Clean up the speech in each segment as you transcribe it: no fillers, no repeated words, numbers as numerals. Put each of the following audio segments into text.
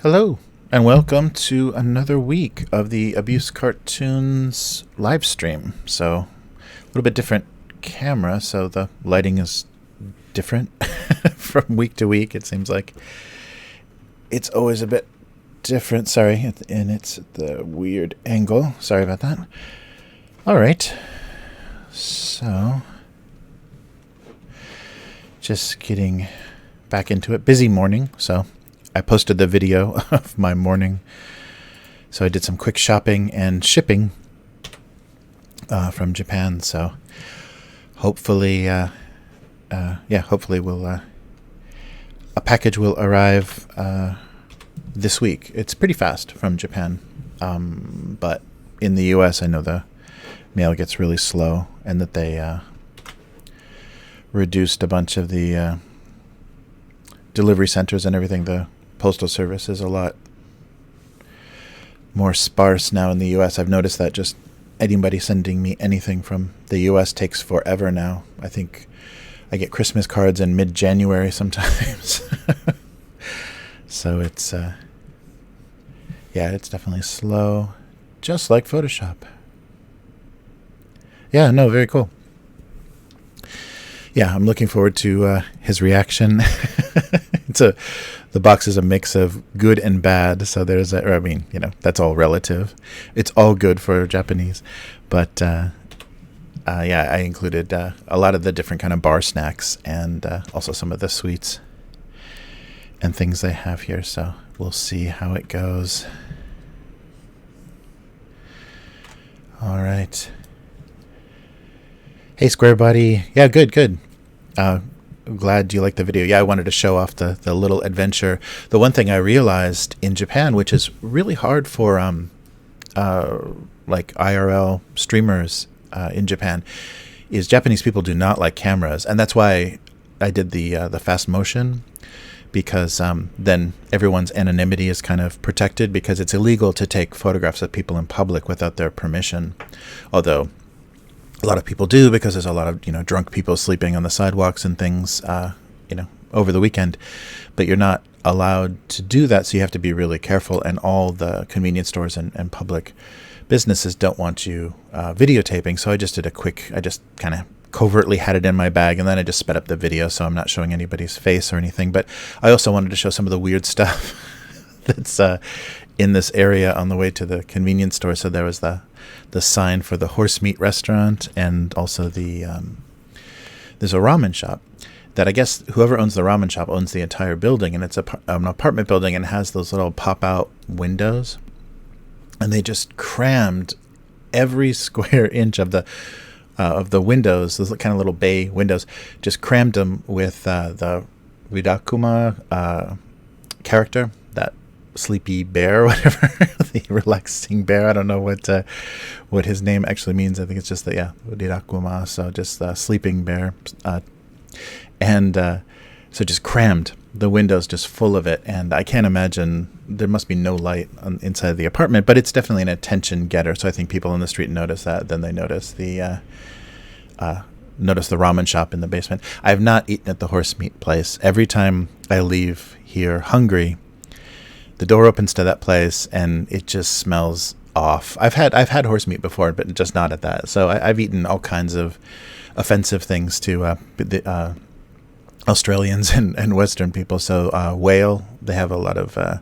Hello, and welcome to another week of the Abuse Cartoons live stream. So, a little bit different camera, so the lighting is different from week to week. It seems like it's always a bit different. Sorry, and it's the weird angle. Sorry about that. All right, So, just getting back into it. Busy morning, so I posted the video of my morning. So I did some quick shopping and shipping from Japan. So hopefully, hopefully a package will arrive this week. It's pretty fast from Japan, but in the U.S. I know the mail gets really slow, and that they reduced a bunch of the delivery centers and everything. The postal service is a lot more sparse now in the U.S. I've noticed that just anybody sending me anything from the U.S. takes forever now. I think I get Christmas cards in mid-January sometimes. So it's it's definitely slow, just like Photoshop. Yeah, no, very cool. Yeah, I'm looking forward to his reaction. The box is a mix of good and bad, so there's that's all relative. It's all good for Japanese, but I included a lot of the different kind of bar snacks and also some of the sweets and things they have here, so we'll see how it goes. All right. Hey, Square Buddy. Yeah, good. Glad you liked the video. Yeah, I wanted to show off the little adventure. The one thing I realized in Japan, which is really hard for like IRL streamers in Japan, is Japanese people do not like cameras, and that's why I did the fast motion, because then everyone's anonymity is kind of protected, because it's illegal to take photographs of people in public without their permission. Although a lot of people do, because there's a lot of drunk people sleeping on the sidewalks and things over the weekend. But you're not allowed to do that, so you have to be really careful. And all the convenience stores and public businesses don't want you videotaping. So I just kind of covertly had it in my bag, and then I just sped up the video so I'm not showing anybody's face or anything. But I also wanted to show some of the weird stuff that's in this area on the way to the convenience store. So there was the sign for the horse meat restaurant, and also there's a ramen shop that I guess whoever owns the ramen shop owns the entire building, and it's an apartment building, and has those little pop-out windows, and they just crammed every square inch of the windows, those kind of little bay windows, just crammed them with the Ridakuma character, that sleepy bear or whatever, the relaxing bear. I don't know what his name actually means. I think it's just Ridakuma, so just sleeping bear. So just crammed the windows, just full of it, and I can't imagine, there must be no light inside the apartment, but it's definitely an attention getter. So I think people in the street notice that, then they notice the ramen shop in the basement. I have not eaten at the horse meat place. Every time I leave here hungry, the door opens to that place and it just smells off. I've had horse meat before, but just not at that. So I've eaten all kinds of offensive things to the Australians and Western people. So whale, they have a lot of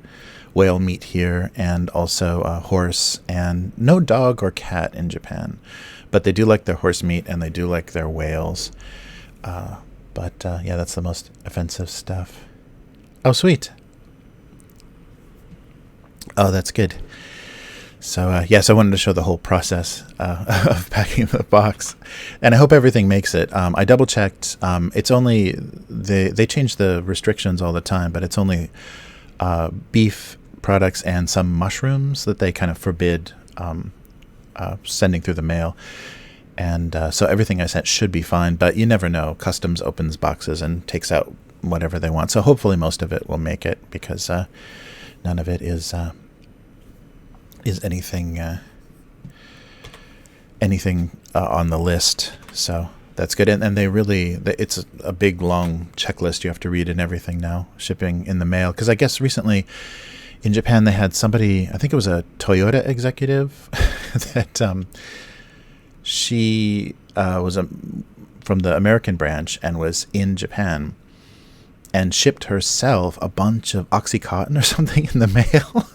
whale meat here, and also horse, and no dog or cat in Japan. But they do like their horse meat, and they do like their whales. But that's the most offensive stuff. Oh, sweet. Oh, that's good. So, so I wanted to show the whole process of packing the box. And I hope everything makes it. I double-checked. It's only... They change the restrictions all the time, but it's only beef products and some mushrooms that they kind of forbid sending through the mail. And so everything I sent should be fine, but you never know. Customs opens boxes and takes out whatever they want. So hopefully most of it will make it, because none of it is anything on the list. So that's good. And it's a big, long checklist you have to read and everything now, shipping in the mail. Because I guess recently in Japan they had somebody, I think it was a Toyota executive, that she was from the American branch and was in Japan, and shipped herself a bunch of Oxycontin or something in the mail.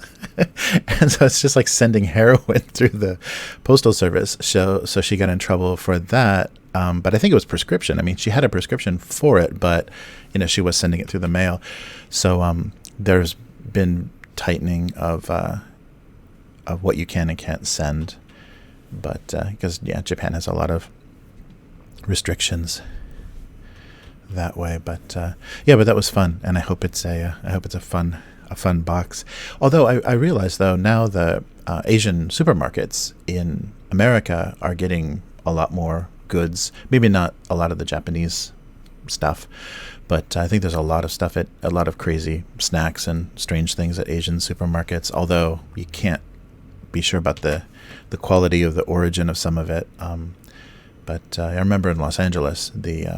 And so it's just like sending heroin through the postal service. So she got in trouble for that. But I think it was prescription. I mean, she had a prescription for it, but she was sending it through the mail. So there's been tightening of what you can and can't send, but because Japan has a lot of restrictions that way. But but that was fun, and I hope it's a fun box. Although I realize though now the Asian supermarkets in America are getting a lot more goods. Maybe not a lot of the Japanese stuff, but I think there's a lot of stuff a lot of crazy snacks and strange things at Asian supermarkets. Although you can't be sure about the quality of the origin of some of it. But I remember in Los Angeles, the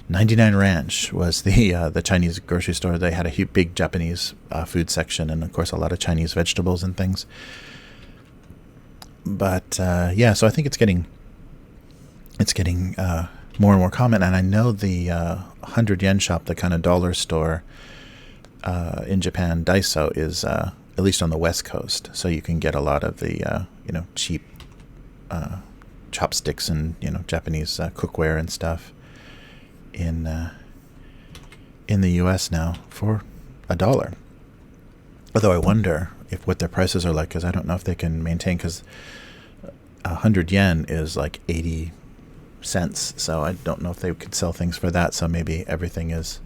99 Ranch was the Chinese grocery store. They had a big Japanese food section, and of course a lot of Chinese vegetables and things. But so I think it's getting more and more common. And I know the 100 yen shop, the kind of dollar store in Japan, Daiso, is at least on the West Coast, so you can get a lot of the cheap chopsticks and Japanese cookware and stuff in the U.S. now for $1. Although I wonder what their prices are like, because I don't know if they can maintain, because 100 yen is like 80 cents, so I don't know if they could sell things for that. So maybe everything is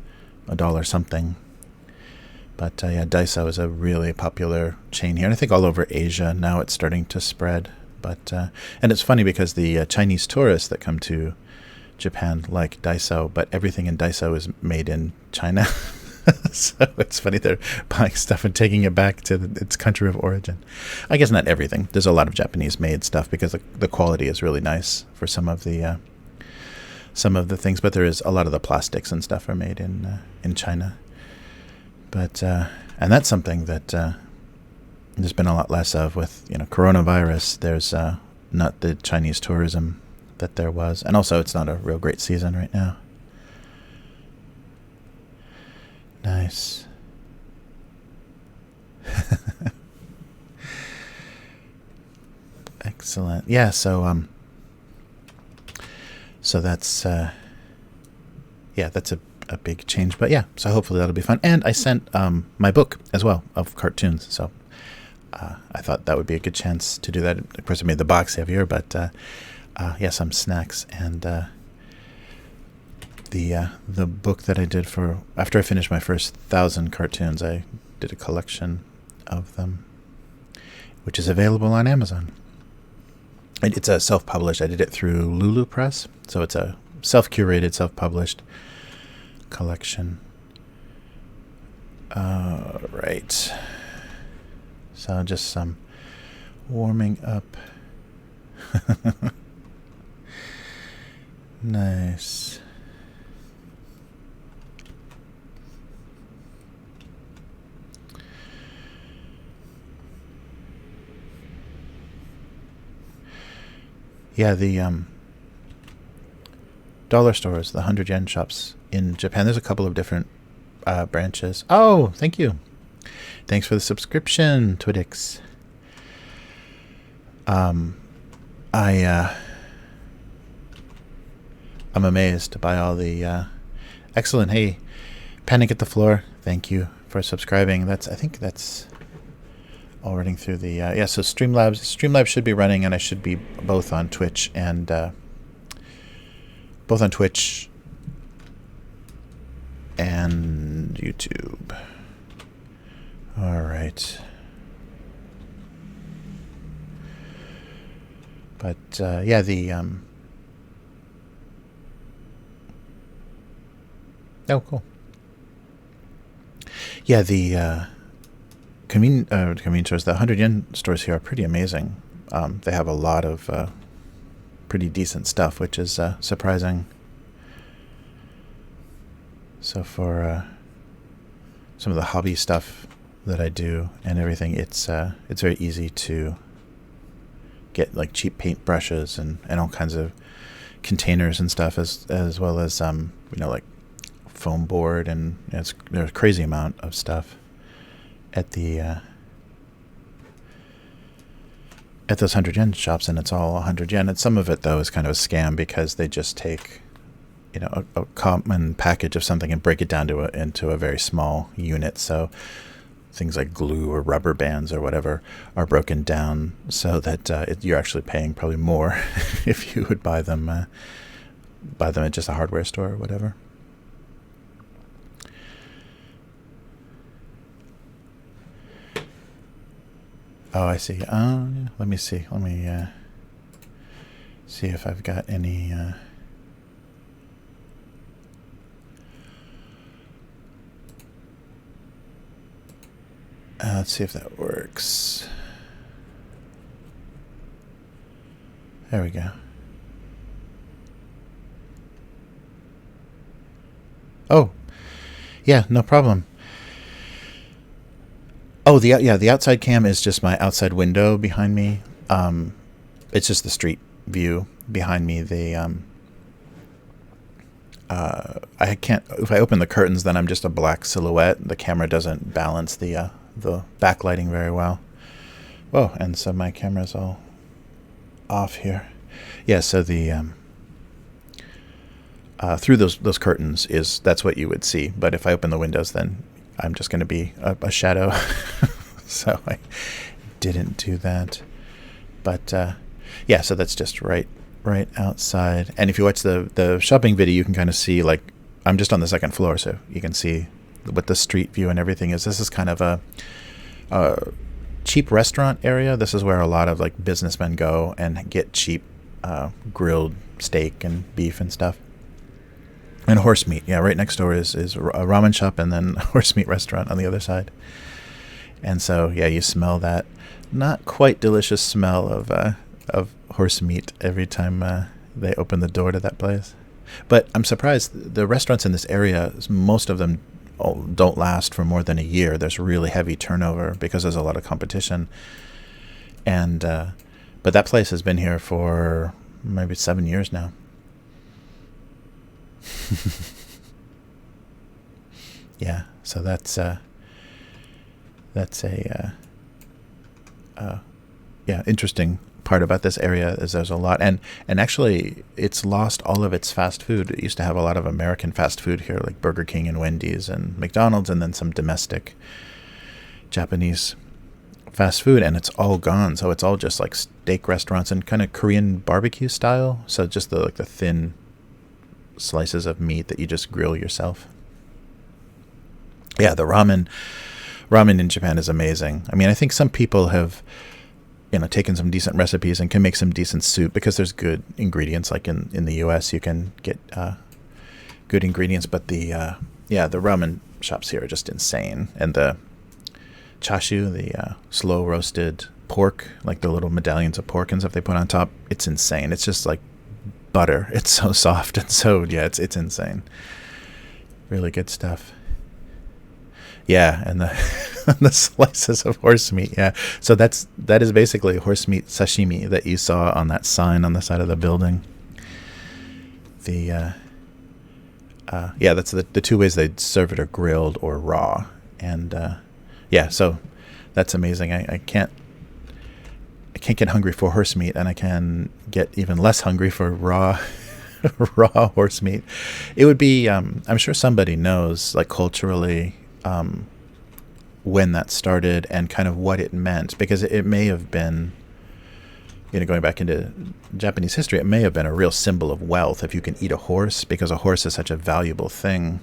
$1 something. But Daiso is a really popular chain here, and I think all over Asia now it's starting to spread. But and it's funny because the Chinese tourists that come to Japan like Daiso, but everything in Daiso is made in China. So it's funny they're buying stuff and taking it back to its country of origin. I guess not everything. There's a lot of Japanese-made stuff because the quality is really nice for some of the things, but there is a lot of the plastics and stuff are made in China. But and that's something that there's been a lot less of with coronavirus. There's not the Chinese tourism that there was, and also it's not a real great season right now. Nice. Excellent. Yeah, so that's that's a big change. But yeah, so hopefully that'll be fun. And I sent my book as well of cartoons, so I thought that would be a good chance to do that. Of course, I made the box heavier, but some snacks and the book that I did after I finished my first 1,000 cartoons, I did a collection of them, which is available on Amazon. It's a self-published. I did it through Lulu Press, so it's a self-curated, self-published collection. Right. So just some warming up. Nice. Yeah, the dollar stores, the 100 yen shops in Japan, there's a couple of different branches. Oh, thank you. Thanks for the subscription, Twidix. I'm amazed by all the excellent. Hey, Panic at the Floor, thank you for subscribing. I think that's all running through the so Streamlabs should be running, and I should be both on Twitch and YouTube. All right. But oh, cool. Yeah, the convenience stores, the 100 yen stores here are pretty amazing. They have a lot of pretty decent stuff, which is surprising. So for some of the hobby stuff that I do and everything, it's very easy to get like cheap paint brushes and all kinds of containers and stuff, as well as like foam board, and there's a crazy amount of stuff at the at those 100 yen shops, and it's all 100 yen. And some of it, though, is kind of a scam because they just take, you know, a common package of something and break it down to into a very small unit. So things like glue or rubber bands or whatever are broken down so that you're actually paying probably more if you would buy them at just a hardware store or whatever. Oh, I see. Let me see. Let me see if I've got any. Let's see if that works. There we go. Oh, yeah, no problem. Oh, the outside cam is just my outside window behind me. It's just the street view behind me. I can't. If I open the curtains, then I'm just a black silhouette. The camera doesn't balance the backlighting very well. Whoa, and so my camera's all off here. Yeah, so the through those curtains that's what you would see. But if I open the windows, then I'm just going to be a shadow. So I didn't do that. But yeah, so that's just right outside. And if you watch the shopping video, you can kind of see, like, I'm just on the second floor, so you can see what the street view and everything is. This is kind of a cheap restaurant area. This is where a lot of, like, businessmen go and get cheap grilled steak and beef and stuff. And horse meat. Yeah, right next door is a ramen shop and then a horse meat restaurant on the other side. And so, yeah, you smell that not quite delicious smell of horse meat every time they open the door to that place. But I'm surprised the restaurants in this area, most of them don't last for more than a year. There's really heavy turnover because there's a lot of competition. And but that place has been here for maybe 7 years now. Yeah, so that's a interesting part about this area is there's a lot, and actually it's lost all of its fast food. It used to have a lot of American fast food here, like Burger King and Wendy's and McDonald's, and then some domestic Japanese fast food, and it's all gone. So it's all just like steak restaurants and kind of Korean barbecue style. So just the thin slices of meat that you just grill yourself. Yeah, the ramen in Japan is amazing. I mean, I think some people have, taken some decent recipes and can make some decent soup because there's good ingredients. Like in the US, you can get good ingredients, but the ramen shops here are just insane. And the chashu, the slow roasted pork, like the little medallions of pork and stuff they put on top, it's insane. It's just like butter. It's so soft and so, yeah, it's insane. Really good stuff. Yeah, and the slices of horse meat. Yeah, so that is basically horse meat sashimi that you saw on that sign on the side of the building. That's the two ways they serve it are grilled or raw, and so that's amazing. I can't get hungry for horse meat, and I can get even less hungry for raw horse meat. It would be I'm sure somebody knows, like, culturally, when that started and kind of what it meant, because it may have been, going back into Japanese history, it may have been a real symbol of wealth if you can eat a horse, because a horse is such a valuable thing.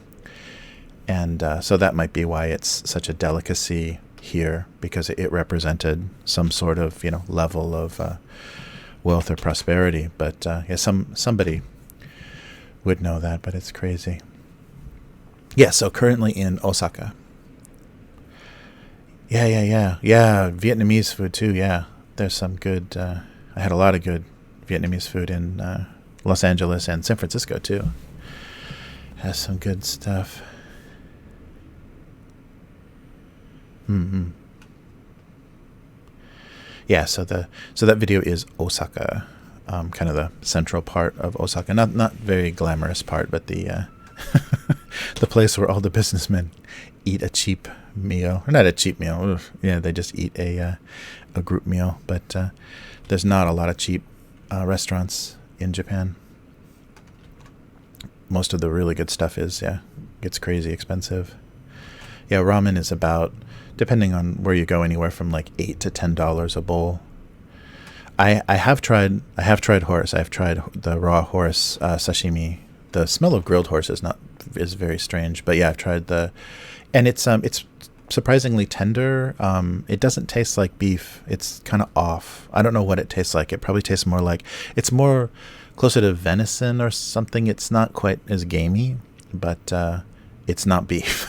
And so that might be why it's such a delicacy here, because it represented some sort of, level of wealth or prosperity. But somebody would know that, but it's crazy. Yeah, so currently in Osaka. Yeah. Vietnamese food too, yeah. There's some good, I had a lot of good Vietnamese food in Los Angeles and San Francisco too. Has some good stuff. Yeah, so that video is Osaka, kind of the central part of Osaka. Not very glamorous part, but the the place where all the businessmen eat a cheap meal, or not a cheap meal. Yeah, they just eat a group meal. But there's not a lot of cheap restaurants in Japan. Most of the really good stuff gets crazy expensive. Yeah, ramen is about, depending on where you go, anywhere from like $8 to $10 a bowl. I have tried horse. I've tried the raw horse sashimi. The smell of grilled horse is very strange, but yeah, I've tried and it's surprisingly tender. It doesn't taste like beef. It's kind of off. I don't know what it tastes like. It probably tastes more like, it's more closer to venison or something. It's not quite as gamey, but it's not beef.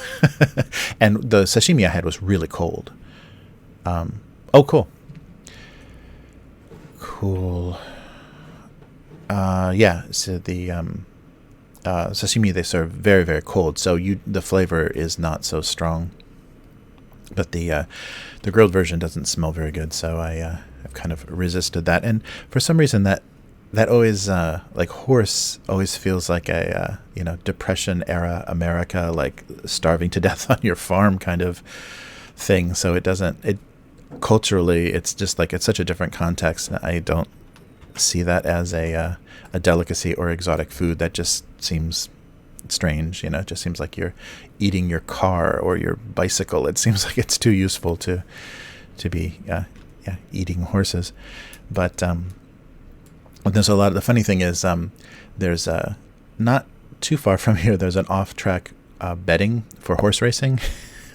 And the sashimi I had was really cold. Cool. Yeah, so the sashimi they serve very, very cold, so the flavor is not so strong. But the grilled version doesn't smell very good, so I've kind of resisted that. And for some reason that always like horse always feels like a Depression era America, like starving to death on your farm kind of thing. So it culturally, it's just like, it's such a different context. I don't see that as a delicacy or exotic food. That just seems strange. It just seems like you're eating your car or your bicycle. It seems like it's too useful to be eating horses. But there's a lot of, the funny thing is there's not too far from here, there's an off-track betting for horse racing.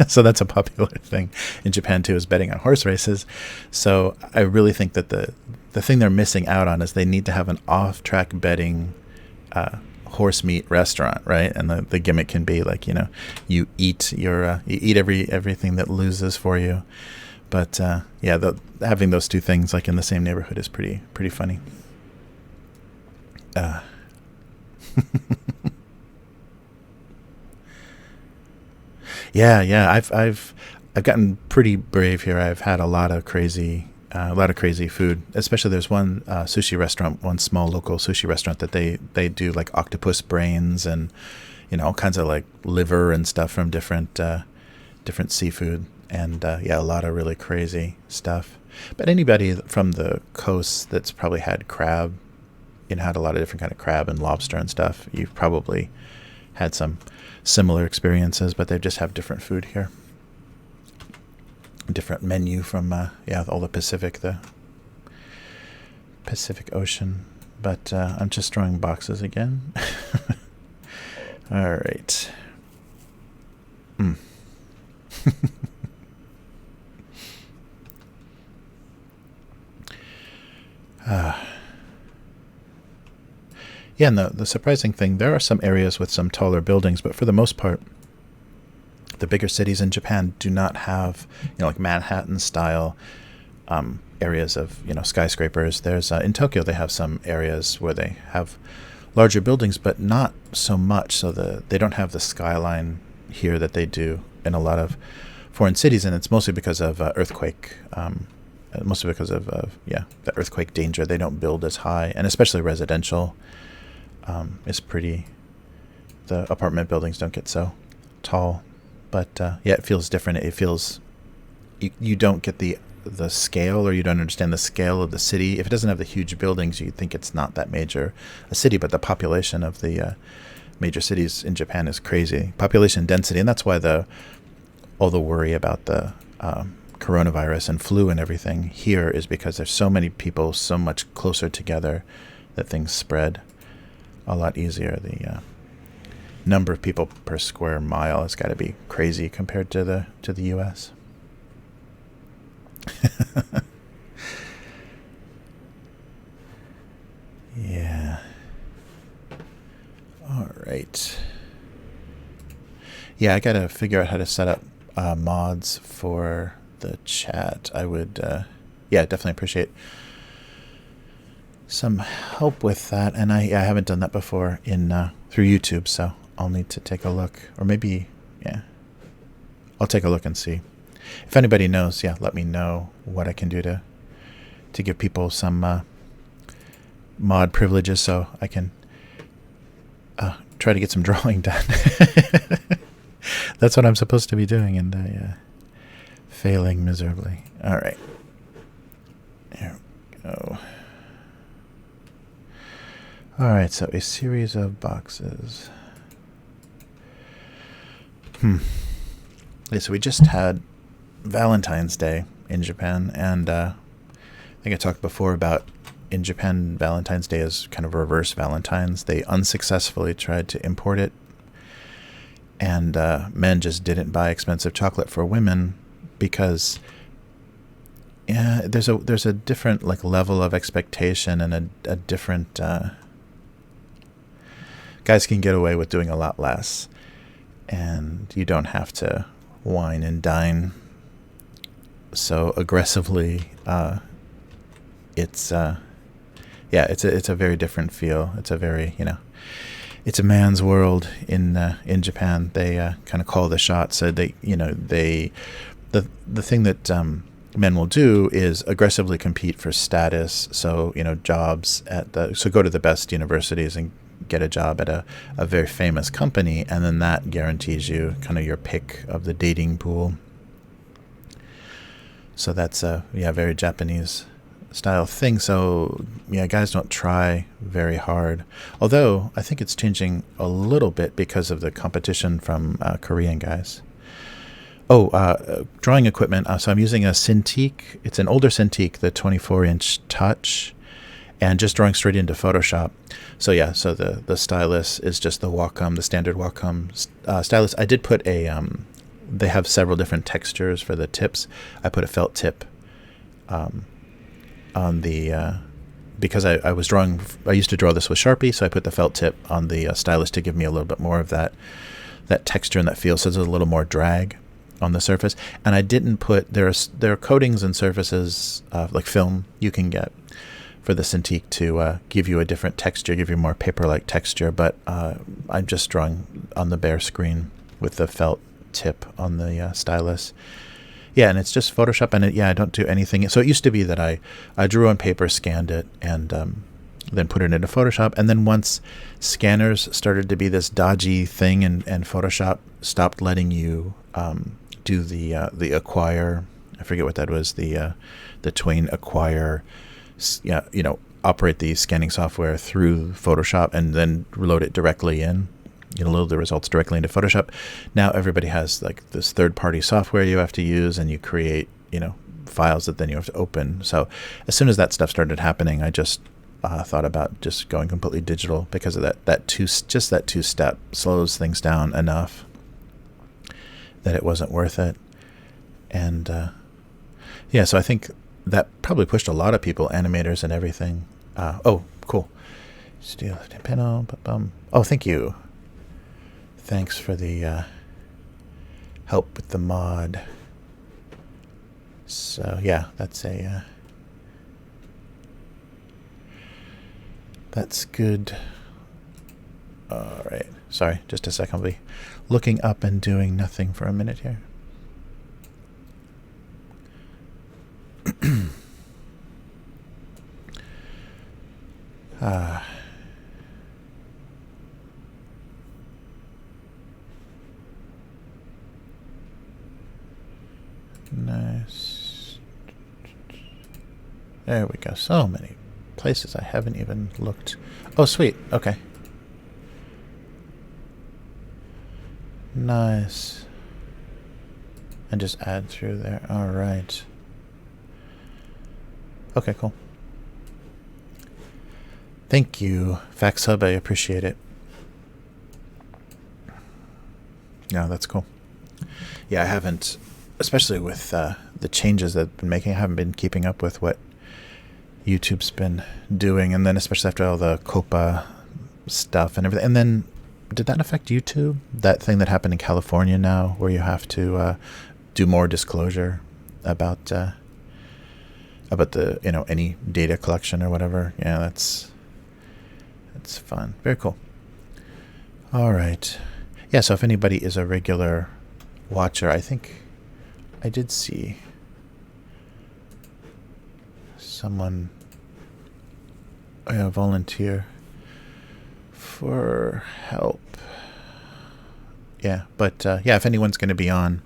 So that's a popular thing in Japan too, is betting on horse races. So I really think that the thing they're missing out on is they need to have an off-track betting horse meat restaurant, right? And the gimmick can be like, you eat everything that loses for you. But having those two things like in the same neighborhood is pretty funny. Yeah. I've gotten pretty brave here. I've had a lot of crazy food. Especially there's one sushi restaurant, one small local sushi restaurant that they do like octopus brains and all kinds of like liver and stuff from different seafood, and a lot of really crazy stuff. But anybody from the coast that's probably had crab, had a lot of different kind of crab and lobster and stuff, you've probably had some similar experiences, but they just have different food here. Different menu from all the Pacific Ocean. But I'm just drawing boxes again. All right. Yeah, and the surprising thing, there are some areas with some taller buildings, but for the most part, the bigger cities in Japan do not have, like Manhattan-style areas of, skyscrapers. There's in Tokyo, they have some areas where they have larger buildings, but not so much. So they don't have the skyline here that they do in a lot of foreign cities, and it's mostly because of earthquake. Mostly because of the earthquake danger. They don't build as high, and especially residential is pretty. The apartment buildings don't get so tall, but it feels different. It feels you don't get the scale, or you don't understand the scale of the city. If it doesn't have the huge buildings, you think it's not that major a city, but the population of the major cities in Japan is crazy. Population density, and that's why all the worry about the coronavirus and flu and everything here is because there's so many people so much closer together that things spread a lot easier. The number of people per square mile has got to be crazy compared to the US. Yeah. All right. Yeah, I got to figure out how to set up mods for the chat. I would definitely appreciate some help with that, and I haven't done that before through YouTube, so I'll need to take a look, or maybe I'll take a look and see if anybody knows. Let me know what I can do to give people some mod privileges so I can try to get some drawing done. That's what I'm supposed to be doing, and failing miserably. All right. There we go. Alright, so a series of boxes. Okay, so we just had Valentine's Day in Japan, and I think I talked before about in Japan, Valentine's Day is kind of reverse Valentine's. They unsuccessfully tried to import it, and men just didn't buy expensive chocolate for women because there's a different like level of expectation and a different guys can get away with doing a lot less, and you don't have to wine and dine so aggressively. It's a very different feel. It's a very, it's a man's world in Japan. They kind of call the shots. So the thing that men will do is aggressively compete for status. So jobs so go to the best universities and get a job at a very famous company, and then that guarantees you kind of your pick of the dating pool. So that's a very Japanese style thing. So guys don't try very hard, although I think it's changing a little bit because of the competition from Korean guys. Drawing equipment. So I'm using a Cintiq. It's an older Cintiq, the 24-inch touch, and just drawing straight into Photoshop. So so the stylus is just the Wacom, the standard Wacom stylus. I did put a they have several different textures for the tips. I put a felt tip on the because I used to draw this with Sharpie, so I put the felt tip on the stylus to give me a little bit more of that texture and that feel, so there's a little more drag on the surface. And I didn't put there are coatings and surfaces like film you can get for the Cintiq to give you a different texture, give you more paper-like texture, but I'm just drawing on the bare screen with the felt tip on the stylus. And it's just Photoshop, and I don't do anything. So it used to be that I drew on paper, scanned it, and then put it into Photoshop. And then once scanners started to be this dodgy thing, and Photoshop stopped letting you do the acquire. I forget what that was. The Twain acquire. Operate the scanning software through Photoshop and then load it directly in. Load the results directly into Photoshop. Now everybody has like this third-party software you have to use, and you create, files that then you have to open. So as soon as that stuff started happening, I just thought about just going completely digital because of that two-step slows things down enough that it wasn't worth it. And so I think that probably pushed a lot of people, animators and everything. Cool. Steel panel. Oh, thank you. Thanks for the help with the mod. So that's that's good. All right. Sorry, just a second. I'll be looking up and doing nothing for a minute here. Nice. There we go. So many places I haven't even looked. Oh, sweet. Okay. Nice. And just add through there. All right. Okay, cool. Thank you, FaxHub. I appreciate it. Yeah, that's cool. I haven't, especially with the changes that I've been making, I haven't been keeping up with what YouTube's been doing, and then especially after all the COPPA stuff and everything. And then, did that affect YouTube? That thing that happened in California now, where you have to do more disclosure about the any data collection or whatever. That's fun. Very cool. All right. So if anybody is a regular watcher, I think I did see someone volunteer for help. But if anyone's going to be on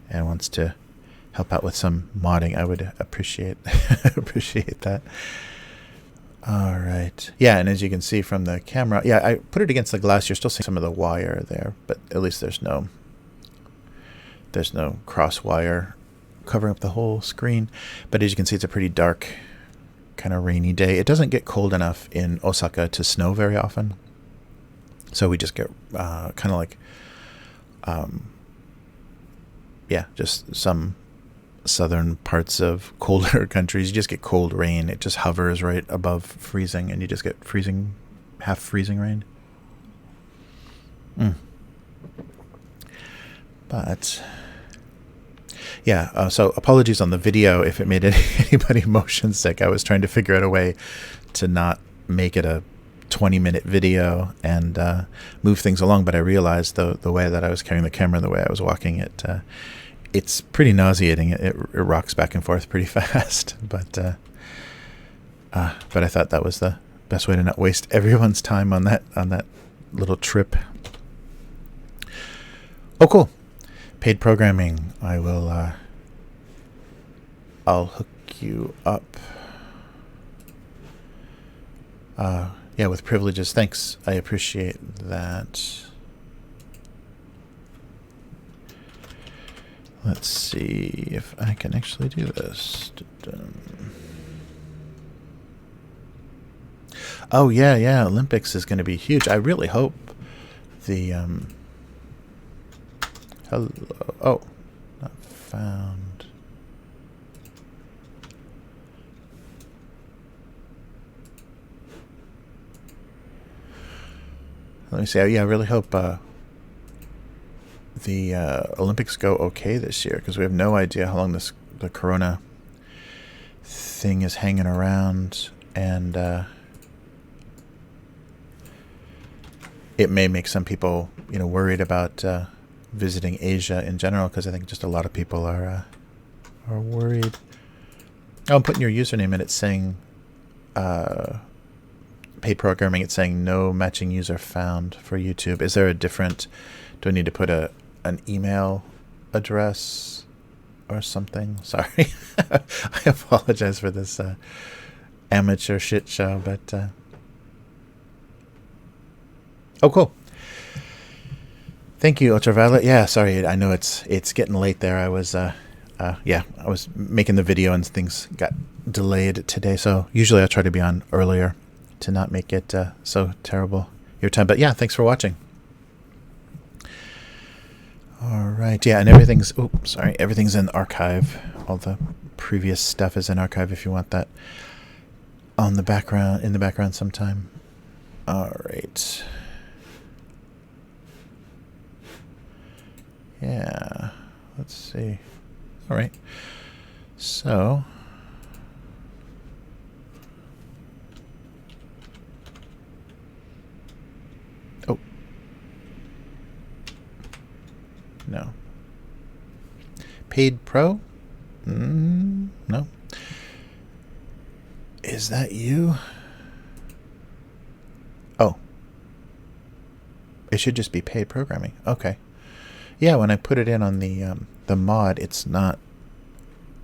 and wants to help out with some modding, I would appreciate appreciate that. All right. Yeah, and as you can see from the camera, yeah, I put it against the glass. You're still seeing some of the wire there, but at least there's no cross wire covering up the whole screen. But as you can see, it's a pretty dark, kind of rainy day. It doesn't get cold enough in Osaka to snow very often, so we just get kind of like, yeah, just some southern parts of colder countries. You just get cold rain. It just hovers right above freezing, and you just get freezing, half freezing rain. But yeah, so apologies on the video if it made anybody motion sick. I was trying to figure out a way to not make it a 20-minute video and move things along, but I realized the way that I was carrying the camera, the way I was walking it, it's pretty nauseating. It rocks back and forth pretty fast, but I thought that was the best way to not waste everyone's time on that little trip. Oh, cool. Paid programming. I will. I'll hook you up. Yeah, with privileges. Thanks. I appreciate that. Let's see if I can actually do this. Oh, yeah. Olympics is going to be huge. I really hope the... Hello. Oh, not found. Let me see. Yeah, I really hope... the Olympics go okay this year, because we have no idea how long the corona thing is hanging around, and it may make some people worried about visiting Asia in general, because I think just a lot of people are worried. Oh, I'm putting your username in. It's saying paid programming. It's saying no matching user found for YouTube. Is there a different... Do I need to put an email address or something? Sorry. I apologize for this amateur shit show, but oh, cool. Thank you, Ultraviolet. Yeah, sorry. I know it's getting late there. I was I was making the video and things got delayed today, so usually I try to be on earlier to not make it so terrible your time. But yeah, thanks for watching. All right, yeah, and everything's everything's in archive. All the previous stuff is in archive if you want that in the background sometime. All right. Yeah, let's see. All right. So no. Paid Pro? No. Is that you? Oh. It should just be paid programming. Okay. Yeah, when I put it in on the mod, it's not,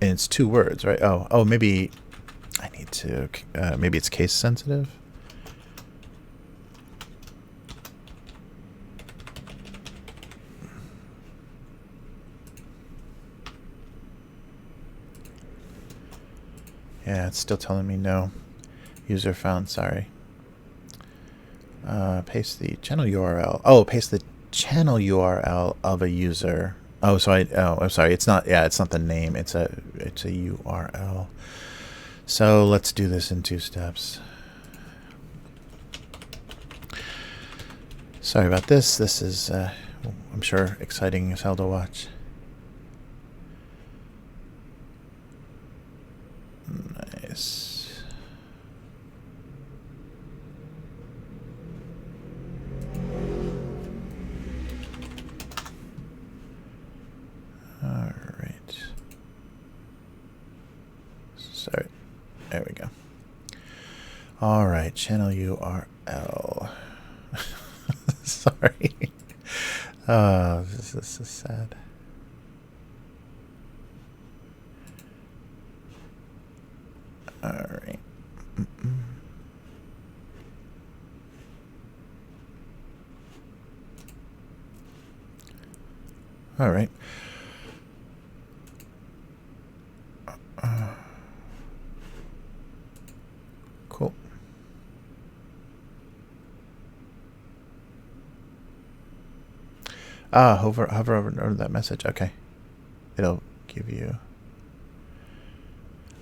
and it's 2 words, right? Oh, maybe I need to, maybe it's case sensitive. Yeah, it's still telling me no. User found, sorry. Paste the channel URL. Oh, paste the channel URL of a user. Oh, so I'm sorry. It's not, it's not the name. It's a URL. So let's do this in 2 steps. Sorry about this. This is, I'm sure, exciting as hell to watch. Nice. All right. Sorry. There we go. All right. Channel URL. Sorry. Oh, this is so sad. All right. Cool. Hover over that message. Okay. It'll give you.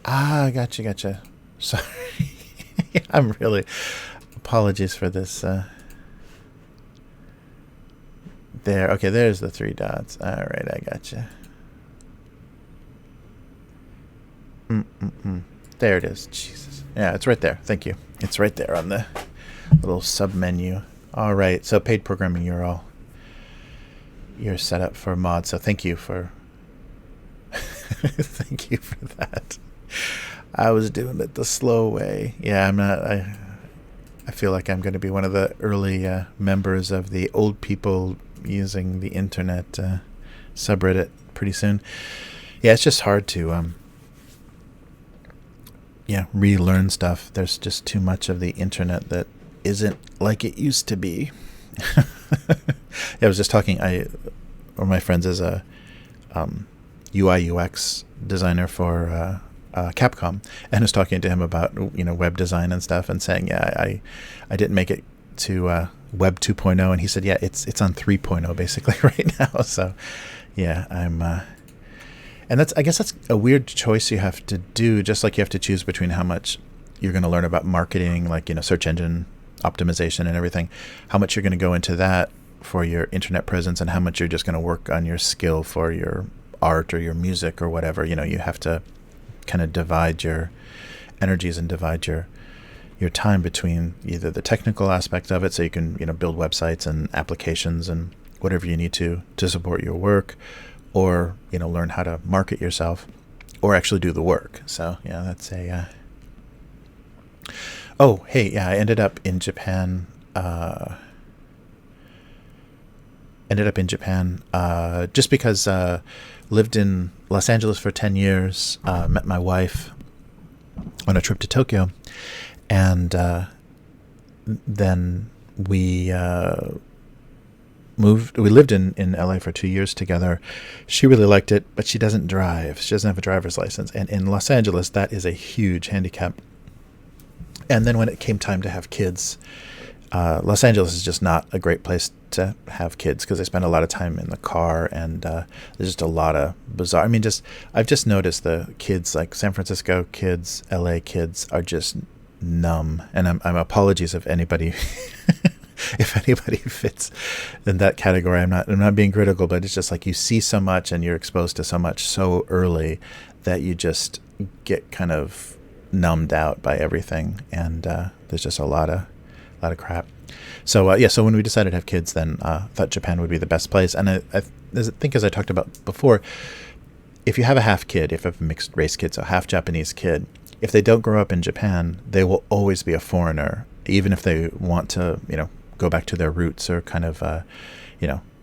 Gotcha. Sorry. I'm really. Apologies for this. There. Okay, there's the 3 dots. All right, I gotcha. There it is. Jesus. Yeah, it's right there. Thank you. It's right there on the little sub menu. All right. So paid programming, you're set up for mod. So thank you for thank you for that. I was doing it the slow way. Yeah, I'm not. I feel like I'm going to be one of the early members of the old people using the internet subreddit pretty soon. Yeah, it's just hard to relearn stuff. There's just too much of the internet that isn't like it used to be. I was just talking. One of my friends is a UI UX designer for Capcom, and was talking to him about web design and stuff, and saying, I didn't make it to Web 2.0, and he said, it's on 3.0 basically right now. So yeah, I'm. And I guess that's a weird choice you have to do, just like you have to choose between how much you're going to learn about marketing, like, search engine optimization and everything, how much you're going to go into that for your internet presence, and how much you're just going to work on your skill for your art or your music or whatever. You have to kind of divide your energies and divide your time between either the technical aspect of it, so you can, build websites and applications and whatever you need to support your work, or learn how to market yourself, or actually do the work. So yeah, that's a I ended up in Japan just because lived in Los Angeles for 10 years, met my wife on a trip to Tokyo, and then we lived in LA for 2 years together. She really liked it, but she doesn't drive. She doesn't have a driver's license. And in Los Angeles, that is a huge handicap. And then when it came time to have kids, Los Angeles is just not a great place to have kids, because they spend a lot of time in the car, and there's just a lot of bizarre. I've just noticed the kids, like San Francisco kids, LA kids, are just numb. And I'm apologies if anybody if anybody fits in that category. I'm not being critical, but it's just like you see so much and you're exposed to so much so early that you just get kind of numbed out by everything, and there's just a lot of crap. So so when we decided to have kids, then thought Japan would be the best place. And I think, as I talked about before, if you have a half kid, if you have a mixed race kid, so half Japanese kid, if they don't grow up in Japan, they will always be a foreigner, even if they want to, go back to their roots, or kind of,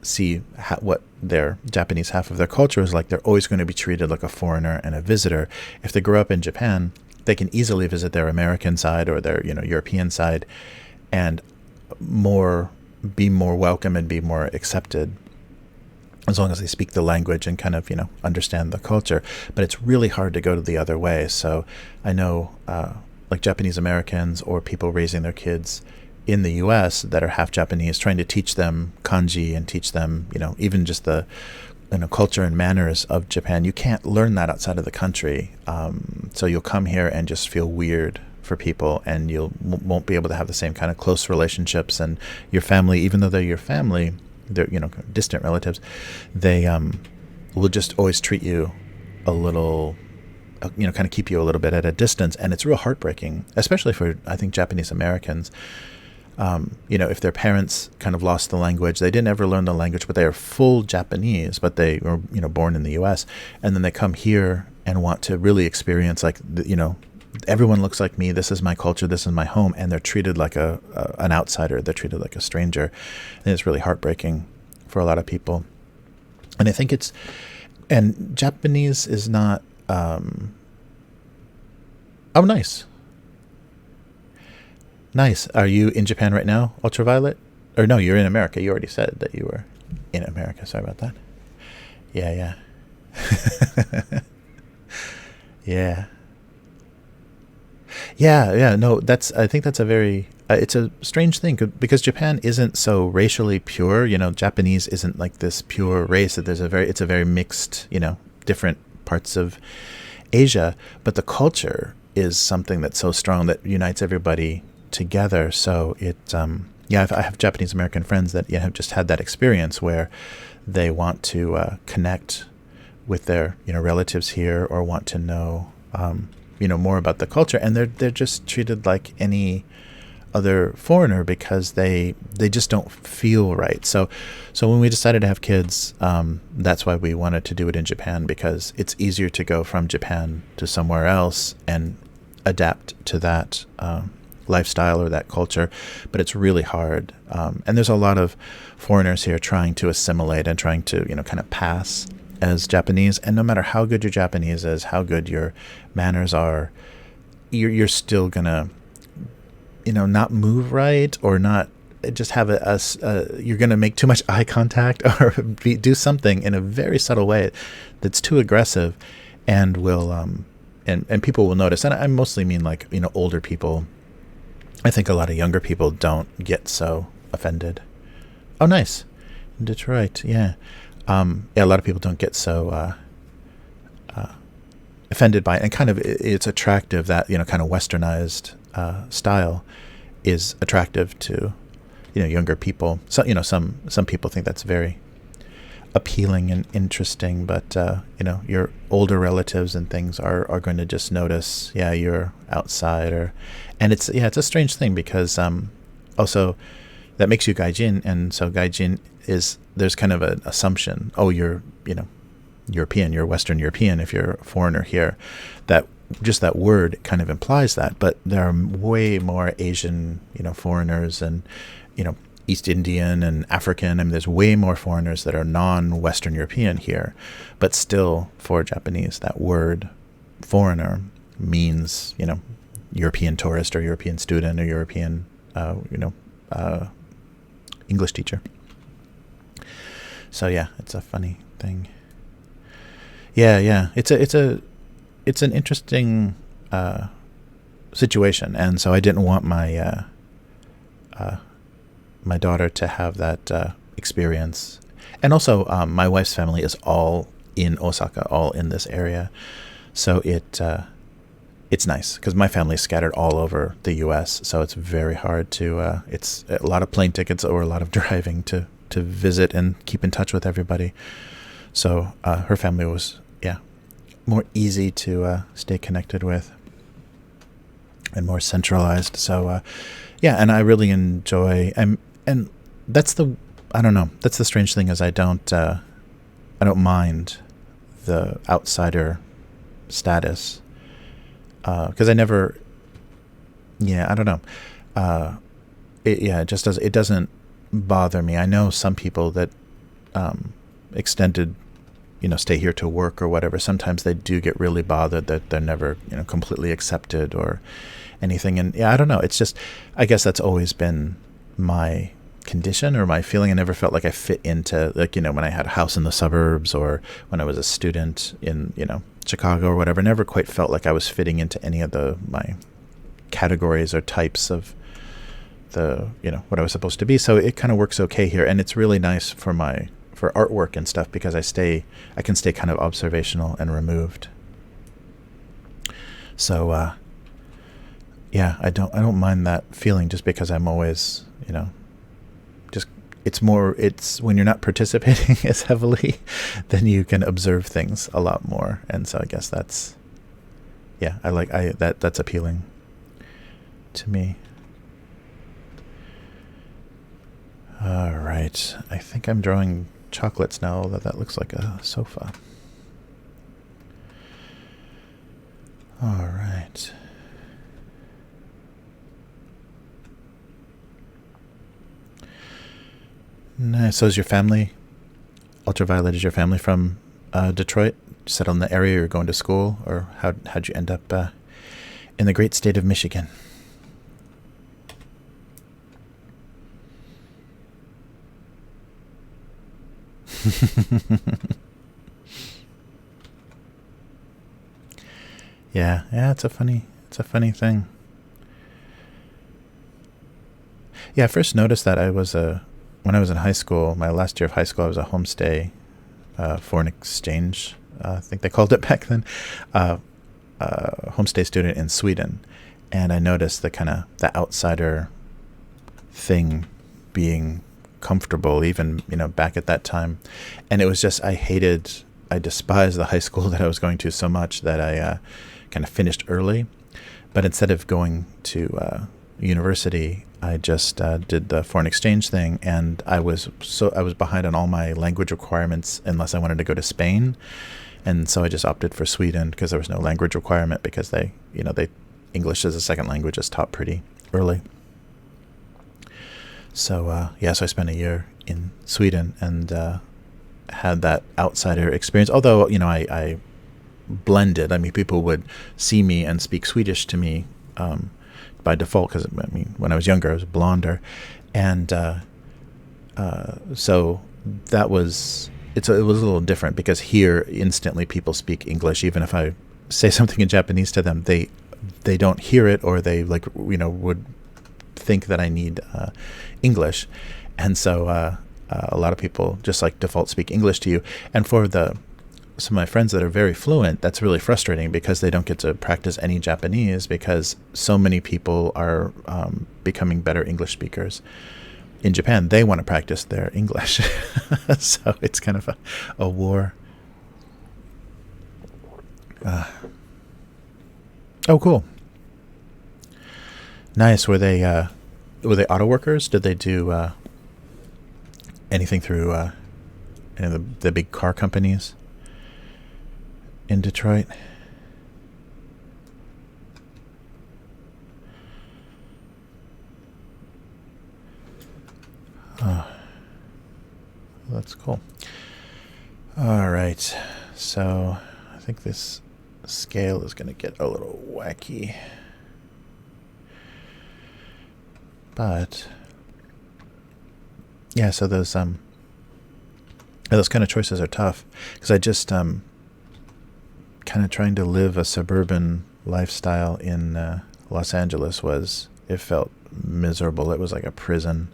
see what their Japanese half of their culture is like. They're always going to be treated like a foreigner and a visitor. If they grow up in Japan, they can easily visit their American side or their, European side, and be more welcome and be more accepted, as long as they speak the language and kind of, understand the culture. But it's really hard to go the other way. So I know, like Japanese Americans or people raising their kids in the U.S. that are half Japanese, trying to teach them kanji and teach them, even just the culture and manners of Japan. You can't learn that outside of the country. So you'll come here and just feel weird for people, and you won't be able to have the same kind of close relationships. And your family, even though they're your family, they're, distant relatives, they will just always treat you a little, kind of keep you a little bit at a distance. And it's real heartbreaking, especially for, I think, Japanese Americans. If their parents kind of lost the language, they didn't ever learn the language, but they are full Japanese, but they were, born in the U.S. And then they come here and want to really experience, like, everyone looks like me. This is my culture. This is my home. And they're treated like an outsider. They're treated like a stranger. And it's really heartbreaking for a lot of people. And I think and Japanese is not, nice. Nice. Are you in Japan right now, Ultraviolet? Or no, you're in America. You already said that you were in America. Sorry about that. Yeah, yeah. Yeah. Yeah, no, I think that's a very, it's a strange thing because Japan isn't so racially pure. Japanese isn't like this pure race. That it's a very mixed, different parts of Asia, but the culture is something that's so strong that unites everybody together. So yeah, I have Japanese American friends that have just had that experience where they want to connect with their relatives here or want to know more about the culture, and they're just treated like any other foreigner because they just don't feel right. So when we decided to have kids, that's why we wanted to do it in Japan, because it's easier to go from Japan to somewhere else and adapt to that lifestyle or that culture, but it's really hard. And there's a lot of foreigners here trying to assimilate and trying to kind of pass as Japanese, and no matter how good your Japanese is, how good your manners are, you're still gonna not move right, or not just have you're gonna make too much eye contact or do something in a very subtle way that's too aggressive, and will and people will notice. And I mostly mean like older people. I think a lot of younger people don't get so offended. Oh, nice. In Detroit, yeah. Yeah, a lot of people don't get so offended by it, and kind of it's attractive that kind of westernized style is attractive to younger people. So some people think that's very appealing and interesting, but your older relatives and things are going to just notice, yeah, you're outside, and it's a strange thing because also that makes you gaijin, and so gaijin is, there's kind of an assumption, oh, you're European, you're Western European if you're a foreigner here. That just that word kind of implies that, but there are way more Asian foreigners, and East Indian and African. I mean, there's way more foreigners that are non-Western European here, but still for Japanese that word foreigner means European tourist or European student or European English teacher. So yeah, it's a funny thing. Yeah. It's an interesting situation, and so I didn't want my my daughter to have that experience. And also, my wife's family is all in Osaka, all in this area, so it's nice because my family is scattered all over the U.S., so it's very hard to. It's a lot of plane tickets or a lot of driving to visit and keep in touch with everybody. So her family was more easy to stay connected with and more centralized. So and I really enjoy, and that's the that's the strange thing, is I don't mind the outsider status, because I never, I don't know, it doesn't bother me. I know some people that extended stay here to work or whatever, sometimes they do get really bothered that they're never completely accepted or anything. And I don't know, it's just, I guess that's always been my condition or my feeling. I never felt like I fit into, like, when I had a house in the suburbs or when I was a student in Chicago or whatever, never quite felt like I was fitting into any of my categories or types of the what I was supposed to be. So it kind of works okay here, and it's really nice for artwork and stuff because I can stay kind of observational and removed. So I don't mind that feeling, just because I'm always just it's when you're not participating as heavily, then you can observe things a lot more, and so I guess that's that's appealing to me. All right, I think I'm drawing chocolates now that looks like a sofa. All right. Nice. So is your family, Ultraviolet, is your family from Detroit? Settled in the area, you're going to school, or how'd you end up in the great state of Michigan? Yeah, it's a funny thing. Yeah, I first noticed that when I was in high school, my last year of high school, I was a homestay, foreign exchange, I think they called it back then, uh, homestay student in Sweden, and I noticed the outsider thing being comfortable, even back at that time, and it was just I despised the high school that I was going to so much that I kind of finished early, but instead of going to university, I just did the foreign exchange thing, and I was behind on all my language requirements unless I wanted to go to Spain, and so I just opted for Sweden because there was no language requirement because they English as a second language is taught pretty early. So so I spent a year in Sweden and had that outsider experience. Although I blended. I mean, people would see me and speak Swedish to me by default because when I was younger I was blonder, and so it was a little different because here instantly people speak English. Even if I say something in Japanese to them, they don't hear it, or they would think that I need English, and so a lot of people just default speak English to you. And for some of my friends that are very fluent, that's really frustrating because they don't get to practice any Japanese because so many people are becoming better English speakers in Japan. They want to practice their English, so it's kind of a war. Oh, cool. Nice. Were they auto workers? Did they do anything through any of the big car companies in Detroit? Oh, that's cool. All right. So I think this scale is going to get a little wacky. But yeah, so those kind of choices are tough because I just kind of trying to live a suburban lifestyle in Los Angeles it felt miserable. It was like a prison,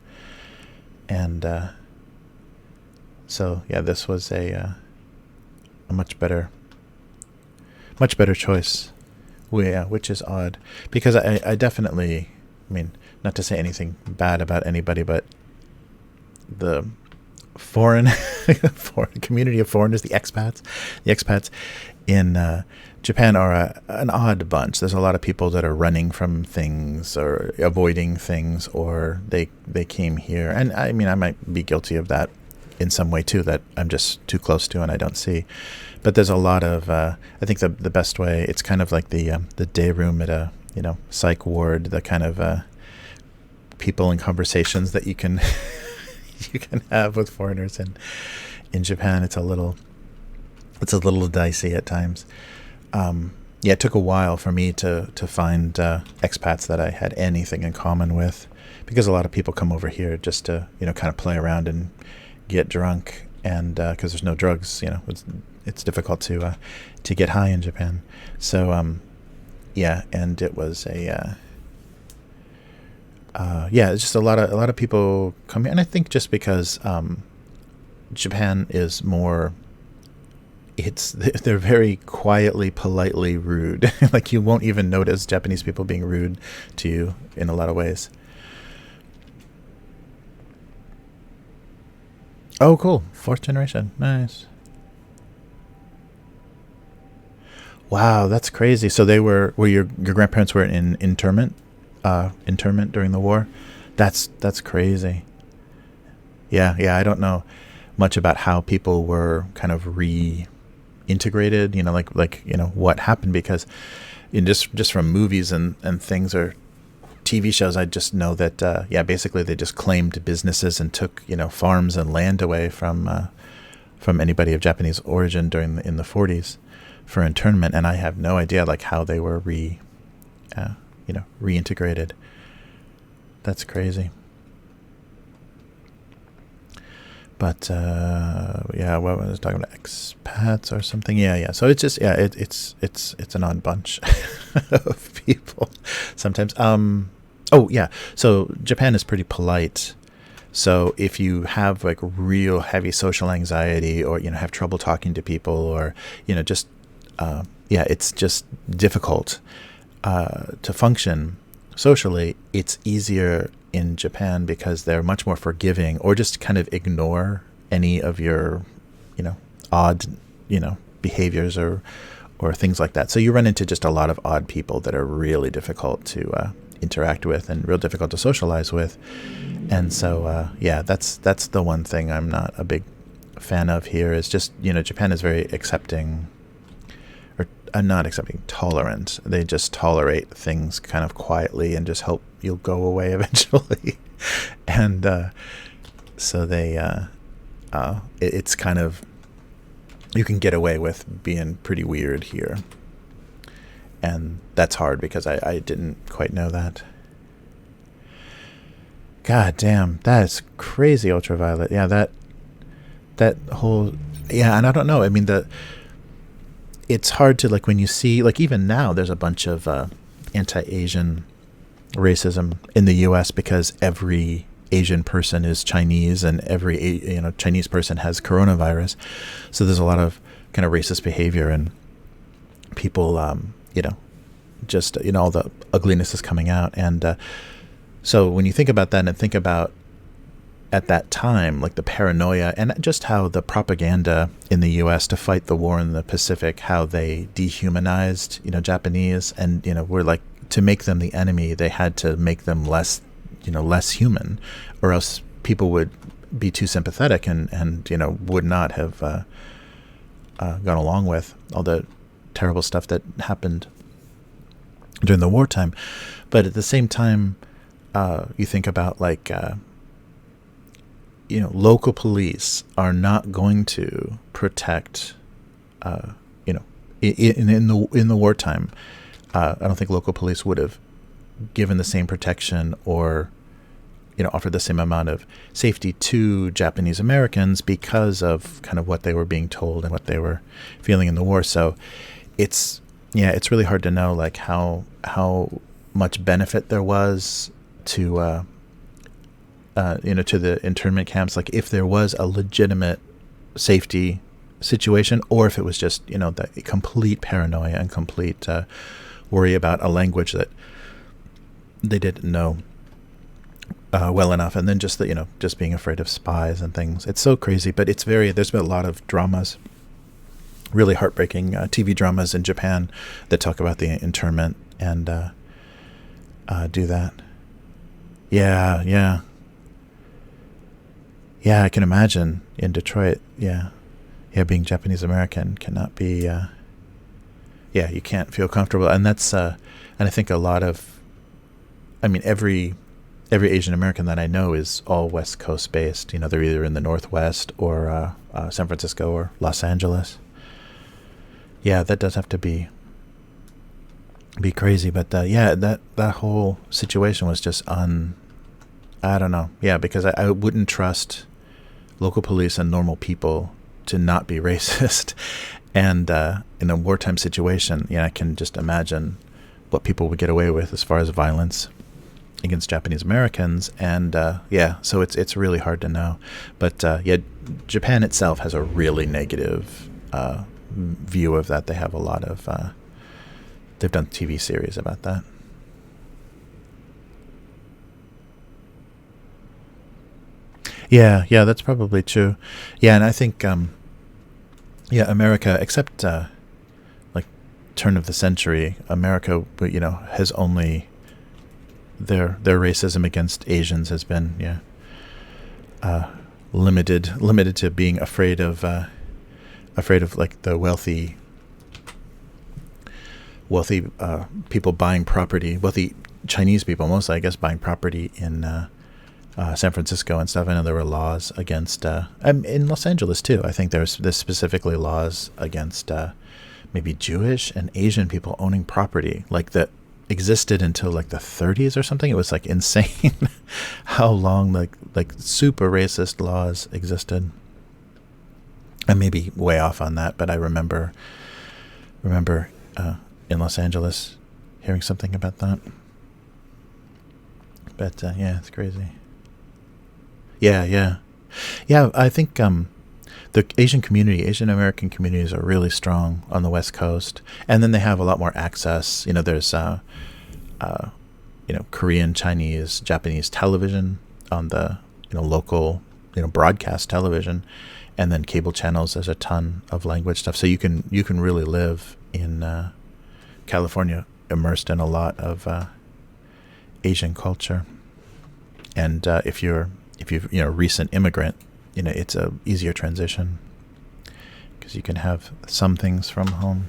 and so yeah, this was a much better choice. Yeah, which is odd because I definitely, not to say anything bad about anybody, but the foreign community of foreigners, the expats in Japan are an odd bunch. There's a lot of people that are running from things or avoiding things, or they came here, and I might be guilty of that in some way too, that I'm just too close to and I don't see. But there's a lot of I think the best way, it's kind of like the day room at a psych ward, the kind of people and conversations that you can you can have with foreigners in Japan. It's a little dicey at times. It took a while for me to find expats that I had anything in common with, because a lot of people come over here just to kind of play around and get drunk, and because there's no drugs, it's difficult to get high in Japan. So and it was it's just a lot of people come here, and I think just because Japan is more, they're very quietly, politely rude. Like you won't even notice Japanese people being rude to you in a lot of ways. Oh, cool. 4th generation. Nice. Wow, that's crazy. So they were your grandparents were in internment during the war. That's crazy. Yeah, I don't know much about how people were kind of reintegrated, what happened, because just from movies and things or TV shows, I just know that basically they just claimed businesses and took farms and land away from anybody of Japanese origin in the 40s for internment, and I have no idea how they were reintegrated. That's crazy. But yeah, what was I talking about? Expats or something? Yeah. So it's just it's an odd bunch of people sometimes. Oh yeah. So Japan is pretty polite. So if you have like real heavy social anxiety, or have trouble talking to people, or just it's just difficult to function socially, it's easier in Japan because they're much more forgiving, or just kind of ignore any of your, odd, behaviors or things like that. So you run into just a lot of odd people that are really difficult to interact with and real difficult to socialize with. And so, that's the one thing I'm not a big fan of here, is just, Japan is very accepting, or not accepting, tolerant. They just tolerate things kind of quietly and just hope you'll go away eventually. And so it's kind of, you can get away with being pretty weird here. And that's hard because I didn't quite know that. God damn, that is crazy, ultraviolet. Yeah, that whole, and I don't know. I mean, it's hard to, like, when you see, like, even now there's a bunch of anti-Asian racism in the U.S. because every Asian person is Chinese, and every Chinese person has coronavirus. So there's a lot of kind of racist behavior, and people, just all the ugliness is coming out. And so when you think about that, and think about at that time, like the paranoia, and just how the propaganda in the U.S. to fight the war in the Pacific, how they dehumanized, Japanese, and, were like, to make them the enemy, they had to make them less human, or else people would be too sympathetic and would not have gone along with all the terrible stuff that happened during the wartime. But at the same time, you think about, like, local police are not going to protect, in the wartime. I don't think local police would have given the same protection, or offered the same amount of safety to Japanese Americans because of kind of what they were being told and what they were feeling in the war. So it's really hard to know, like, how much benefit there was to to the internment camps, like if there was a legitimate safety situation, or if it was just the complete paranoia and complete worry about a language that they didn't know well enough, and then just just being afraid of spies and things. It's so crazy, but there's been a lot of dramas, really heartbreaking TV dramas in Japan that talk about the internment and do that. Yeah, I can imagine in Detroit. Yeah, being Japanese American cannot be. You can't feel comfortable, and that's and I think a lot of, every Asian American that I know is all West Coast based. They're either in the Northwest or San Francisco or Los Angeles. Yeah, that does have to be crazy, but that whole situation was just I don't know. Yeah, because I wouldn't trust local police and normal people to not be racist. And in a wartime situation, I can just imagine what people would get away with as far as violence against Japanese Americans. And so it's really hard to know. But Japan itself has a really negative view of that. They have a lot of they've done TV series about that. Yeah, that's probably true. Yeah, and I think America, except like turn of the century, America, has only their racism against Asians has been limited to being afraid of like the wealthy people buying property, wealthy Chinese people mostly, I guess, buying property in San Francisco and stuff. I know there were laws against in Los Angeles too. I think there's specifically laws against maybe Jewish and Asian people owning property, like that existed until like the 30s or something. It was like insane. how long like super racist laws existed. I may be way off on that, but I remember in Los Angeles hearing something about that. But yeah, it's crazy. Yeah. I think the Asian American communities are really strong on the West Coast, and then they have a lot more access. There's Korean, Chinese, Japanese television on the local broadcast television, and then cable channels. There's a ton of language stuff, so you can really live in California immersed in a lot of Asian culture. And if you're a recent immigrant, it's a easier transition because you can have some things from home.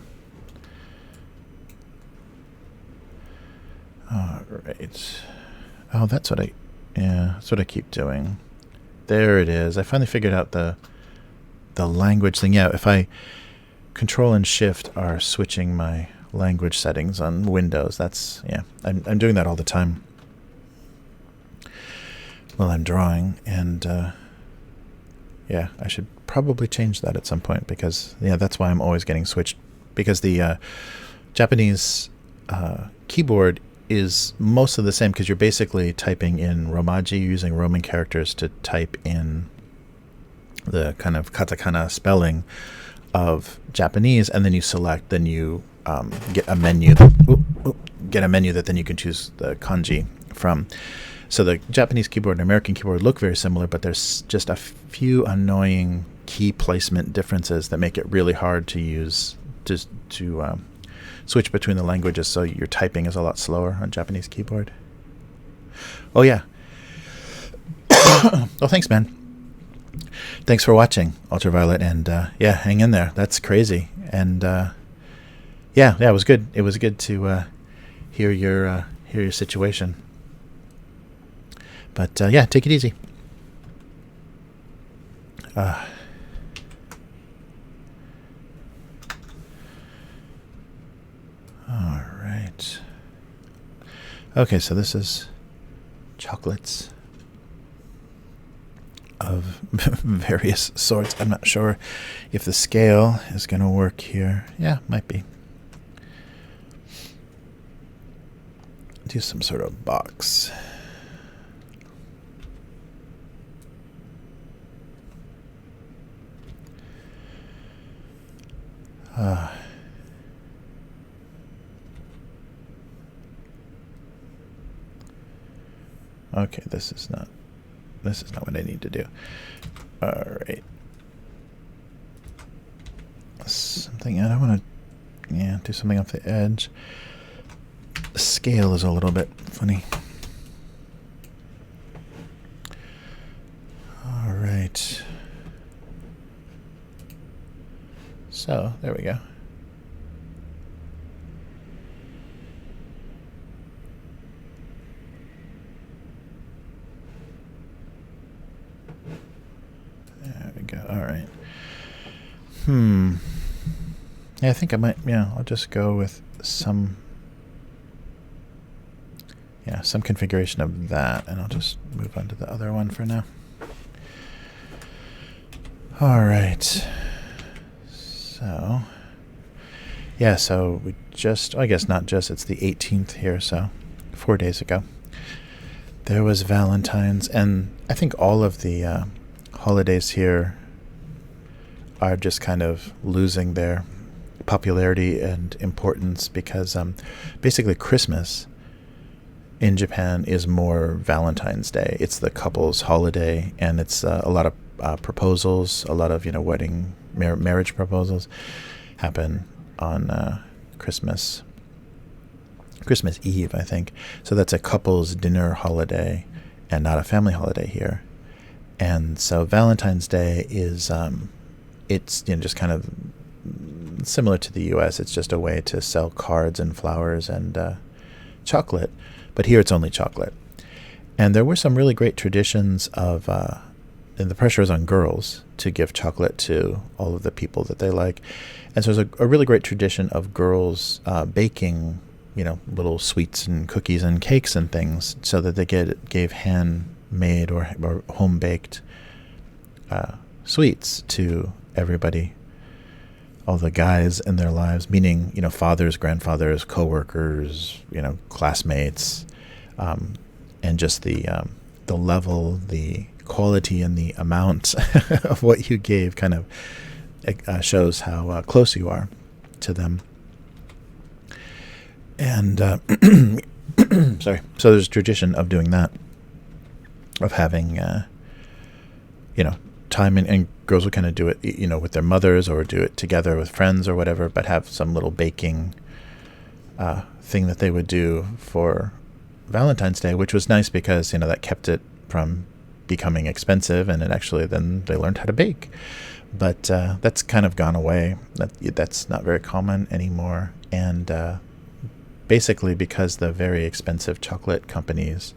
All right. Oh, that's what I keep doing. There it is. I finally figured out the language thing. Yeah, if I Control and Shift are switching my language settings on Windows. I'm doing that all the time while I'm drawing, and I should probably change that at some point, because that's why I'm always getting switched, because the Japanese keyboard is most of the same, because you're basically typing in Romaji, using Roman characters to type in the kind of katakana spelling of Japanese, and then you select, then you get a menu that then you can choose the kanji from. So the Japanese keyboard and American keyboard look very similar, but there's just a few annoying key placement differences that make it really hard to use to switch between the languages. So your typing is a lot slower on Japanese keyboard. Oh yeah. Well, thanks, man. Thanks for watching, Ultraviolet, and hang in there. That's crazy, and it was good. It was good to hear your situation. But take it easy. All right. Okay, so this is chocolates of various sorts. I'm not sure if the scale is going to work here. Yeah, might be. Do some sort of box. Okay, this is not what I need to do. All right. Something I don't want to do something off the edge. The scale is a little bit funny. All right. So, there we go. There we go. All right. Yeah, I think I might, I'll just go with some configuration of that, and I'll just move on to the other one for now. All right. So, so we just, I guess not just, it's the 18th here, so 4 days ago, there was Valentine's, and I think all of the holidays here are just kind of losing their popularity and importance, because basically Christmas in Japan is more Valentine's Day. It's the couple's holiday, and it's a lot of proposals, a lot of wedding marriage proposals happen on Christmas Eve, I think. So that's a couple's dinner holiday and not a family holiday here. And so Valentine's Day is it's just kind of similar to the US. It's just a way to sell cards and flowers and chocolate, but here it's only chocolate. And there were some really great traditions of and the pressure is on girls to give chocolate to all of the people that they like. And so there's a really great tradition of girls baking little sweets and cookies and cakes and things, so that they gave handmade or home baked sweets to everybody, all the guys in their lives, meaning fathers, grandfathers, coworkers, classmates, and just the level, the quality, and the amount of what you gave kind of shows how close you are to them. And sorry, so there's a tradition of doing that, of having time, and girls will kind of do it with their mothers, or do it together with friends or whatever, but have some little baking thing that they would do for Valentine's Day, which was nice because that kept it from becoming expensive, and it actually then they learned how to bake. But that's kind of gone away. That's not very common anymore. And basically because the very expensive chocolate companies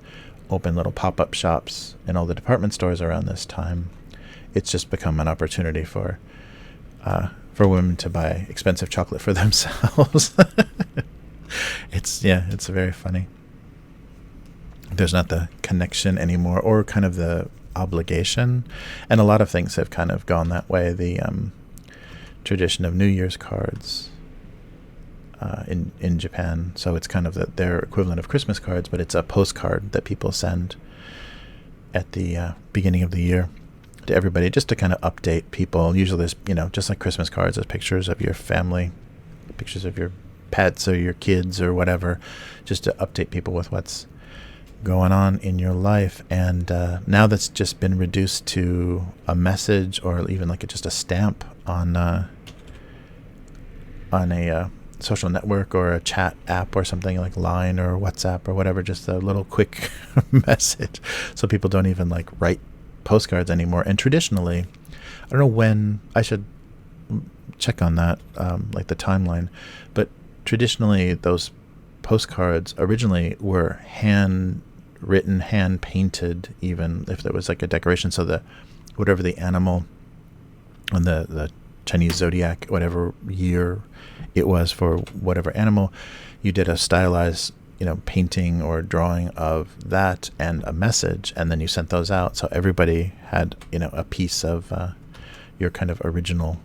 open little pop-up shops in all the department stores around this time, it's just become an opportunity for women to buy expensive chocolate for themselves. It's very funny. There's not the connection anymore, or kind of the obligation, and a lot of things have kind of gone that way. The tradition of New Year's cards in Japan, so it's kind of their equivalent of Christmas cards, but it's a postcard that people send at the beginning of the year to everybody, just to kind of update people. Usually there's just like Christmas cards, there's pictures of your family, pictures of your pets or your kids or whatever, just to update people with what's going on in your life. And now that's just been reduced to a message, or even like just a stamp on a social network or a chat app or something like Line or WhatsApp or whatever, just a little quick message. So people don't even like write postcards anymore. And traditionally, I don't know when, I should check on that, like the timeline, but traditionally those postcards originally were handwritten, hand painted, even if there was like a decoration. So the whatever the animal on the Chinese zodiac, whatever year it was for whatever animal, you did a stylized painting or drawing of that and a message, and then you sent those out, so everybody had a piece of your kind of original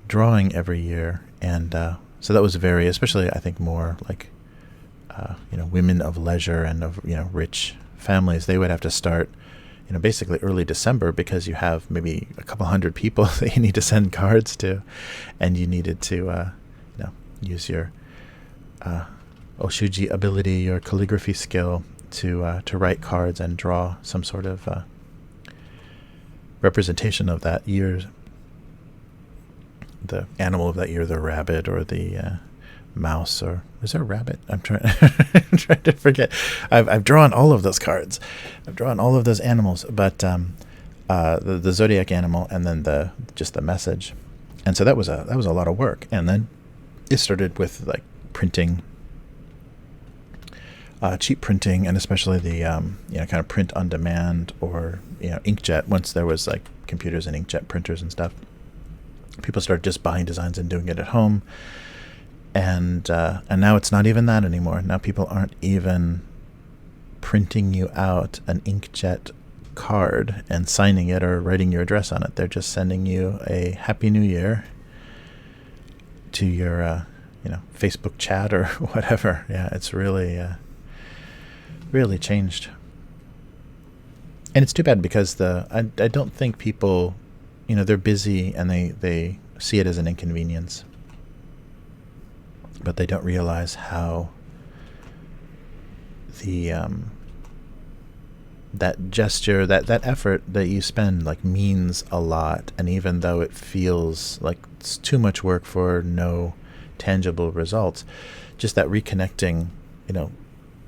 drawing every year. And so that was very, especially I think more like women of leisure and of rich families, they would have to start basically early December, because you have maybe a couple hundred people that you need to send cards to, and you needed to use your Oshuji ability, your calligraphy skill, to write cards and draw some sort of representation of that year, the animal of that year, the rabbit or the mouse, or is there a rabbit? I'm trying to forget. I've drawn all of those cards. I've drawn all of those animals, but the zodiac animal, and then just the message. And so that was a lot of work. And then it started with like printing, cheap printing, and especially the kind of print on demand, or inkjet. Once there was like computers and inkjet printers and stuff, people started just buying designs and doing it at home. And now it's not even that anymore. Now people aren't even printing you out an inkjet card and signing it or writing your address on it. They're just sending you a Happy New Year to your Facebook chat or whatever. Yeah, it's really really changed. And it's too bad, because I don't think people, they're busy and they see it as an inconvenience, but they don't realize how the that gesture, that effort that you spend like means a lot. And even though it feels like it's too much work for no tangible results, just that reconnecting,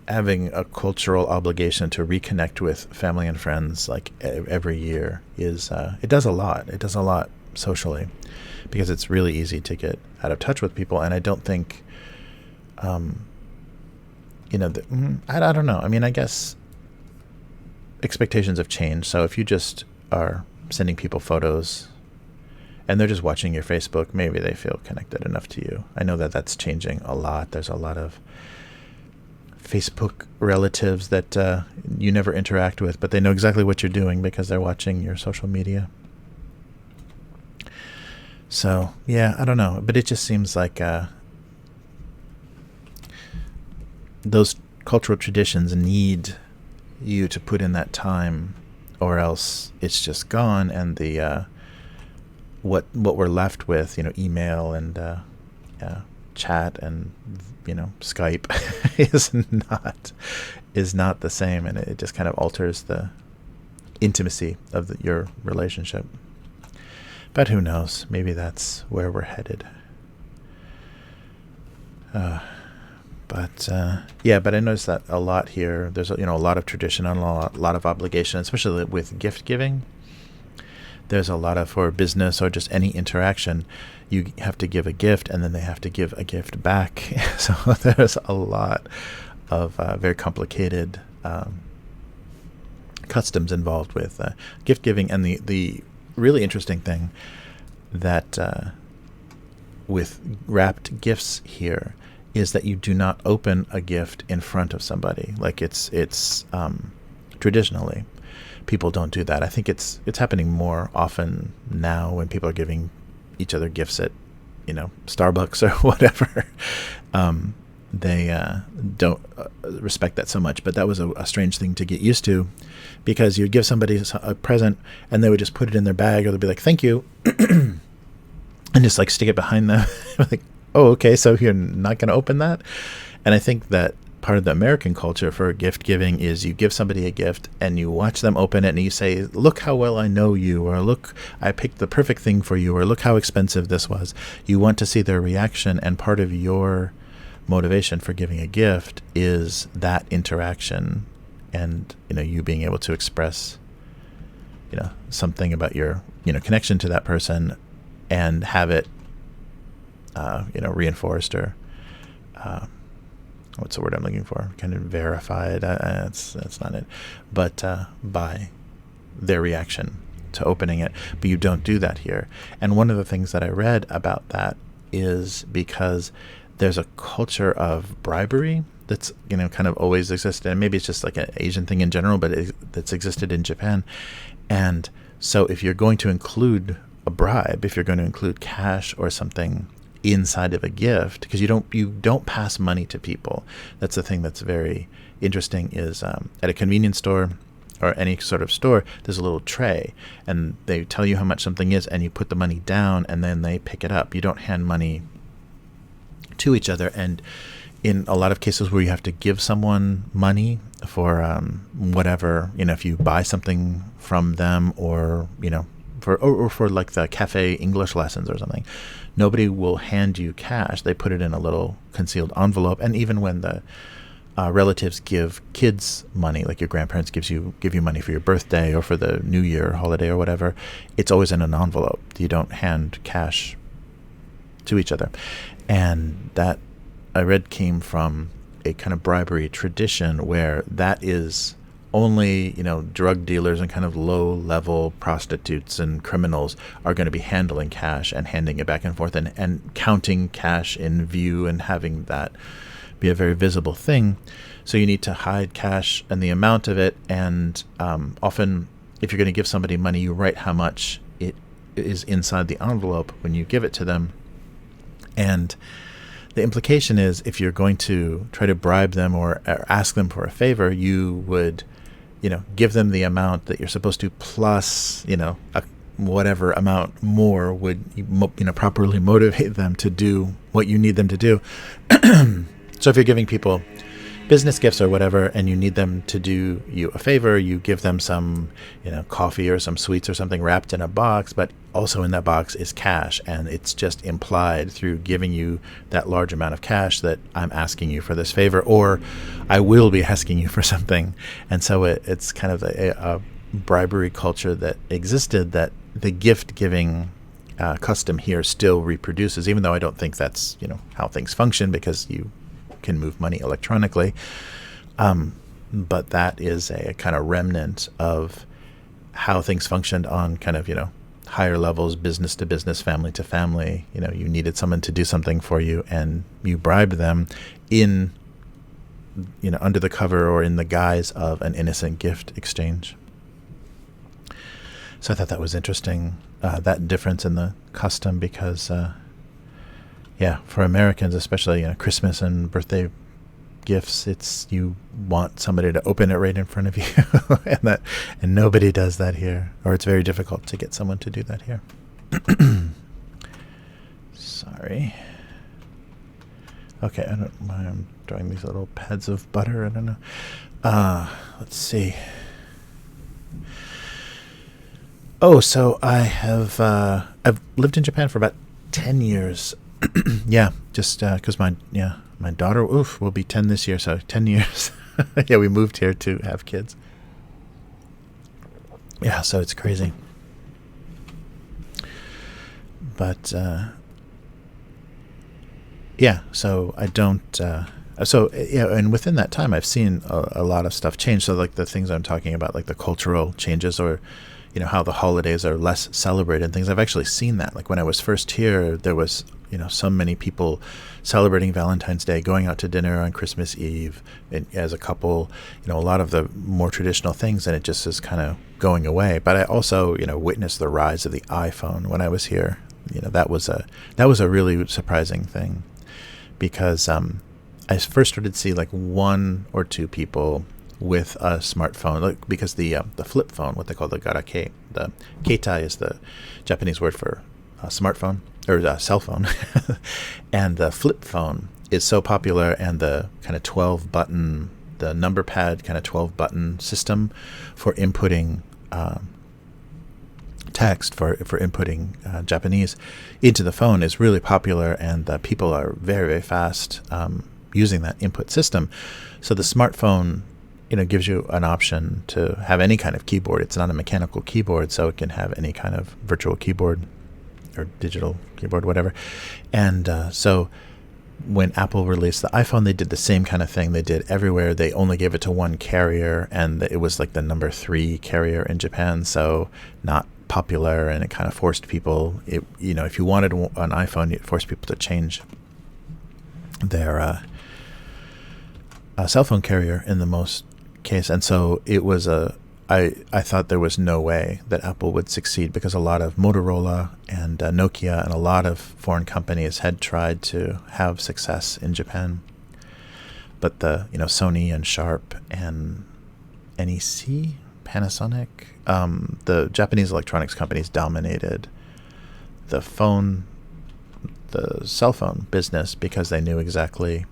having a cultural obligation to reconnect with family and friends like every year is it does a lot. It does a lot socially, because it's really easy to get out of touch with people. And I don't think I don't know. I mean, I guess expectations have changed. So if you just are sending people photos and they're just watching your Facebook. Maybe they feel connected enough to you. I know that that's changing a lot. There's a lot of Facebook relatives that you never interact with, but they know exactly what you're doing because they're watching your social media. So, yeah, I don't know. But it just seems like those cultural traditions need you to put in that time, or else it's just gone. And the what we're left with, email and chat and Skype is not the same, and it just kind of alters the intimacy of your relationship. But who knows? Maybe that's where we're headed. But I noticed that a lot here. There's a lot of tradition and a lot of obligation, especially with gift giving. There's a lot of, for business or just any interaction, you have to give a gift and then they have to give a gift back. So there's a lot of very complicated customs involved with gift giving. And the really interesting thing that with wrapped gifts here is that you do not open a gift in front of somebody. Like it's traditionally, people don't do that. I think it's happening more often now when people are giving each other gifts at Starbucks or whatever. They don't respect that so much. But that was a strange thing to get used to, because you'd give somebody a present and they would just put it in their bag, or they'd be like, "Thank you," and just like stick it behind them. Like, oh, okay, so you're not going to open that? And I think that part of the American culture for gift giving is you give somebody a gift and you watch them open it and you say, "Look how well I know you," or "Look, I picked the perfect thing for you," or "Look how expensive this was." You want to see their reaction, and part of your motivation for giving a gift is that interaction, and you being able to express something about your connection to that person, and have it reinforced, or what's the word I'm looking for? Kind of verified. That's not it. But by their reaction to opening it. But you don't do that here. And one of the things that I read about that is because there's a culture of bribery that's kind of always existed, and maybe it's just like an Asian thing in general, but that's existed in Japan. And so if you're going to include a bribe, if you're going to include cash or something inside of a gift, because you don't pass money to people. That's the thing that's very interesting, is at a convenience store or any sort of store, there's a little tray and they tell you how much something is, and you put the money down and then they pick it up. You don't hand money to each other. And in a lot of cases where you have to give someone money for whatever, if you buy something from them, or for like the cafe English lessons or something, nobody will hand you cash. They put it in a little concealed envelope. And even when the relatives give kids money, like your grandparents give you money for your birthday or for the New Year holiday or whatever, it's always in an envelope. You don't hand cash to each other. And that, I read, came from a kind of bribery tradition where that is only, drug dealers and kind of low-level prostitutes and criminals are going to be handling cash and handing it back and forth, and counting cash in view and having that be a very visible thing. So you need to hide cash and the amount of it, and often if you're going to give somebody money, you write how much it is inside the envelope when you give it to them. And the implication is, if you're going to try to bribe them or ask them for a favor, you would give them the amount that you're supposed to, plus, whatever amount more would, properly motivate them to do what you need them to do. So if you're giving people business gifts or whatever, and you need them to do you a favor, you give them some, coffee or some sweets or something wrapped in a box, but also in that box is cash. And it's just implied through giving you that large amount of cash that I'm asking you for this favor, or I will be asking you for something. And so it's kind of a bribery culture that existed, that the gift giving custom here still reproduces, even though I don't think that's, how things function, because you can move money electronically. But that is a kind of remnant of how things functioned on kind of, higher levels, business to business, family to family, you needed someone to do something for you, and you bribed them in, under the cover or in the guise of an innocent gift exchange. So I thought that was interesting, that difference in the custom, because, for Americans, especially, Christmas and birthday gifts, you want somebody to open it right in front of you, and nobody does that here, or it's very difficult to get someone to do that here. Sorry. Okay, I don't mind. I'm drawing these little pads of butter. I don't know. Let's see. Oh, so I've lived in Japan for about 10 years. Yeah, just because my daughter will be 10 this year, so 10 years. Yeah, we moved here to have kids. Yeah, so it's crazy. But so I don't. And within that time, I've seen a lot of stuff change. So like the things I'm talking about, like the cultural changes, or how the holidays are less celebrated and things. I've actually seen that. Like when I was first here, there was so many people celebrating Valentine's Day, going out to dinner on Christmas Eve as a couple, a lot of the more traditional things, and it just is kind of going away. But I also, witnessed the rise of the iPhone when I was here. That was a really surprising thing, because I first started to see like one or two people with a smartphone, because the flip phone, what they call the garake, the keitai is the Japanese word for smartphone, or cell phone, and the flip phone is so popular, and the kind of 12 button, the number pad kind of 12 button system for inputting text, for inputting Japanese into the phone is really popular, and people are very, very fast using that input system. So the smartphone gives you an option to have any kind of keyboard. It's not a mechanical keyboard, so it can have any kind of virtual keyboard or digital keyboard, whatever. And so when Apple released the iPhone, they did the same kind of thing they did everywhere. They only gave it to one carrier, and it was like the number 3 carrier in Japan, so not popular, and it kind of forced people, if you wanted an iPhone, it forced people to change their cell phone carrier in the most case. And so it was I thought there was no way that Apple would succeed, because a lot of Motorola and Nokia and a lot of foreign companies had tried to have success in Japan. But the Sony and Sharp and NEC, Panasonic, the Japanese electronics companies dominated the cell phone business, because they knew exactly,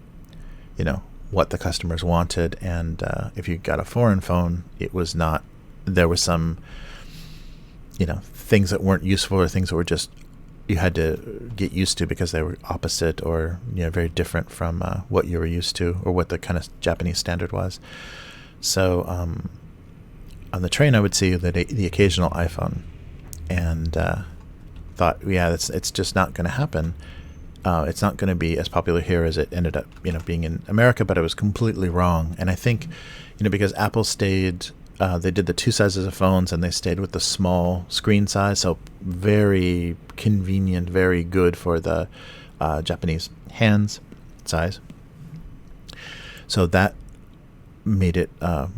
what the customers wanted. And if you got a foreign phone, there was some, things that weren't useful, or things that were just, you had to get used to because they were opposite, or, very different from what you were used to, or what the kind of Japanese standard was. So on the train, I would see the occasional iPhone, and thought, it's just not going to happen. It's not going to be as popular here as it ended up, being in America. But I was completely wrong. And I think, because Apple stayed, they did the 2 sizes of phones, and they stayed with the small screen size. So very convenient, very good for the Japanese hands size. So that made it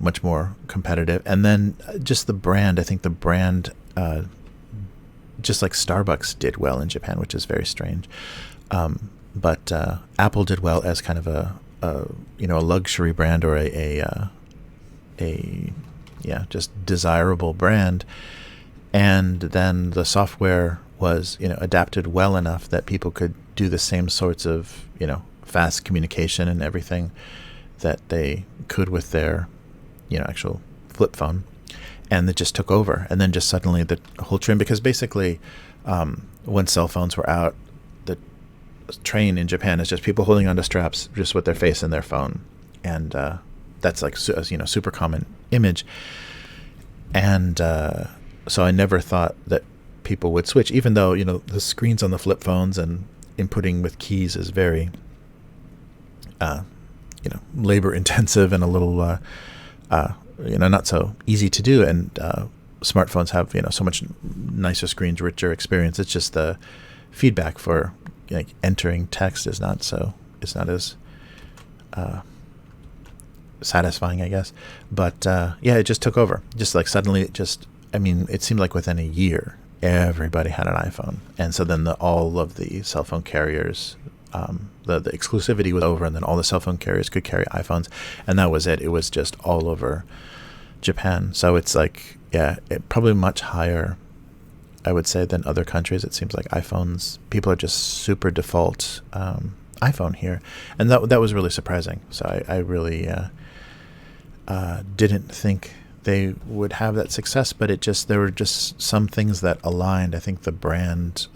much more competitive. And then just the brand, I think the brand, just like Starbucks did well in Japan, which is very strange. But Apple did well as kind of a luxury brand, or a just desirable brand. And then the software was, adapted well enough that people could do the same sorts of, fast communication and everything that they could with their, actual flip phone. And it just took over. And then just suddenly the whole trend, because basically when cell phones were out, train in Japan is just people holding onto straps just with their face in their phone, and that's like super common image. And so I never thought that people would switch, even though the screens on the flip phones and inputting with keys is very labor intensive and a little not so easy to do, and smartphones have so much nicer screens, richer experience. It's just the feedback for like entering text is not as satisfying, I guess. But yeah, it just took over. Just like suddenly, it seemed like within a year, everybody had an iPhone, and so then all of the cell phone carriers, the exclusivity was over, and then all the cell phone carriers could carry iPhones, and that was it. It was just all over Japan. So it's like, yeah, probably much higher, I would say, than other countries. It seems like iPhones, people are just super default iPhone here, and that was really surprising. So I really didn't think they would have that success, but there were just some things that aligned. I think the brand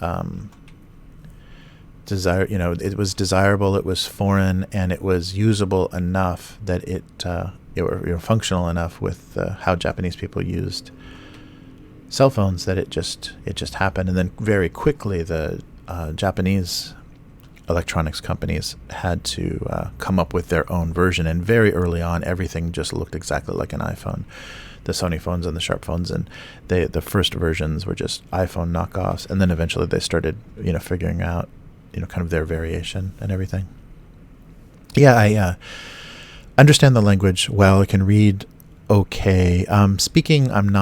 desire, it was desirable, it was foreign, and it was usable enough that it were functional enough with how Japanese people used cell phones that it just happened. And then very quickly the Japanese electronics companies had to come up with their own version, and very early on everything just looked exactly like an iPhone. The Sony phones and the Sharp phones, and the first versions were just iPhone knockoffs, and then eventually they started figuring out kind of their variation and everything. Yeah, I understand the language well. I can read okay. Speaking, I'm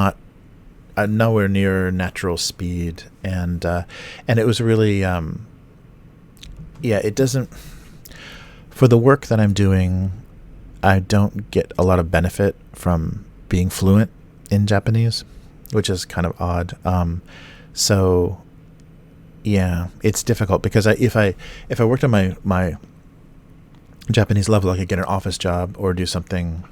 nowhere near natural speed, and it was really it doesn't, for the work that I'm doing, I don't get a lot of benefit from being fluent in Japanese, which is kind of odd. So yeah, it's difficult because if I worked on my Japanese level, I could get an office job or do something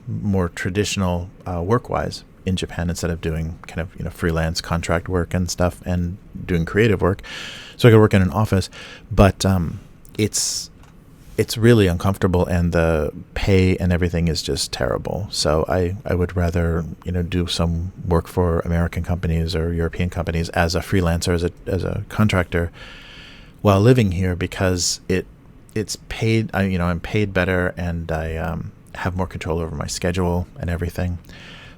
more traditional work-wise in Japan, instead of doing kind of freelance contract work and stuff and doing creative work. So I could work in an office, but it's really uncomfortable, and the pay and everything is just terrible. So I would rather do some work for American companies or European companies as a freelancer, as a contractor, while living here, because it's paid. I'm paid better, and I have more control over my schedule and everything.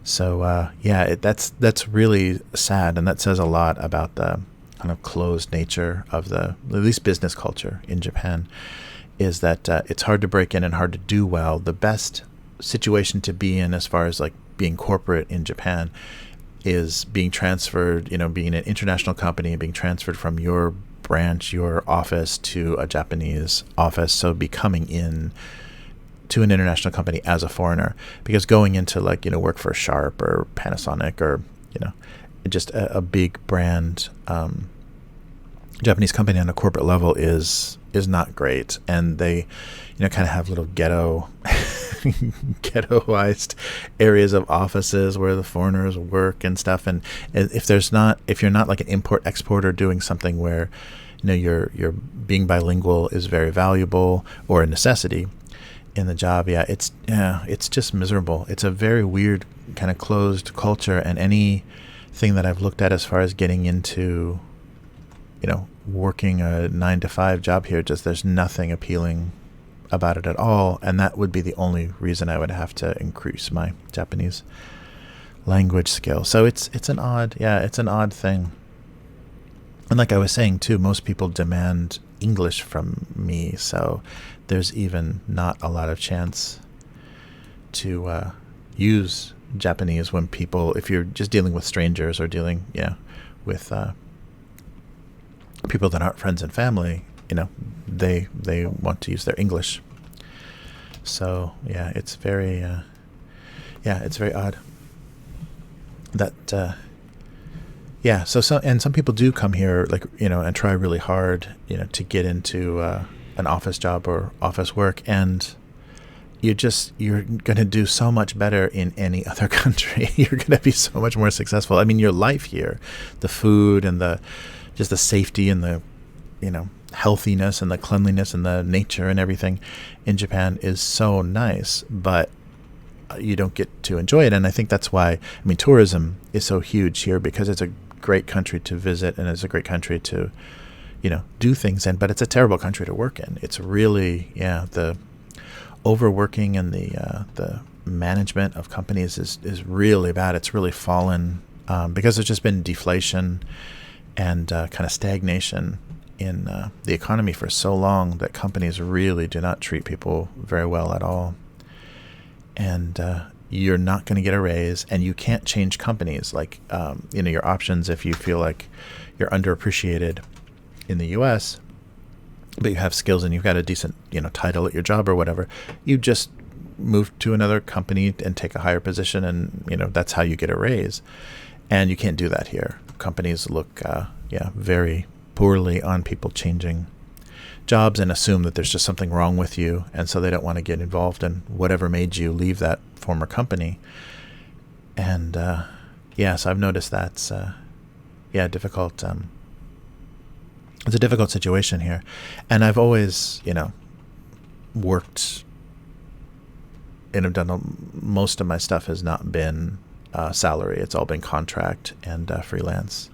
So that's really sad, and that says a lot about the kind of closed nature of at least business culture in Japan. Is that it's hard to break in and hard to do well. The best situation to be in, as far as like being corporate in Japan, is being transferred, being an international company, being transferred from your branch, your office, to a Japanese office. So be coming in to an international company as a foreigner, because going into work for Sharp or Panasonic or just a big brand Japanese company on a corporate level is not great, and they kind of have little ghettoized areas of offices where the foreigners work and stuff. And if you're not like an import exporter doing something where you're being bilingual is very valuable or a necessity in the job, it's just miserable. It's a very weird kind of closed culture, and anything that I've looked at as far as getting into working a 9-to-5 job here, there's nothing appealing about it at all. And that would be the only reason I would have to increase my Japanese language skill. So it's an odd thing. And like I was saying too, most people demand English from me, so there's even not a lot of chance to use Japanese if you're just dealing with strangers or dealing with people that aren't friends and family. They want to use their English. So it's very odd that so some people do come here and try really hard to get into an office job or office work, and you're going to do so much better in any other country. You're going to be so much more successful. I mean, your life here, the food and the safety and the healthiness and the cleanliness and the nature and everything in Japan is so nice, but you don't get to enjoy it. And I think that's why tourism is so huge here, because it's a great country to visit, and it's a great country to do things in, but it's a terrible country to work in. It's really the overworking and the management of companies is really bad. It's really fallen because there's just been deflation and kind of stagnation in the economy for so long that companies really do not treat people very well at all. And you're not going to get a raise, and you can't change companies. Like, your options, if you feel like you're underappreciated in the U.S., but you have skills and you've got a decent, title at your job or whatever, you just move to another company and take a higher position, and, that's how you get a raise. And you can't do that here. Companies look, very poorly on people changing jobs and assume that there's just something wrong with you, and so they don't want to get involved in whatever made you leave that former company. And so I've noticed that's difficult. It's a difficult situation here, and I've always worked and have done most of my stuff has not been salary. It's all been contract and freelance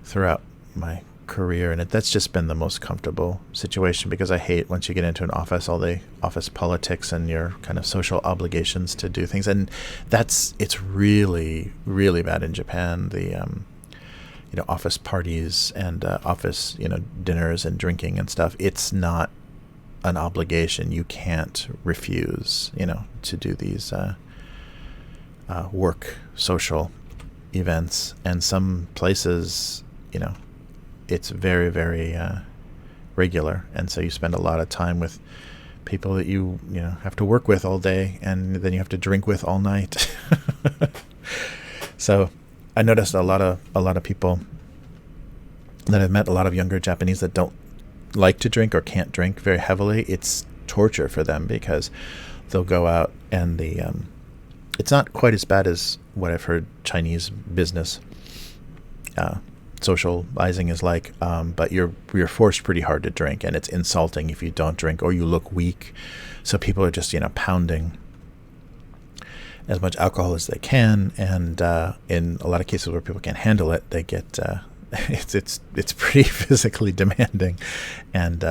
throughout my career, and that's just been the most comfortable situation, because I hate once you get into an office, all the office politics and your kind of social obligations to do things. And it's really, really bad in Japan. The office parties and office dinners and drinking and stuff, it's not an obligation. You can't refuse to do these work social events. And some places it's very, very regular, and so you spend a lot of time with people that you have to work with all day, and then you have to drink with all night. So I noticed a lot of people that I've met, a lot of younger Japanese that don't like to drink or can't drink very heavily. It's torture for them, because they'll go out and it's not quite as bad as what I've heard Chinese business socializing is like, but you're forced pretty hard to drink, and it's insulting if you don't drink or you look weak. So people are just pounding as much alcohol as they can, and in a lot of cases where people can't handle it, they get it's pretty physically demanding, and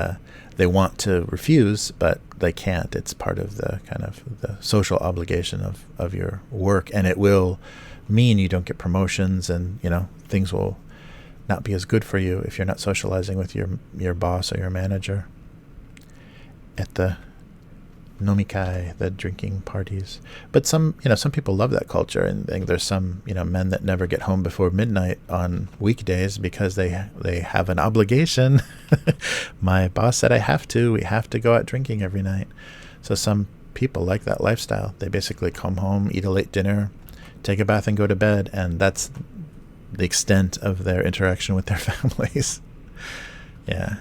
they want to refuse, but they can't. It's part of the kind of the social obligation of your work, and it will mean you don't get promotions, and things will not be as good for you if you're not socializing with your boss or your manager at the nomikai, the drinking parties. But some people love that culture, and there's some men that never get home before midnight on weekdays because they have an obligation. My boss said we have to go out drinking every night. So some people like that lifestyle. They basically come home, eat a late dinner, take a bath, and go to bed, and that's the extent of their interaction with their families. Yeah.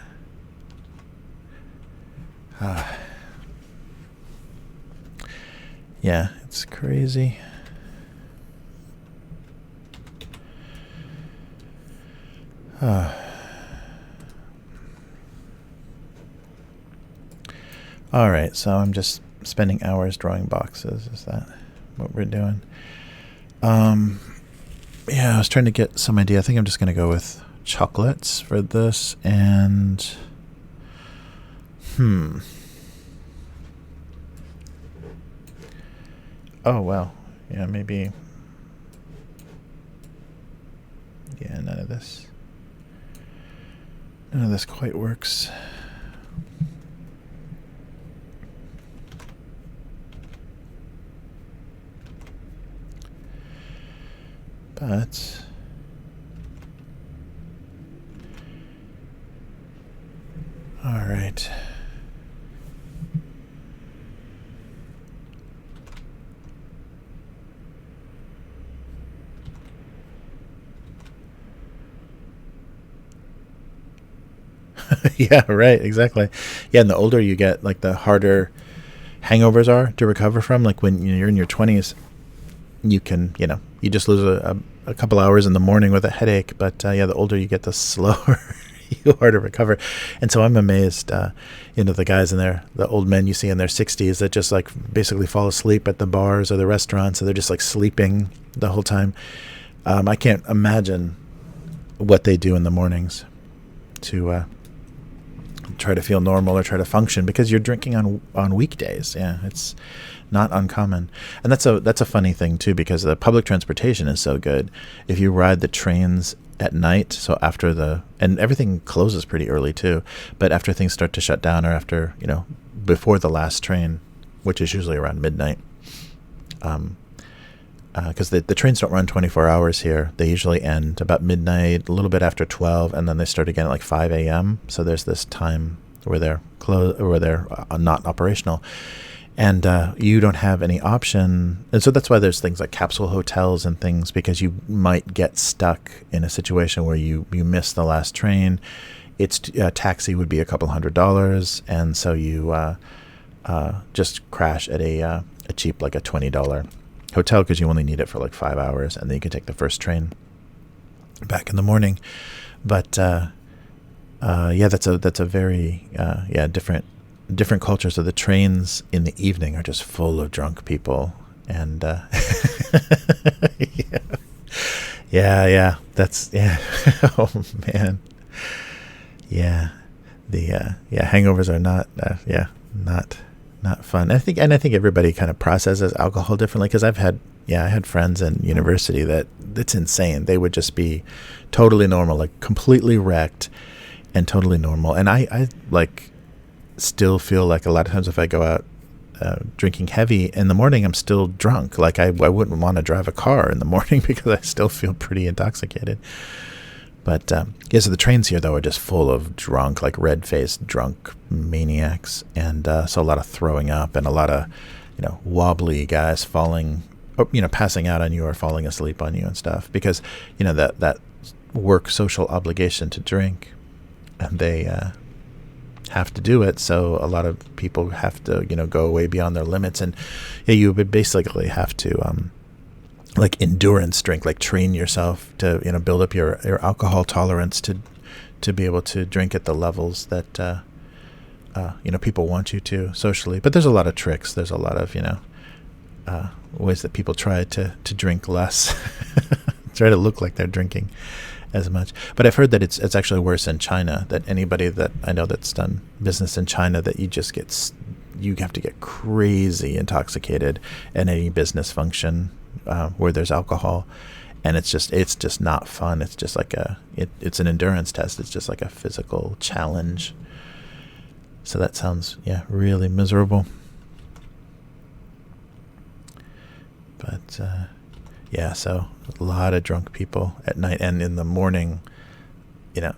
Yeah, it's crazy. All right, so I'm just spending hours drawing boxes. Is that what we're doing? Yeah, I was trying to get some idea. I think I'm just going to go with chocolates for this, and oh, well, yeah, maybe, yeah, none of this quite works. But all right. Yeah, right, exactly. Yeah, and the older you get, like the harder hangovers are to recover from. Like when you're in your 20s, you can, you just lose a couple hours in the morning with a headache. But the older you get, the slower you are to recover. And so I'm amazed, the guys the old men you see in their 60s that just like basically fall asleep at the bars or the restaurants. So they're just like sleeping the whole time. I can't imagine what they do in the mornings to try try to feel normal or try to function because you're drinking on weekdays. Yeah, it's not uncommon. And that's a funny thing too, because the public transportation is so good. If you ride the trains at night, so after and everything closes pretty early too, but after things start to shut down, or after, before the last train, which is usually around midnight, because the trains don't run 24 hours here. They usually end about midnight, a little bit after 12, and then they start again at like 5 a.m. So there's this time where they're not operational, and you don't have any option. And so that's why there's things like capsule hotels and things, because you might get stuck in a situation where you miss the last train. It's a taxi would be a couple $100, and so you just crash at a cheap, like a $20 hotel, because you only need it for like 5 hours, and then you can take the first train back in the morning. But that's a very different culture. So the trains in the evening are just full of drunk people, and that's oh man, the hangovers are not fun. I think everybody kind of processes alcohol differently, because I had friends in university that it's insane. They would just be totally normal, like completely wrecked and totally normal. And I like still feel like a lot of times if I go out drinking heavy in the morning, I'm still drunk. Like I wouldn't want to drive a car in the morning because I still feel pretty intoxicated. But so the trains here, though, are just full of drunk, like red-faced drunk maniacs. And so a lot of throwing up, and a lot of, wobbly guys falling, passing out on you or falling asleep on you and stuff. Because, that work social obligation to drink, and they have to do it. So a lot of people have to, go way beyond their limits. And you would basically have to like endurance drink, like train yourself to build up your alcohol tolerance to be able to drink at the levels that people want you to socially. But there's a lot of tricks. There's a lot of ways that people try to drink less, try to look like they're drinking as much. But I've heard that it's actually worse in China. That anybody that I know that's done business in China, that you have to get crazy intoxicated at any business function where there's alcohol, and it's just not fun. It's just like it's an endurance test. It's just like a physical challenge. So that sounds really miserable. But so a lot of drunk people at night, and in the morning.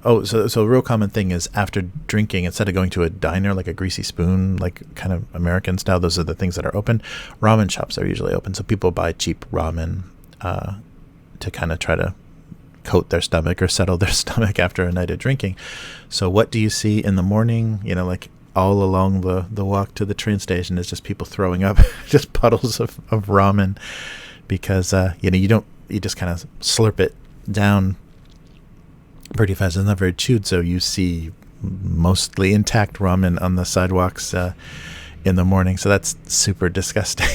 So a real common thing is after drinking, instead of going to a diner, like a Greasy Spoon, like kind of American style, those are the things that are open. Ramen shops are usually open. So people buy cheap ramen to kind of try to coat their stomach or settle their stomach after a night of drinking. So what do you see in the morning? Like all along the walk to the train station is just people throwing up, just puddles of ramen, because you just kind of slurp it down pretty fast. It's not very chewed, so you see mostly intact ramen on the sidewalks in the morning. So that's super disgusting.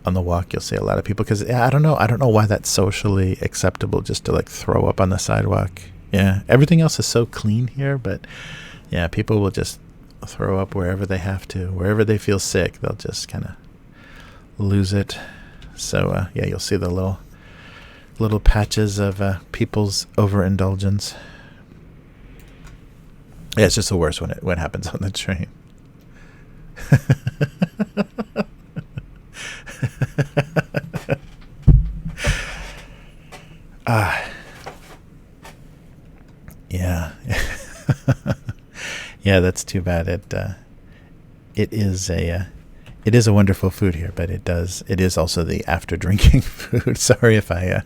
On the walk you'll see a lot of people, because I don't know why that's socially acceptable, just to like throw up on the sidewalk. Everything else is so clean here, but people will just throw up wherever they have to, wherever they feel sick. They'll just kind of lose it. So you'll see the little patches of people's overindulgence. It's just the worst when it happens on the train. That's too bad. It is a wonderful food here, but it is also the after drinking food. Sorry if I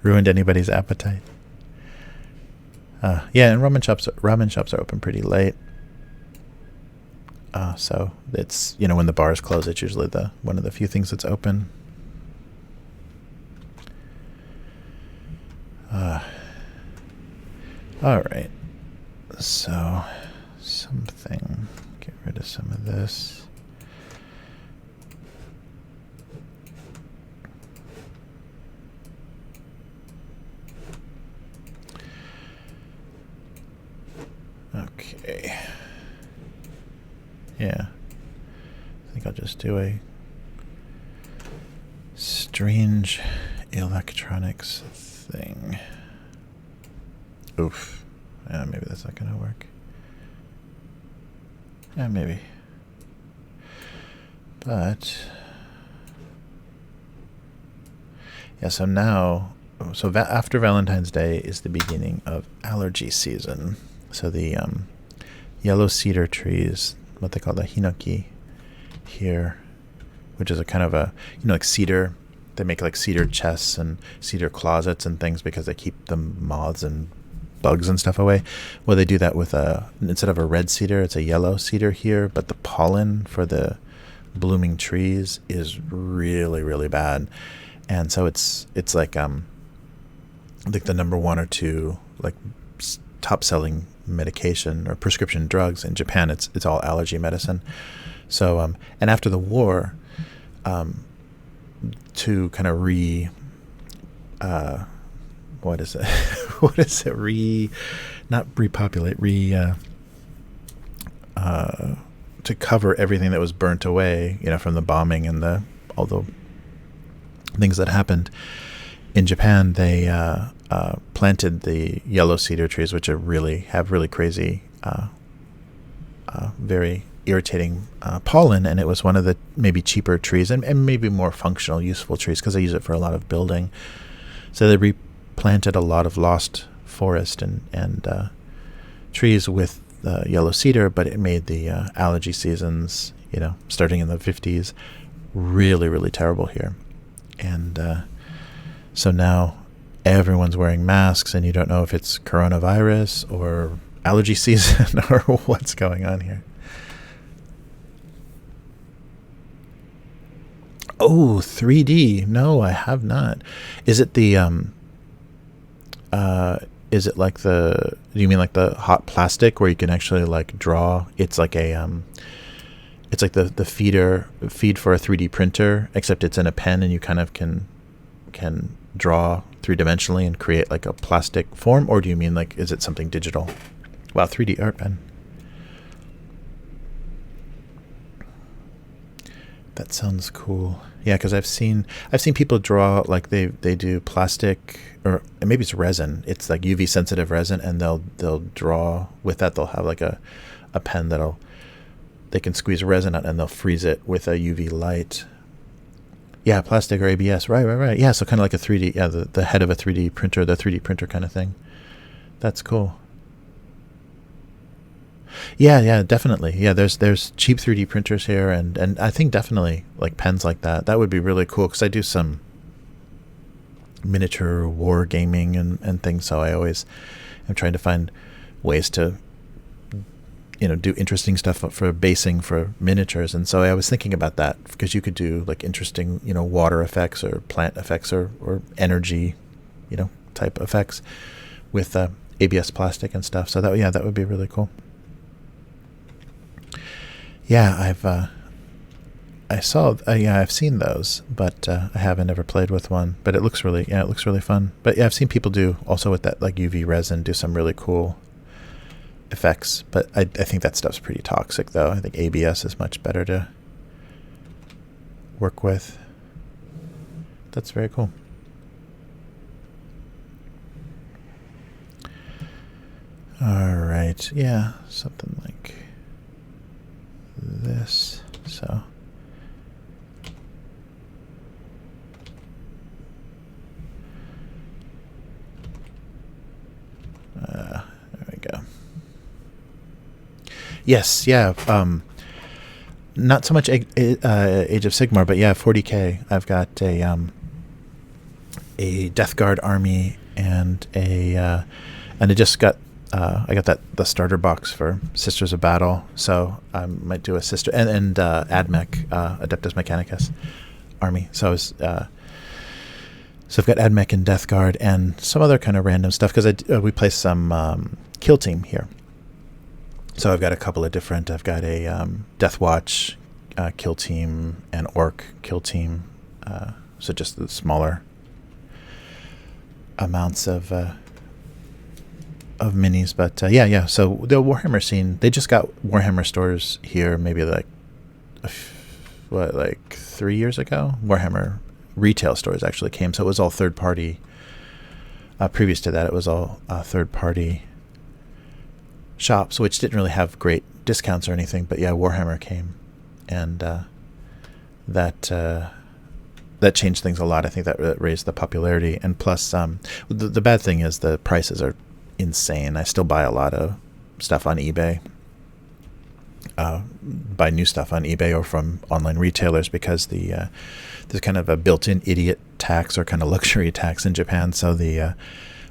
ruined anybody's appetite. And ramen shops are open pretty late. So it's when the bars close, it's usually one of the few things that's open. All right. So get rid of some of this. Okay. Yeah. I think I'll just do a strange electronics thing. Oof. Yeah, maybe that's not gonna work. Yeah, maybe. But yeah, so now, after Valentine's Day is the beginning of allergy season. So the yellow cedar trees, what they call the hinoki here, which is a kind of a, like cedar. They make like cedar chests and cedar closets and things because they keep the moths and bugs and stuff away. Well, they do that with instead of a red cedar, it's a yellow cedar here, but the pollen for the blooming trees is really, really bad. And so it's like I think the number 1 or 2 like top selling medication or prescription drugs in Japan. It's all allergy medicine. So and after the war, to kind of what is it? What is it? Not repopulate, to cover everything that was burnt away, from the bombing and all the things that happened in Japan. They planted the yellow cedar trees, which have really crazy, very irritating pollen, and it was one of the maybe cheaper trees and maybe more functional, useful trees because they use it for a lot of building. So they replanted a lot of lost forest and trees with yellow cedar, but it made the allergy seasons, starting in the 50s, really, really terrible here. And so now everyone's wearing masks, and you don't know if it's coronavirus or allergy season or what's going on here. Oh, 3D. No, I have not. Is it the is it like do you mean like the hot plastic where you can actually like draw? It's like it's like the feed for a 3D printer, except it's in a pen and you kind of can draw three-dimensionally and create like a plastic form? Or do you mean like, is it something digital? Wow, 3D art pen. That sounds cool. Yeah, because I've seen people draw like they do plastic, or maybe it's resin. It's like UV sensitive resin, and they'll draw with that. They'll have like a pen they can squeeze resin out and they'll freeze it with a UV light. Yeah, plastic or ABS. Right. Yeah, so kind of like a 3D. Yeah, the head of a 3D printer, the 3D printer kind of thing. That's cool. Yeah, definitely. Yeah, there's cheap 3D printers here, and I think definitely like pens like that. That would be really cool because I do some miniature war gaming and things, so I always am trying to find ways to do interesting stuff for basing for miniatures. And so I was thinking about that because you could do like interesting water effects or plant effects or energy type effects with ABS plastic and stuff. So that would be really cool. Yeah, I've seen those, but I haven't ever played with one. But it looks really fun. But yeah, I've seen people do also with that like UV resin do some really cool effects. But I think that stuff's pretty toxic, though. I think ABS is much better to work with. That's very cool. All right, yeah, something like this. So there we go. Yes, yeah. Not so much Age of Sigmar, but yeah, 40K. I've got a Death Guard army and I just got I got the starter box for Sisters of Battle, so I might do a sister and AdMech, Adeptus Mechanicus army. So I was so I've got AdMech and Death Guard and some other kind of random stuff because we play some Kill Team here. So I've got a couple of different. I've got a Death Watch Kill Team and Orc Kill Team. So just the smaller amounts of of minis. But yeah. So the Warhammer scene, they just got Warhammer stores here, maybe like 3 years ago. Warhammer retail stores actually came, so it was all third party. Previous to that, it was all third party shops, which didn't really have great discounts or anything. But yeah, Warhammer came, and that changed things a lot. I think that raised the popularity, and plus, the bad thing is the prices are insane. I still buy a lot of stuff on eBay. Buy new stuff on eBay or from online retailers because there's kind of a built-in idiot tax or kind of luxury tax in Japan. So the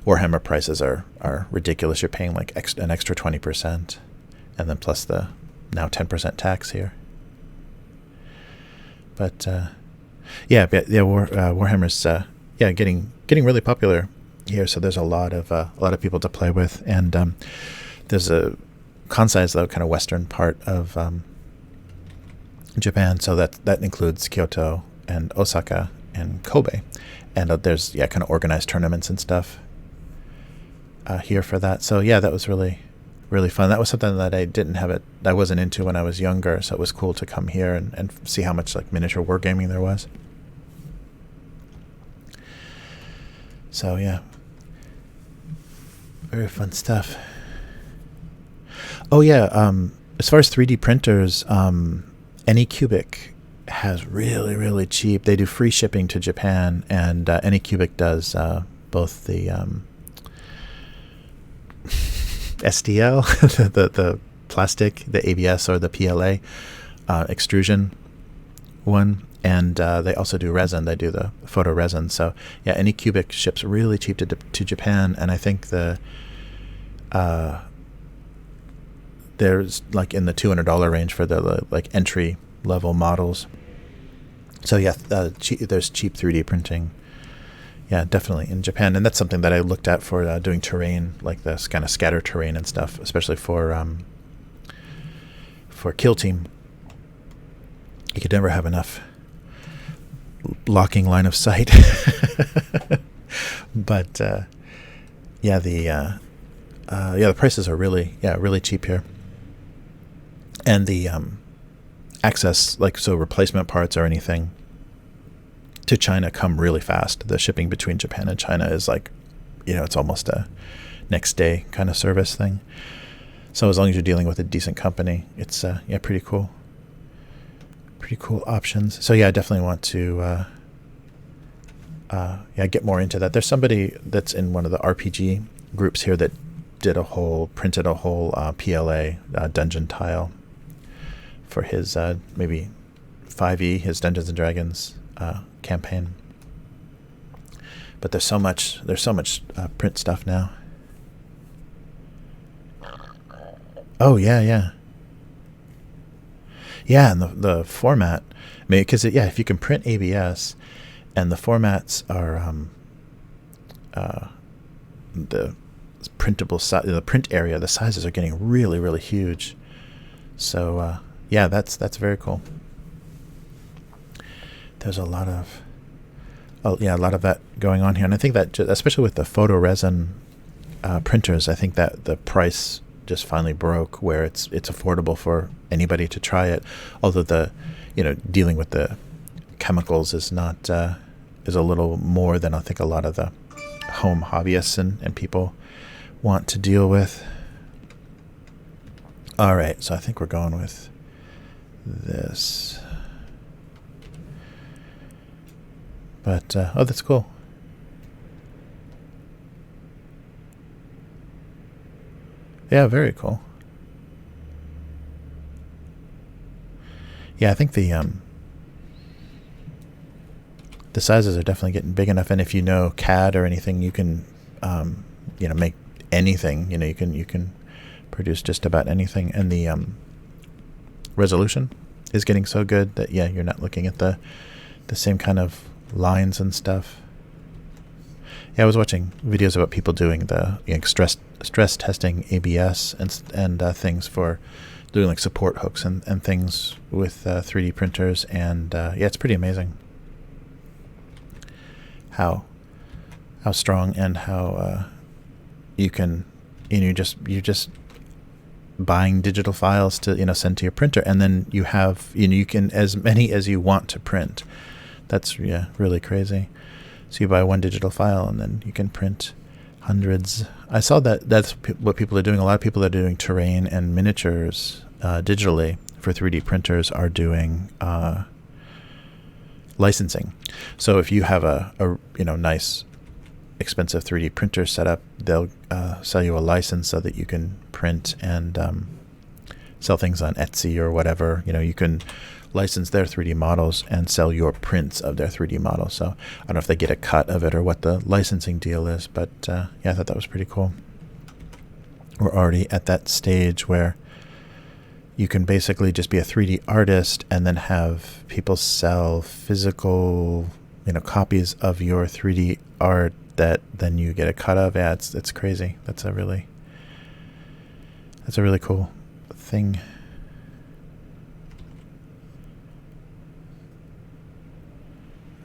Warhammer prices are ridiculous. You're paying like an extra 20%, and then plus the now 10% tax here. But Warhammer's getting really popular here. So there's a lot of people to play with, and there's a Kansai is the kind of western part of Japan, so that includes Kyoto and Osaka and Kobe, and there's kind of organized tournaments and stuff here for that. So yeah, that was really fun. That was something that I wasn't into when I was younger, so it was cool to come here and see how much like miniature wargaming there was. So yeah, very fun stuff. Oh yeah, as far as 3D printers, Anycubic has really cheap. They do free shipping to Japan, and Anycubic does both the STL, the plastic, the ABS or the PLA extrusion one, and they also do resin. They do the photo resin. So yeah, Anycubic ships really cheap to Japan, and I think there's like in the $200 range for the like entry level models. So yeah, there's cheap 3D printing. Yeah, definitely in Japan, and that's something that I looked at for doing terrain, like this kind of scatter terrain and stuff, especially for Kill Team. You could never have enough blocking line of sight. But the prices are really cheap here. And the access, like, so replacement parts or anything to China come really fast. The shipping between Japan and China is like, it's almost a next day kind of service thing. So as long as you're dealing with a decent company, it's pretty cool. Pretty cool options. So yeah, I definitely want to get more into that. There's somebody that's in one of the RPG groups here that printed a whole PLA dungeon tile for his maybe 5e, his Dungeons and Dragons campaign. But there's so much print stuff now. Oh yeah, and the format. I mean, because if you can print ABS, and the formats are the printable size, the print area, the sizes are getting really huge. So that's very cool. There's a lot of that going on here, and I think that especially with the photo resin printers, I think that the price just finally broke where it's affordable for anybody to try it. Although dealing with the chemicals is not is a little more than I think a lot of the home hobbyists and people want to deal with. All right, so I think we're going with this. But that's cool. Yeah, very cool. Yeah, I think the sizes are definitely getting big enough, and if you know CAD or anything, you can make anything. You can produce just about anything, and the resolution is getting so good that you're not looking at the same kind of lines and stuff. I was watching videos about people doing the stress testing ABS and things for doing like support hooks and things with 3D printers, and it's pretty amazing how strong and how you can you're just buying digital files to send to your printer, and then you have you can as many as you want to print. That's really crazy. So you buy one digital file and then you can print hundreds. I saw that's what people are doing. A lot of people that are doing terrain and miniatures digitally for 3D printers are doing licensing. So if you have a nice expensive 3D printer set up, they'll sell you a license so that you can print and sell things on Etsy or whatever. You can license their 3D models and sell your prints of their 3D models. So I don't know if they get a cut of it or what the licensing deal is, but yeah, I thought that was pretty cool. We're already at that stage where you can basically just be a 3D artist and then have people sell physical, copies of your 3D art that then you get a cut of. Yeah, it's crazy. That's a really cool thing.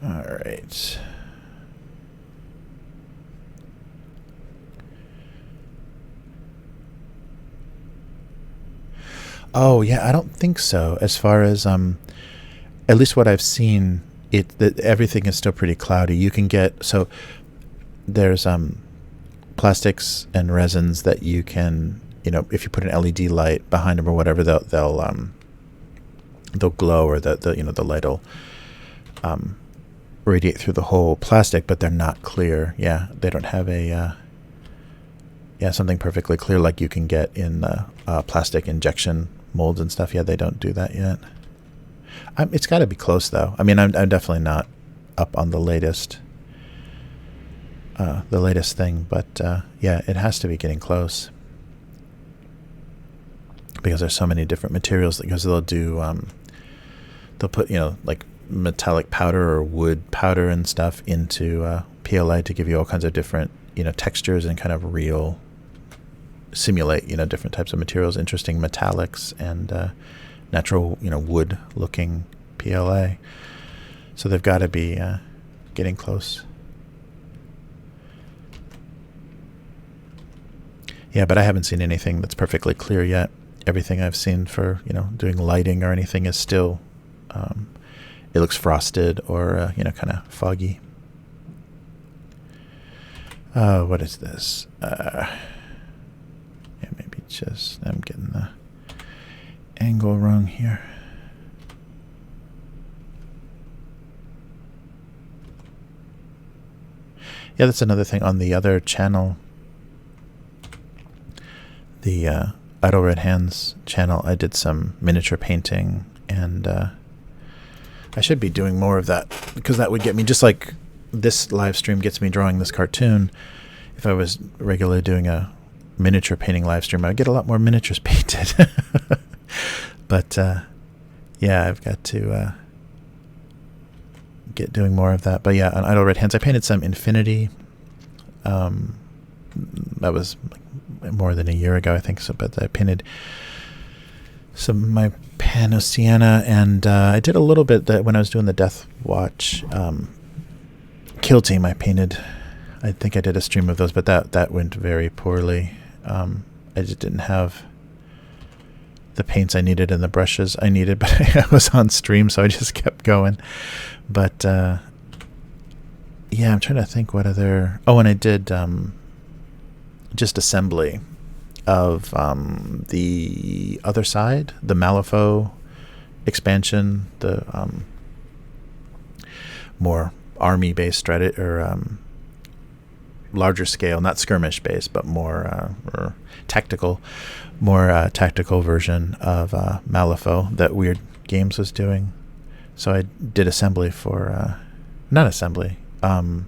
All right. Oh yeah, I don't think so. As far as at least what I've seen, everything is still pretty cloudy. You can get there's plastics and resins that you can if you put an LED light behind them or whatever, they'll glow, or the light will radiate through the whole plastic, but they're not clear. Yeah, they don't have something perfectly clear like you can get in plastic injection molds and stuff. Yeah, they don't do that yet. It's got to be close though. I mean, I'm definitely not up on the latest thing, but yeah, it has to be getting close because there's so many different materials. Because they'll put like metallic powder or wood powder and stuff into PLA to give you all kinds of different textures and kind of simulate different types of materials, interesting metallics and natural wood looking PLA. So they've got to be getting close. Yeah, but I haven't seen anything that's perfectly clear yet. Everything I've seen for doing lighting or anything is still it looks frosted or kind of foggy. What is this? Yeah, maybe just I'm getting the angle wrong here. Yeah, that's another thing on the other channel, the Idle Red Hands channel. I did some miniature painting, and I should be doing more of that because that would get me, just like this live stream gets me drawing this cartoon. If I was regularly doing a miniature painting live stream, I'd get a lot more miniatures painted. But yeah, I've got to get doing more of that. But yeah, on Idle Red Hands, I painted some Infinity. That was more than a year ago, I think. So, but I painted some of my Pan Oceana, and I did a little bit that when I was doing the Death Watch Kill Team. I painted. I think I did a stream of those, but that went very poorly. I just didn't have the paints I needed and the brushes I needed, but I was on stream, so I just kept going. But yeah, I'm trying to think what other. Oh, and I did just assembly of the other side, the Malifaux expansion, the more army-based strategy or larger scale, not skirmish-based, but more tactical version of Malifaux that Weird Games was doing. So I did assembly for not assembly, because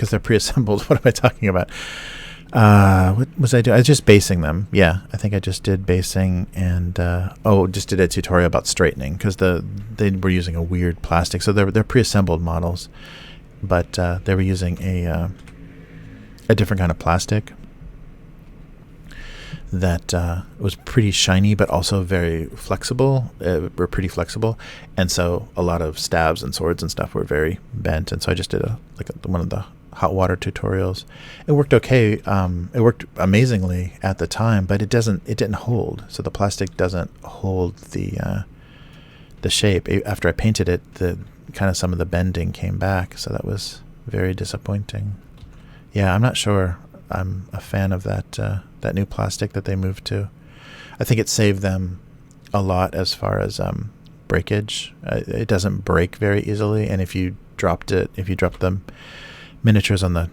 they're pre-assembled. What am I talking about? What was I doing? I was just basing them. Yeah, I think I just did basing and just did a tutorial about straightening because they were using a weird plastic. So they're pre-assembled models, but they were using a different kind of plastic that was pretty shiny but also very flexible. Were pretty flexible, and so a lot of stabs and swords and stuff were very bent. And so I just did one of the hot water tutorials. It worked okay. It worked amazingly at the time, but it didn't hold. So the plastic doesn't hold the shape. After I painted it, the kind of some of the bending came back. So that was very disappointing. Yeah, I'm not sure I'm a fan of that new plastic that they moved to. I think it saved them a lot as far as breakage. It doesn't break very easily, and if you dropped the miniatures on the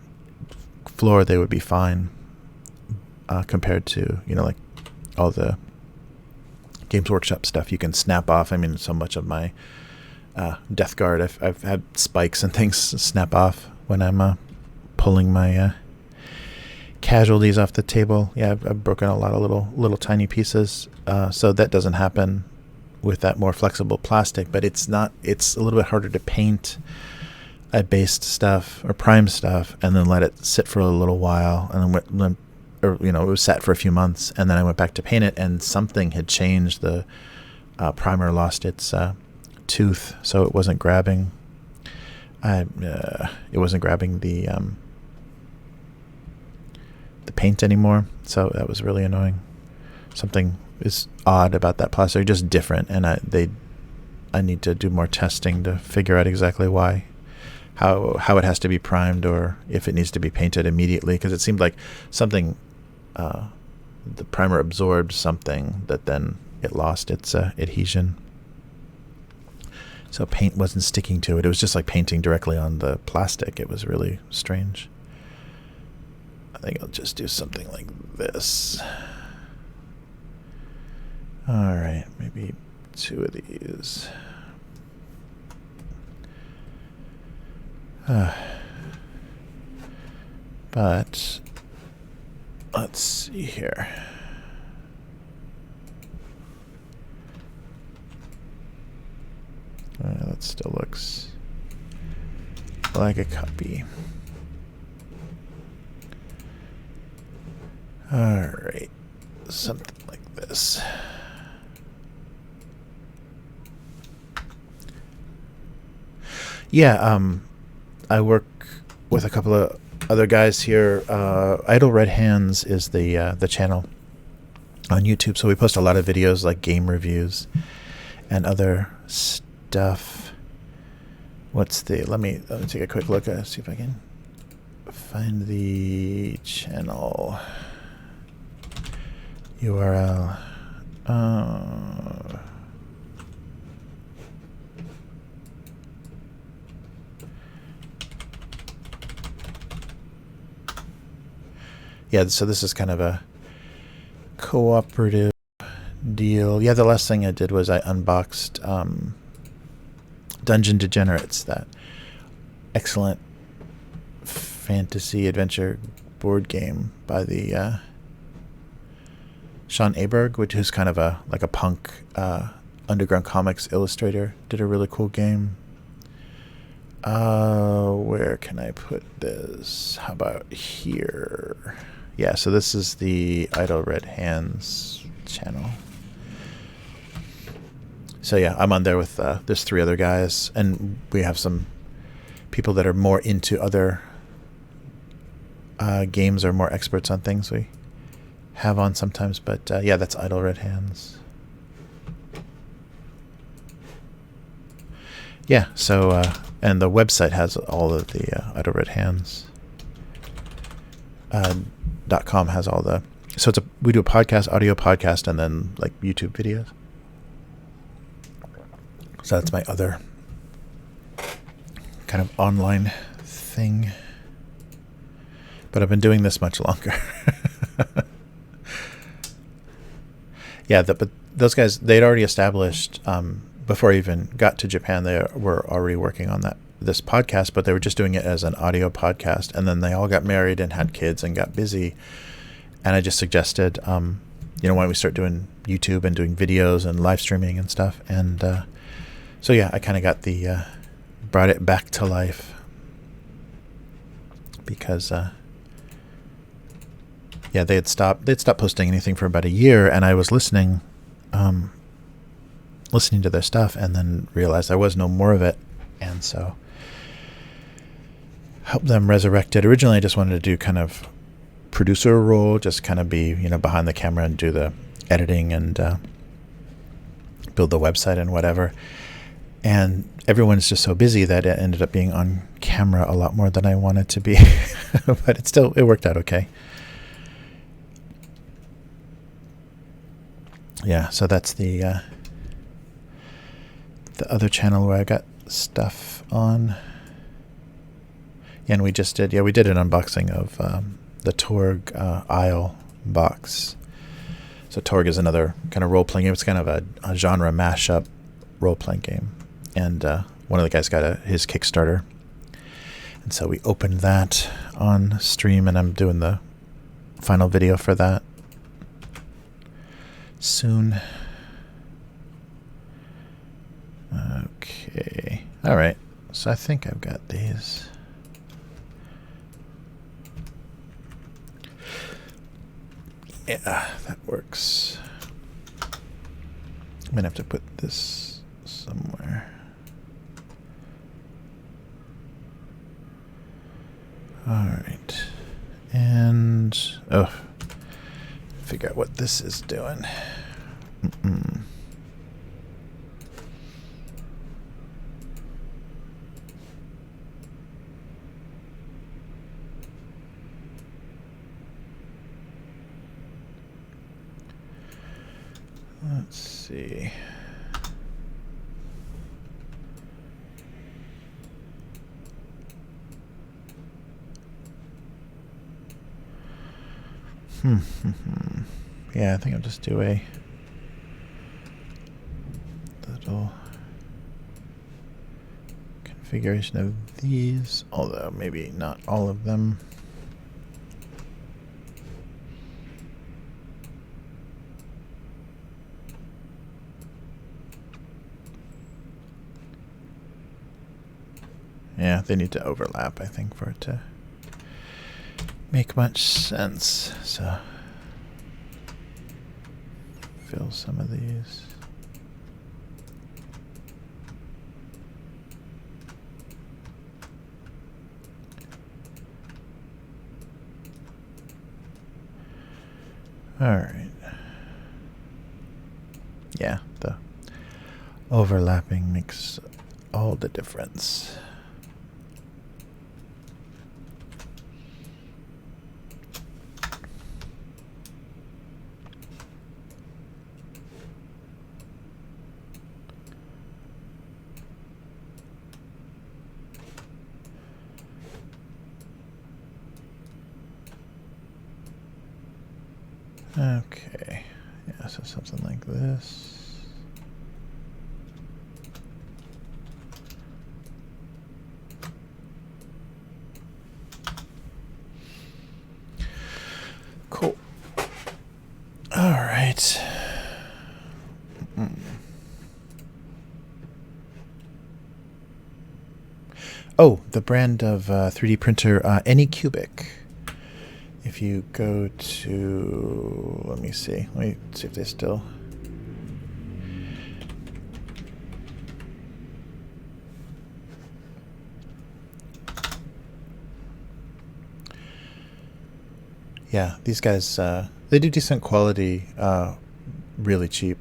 floor, they would be fine compared to, like all the Games Workshop stuff you can snap off. I mean, so much of my Death Guard, I've had spikes and things snap off when I'm pulling my casualties off the table. Yeah, I've broken a lot of little tiny pieces. So that doesn't happen with that more flexible plastic, but it's a little bit harder to paint a based stuff or prime stuff and then let it sit for a little while, and then it was sat for a few months, and then I went back to paint it, and something had changed. The primer lost its tooth, so it wasn't grabbing. It wasn't grabbing the paint anymore, so that was really annoying. Something is odd about that plastic, just different, and I need to do more testing to figure out exactly why, how it has to be primed, or if it needs to be painted immediately, because it seemed like something, the primer absorbed something that then it lost its adhesion. So paint wasn't sticking to it. It was just like painting directly on the plastic. It was really strange. I think I'll just do something like this. All right, maybe 2 of these. But let's see here. That still looks like a copy. All right, something like this. Yeah, I work with a couple of other guys here. Idle Red Hands is the channel on YouTube, so we post a lot of videos like game reviews and other stuff. Let me take a quick look see if I can find the channel URL. Yeah, so this is kind of a cooperative deal. Yeah, the last thing I did was I unboxed Dungeon Degenerates, that excellent fantasy adventure board game by the Sean Aberg, who's kind of a punk underground comics illustrator. Did a really cool game. Where can I put this? How about here? Yeah, so this is the Idle Red Hands channel. So yeah, I'm on there with there's 3 other guys, and we have some people that are more into other games or more experts on things we have on sometimes. But yeah, that's Idle Red Hands. Yeah, so and the website has all of the Idle Red Hands. .com has all the, so we do a podcast, audio podcast, and then like YouTube videos. So that's my other kind of online thing. But I've been doing this much longer. Yeah, but those guys, they'd already established, before I even got to Japan, they were already working on this podcast, but they were just doing it as an audio podcast. And then they all got married and had kids and got busy. And I just suggested, why don't we start doing YouTube and doing videos and live streaming and stuff. And so yeah, I kind of got brought it back to life because yeah, they'd stopped posting anything for about a year, and I was listening to their stuff, and then realized there was no more of it. And so help them resurrect it. Originally, I just wanted to do kind of producer role, just kind of be, behind the camera and do the editing and build the website and whatever. And everyone's just so busy that it ended up being on camera a lot more than I wanted to be. But it worked out okay. Yeah, so that's the other channel where I got stuff on. Yeah, and we did an unboxing of the Torg Isle box. So Torg is another kind of role-playing game. It's kind of a genre mashup role-playing game. And one of the guys got his Kickstarter. And so we opened that on stream, and I'm doing the final video for that soon. Okay. All right. So I think I've got these. Yeah, that works. I'm going to have to put this somewhere. All right. And, figure out what this is doing. Let's see. Yeah, I think I'll just do a little configuration of these, although maybe not all of them. Yeah, they need to overlap, I think, for it to make much sense. So fill some of these. All right. Yeah, the overlapping makes all the difference. Okay, yeah, so something like this. Cool. All right. Oh, the brand of 3D printer, Anycubic. If you go to, let me see if they still. Yeah, these guys, they do decent quality, really cheap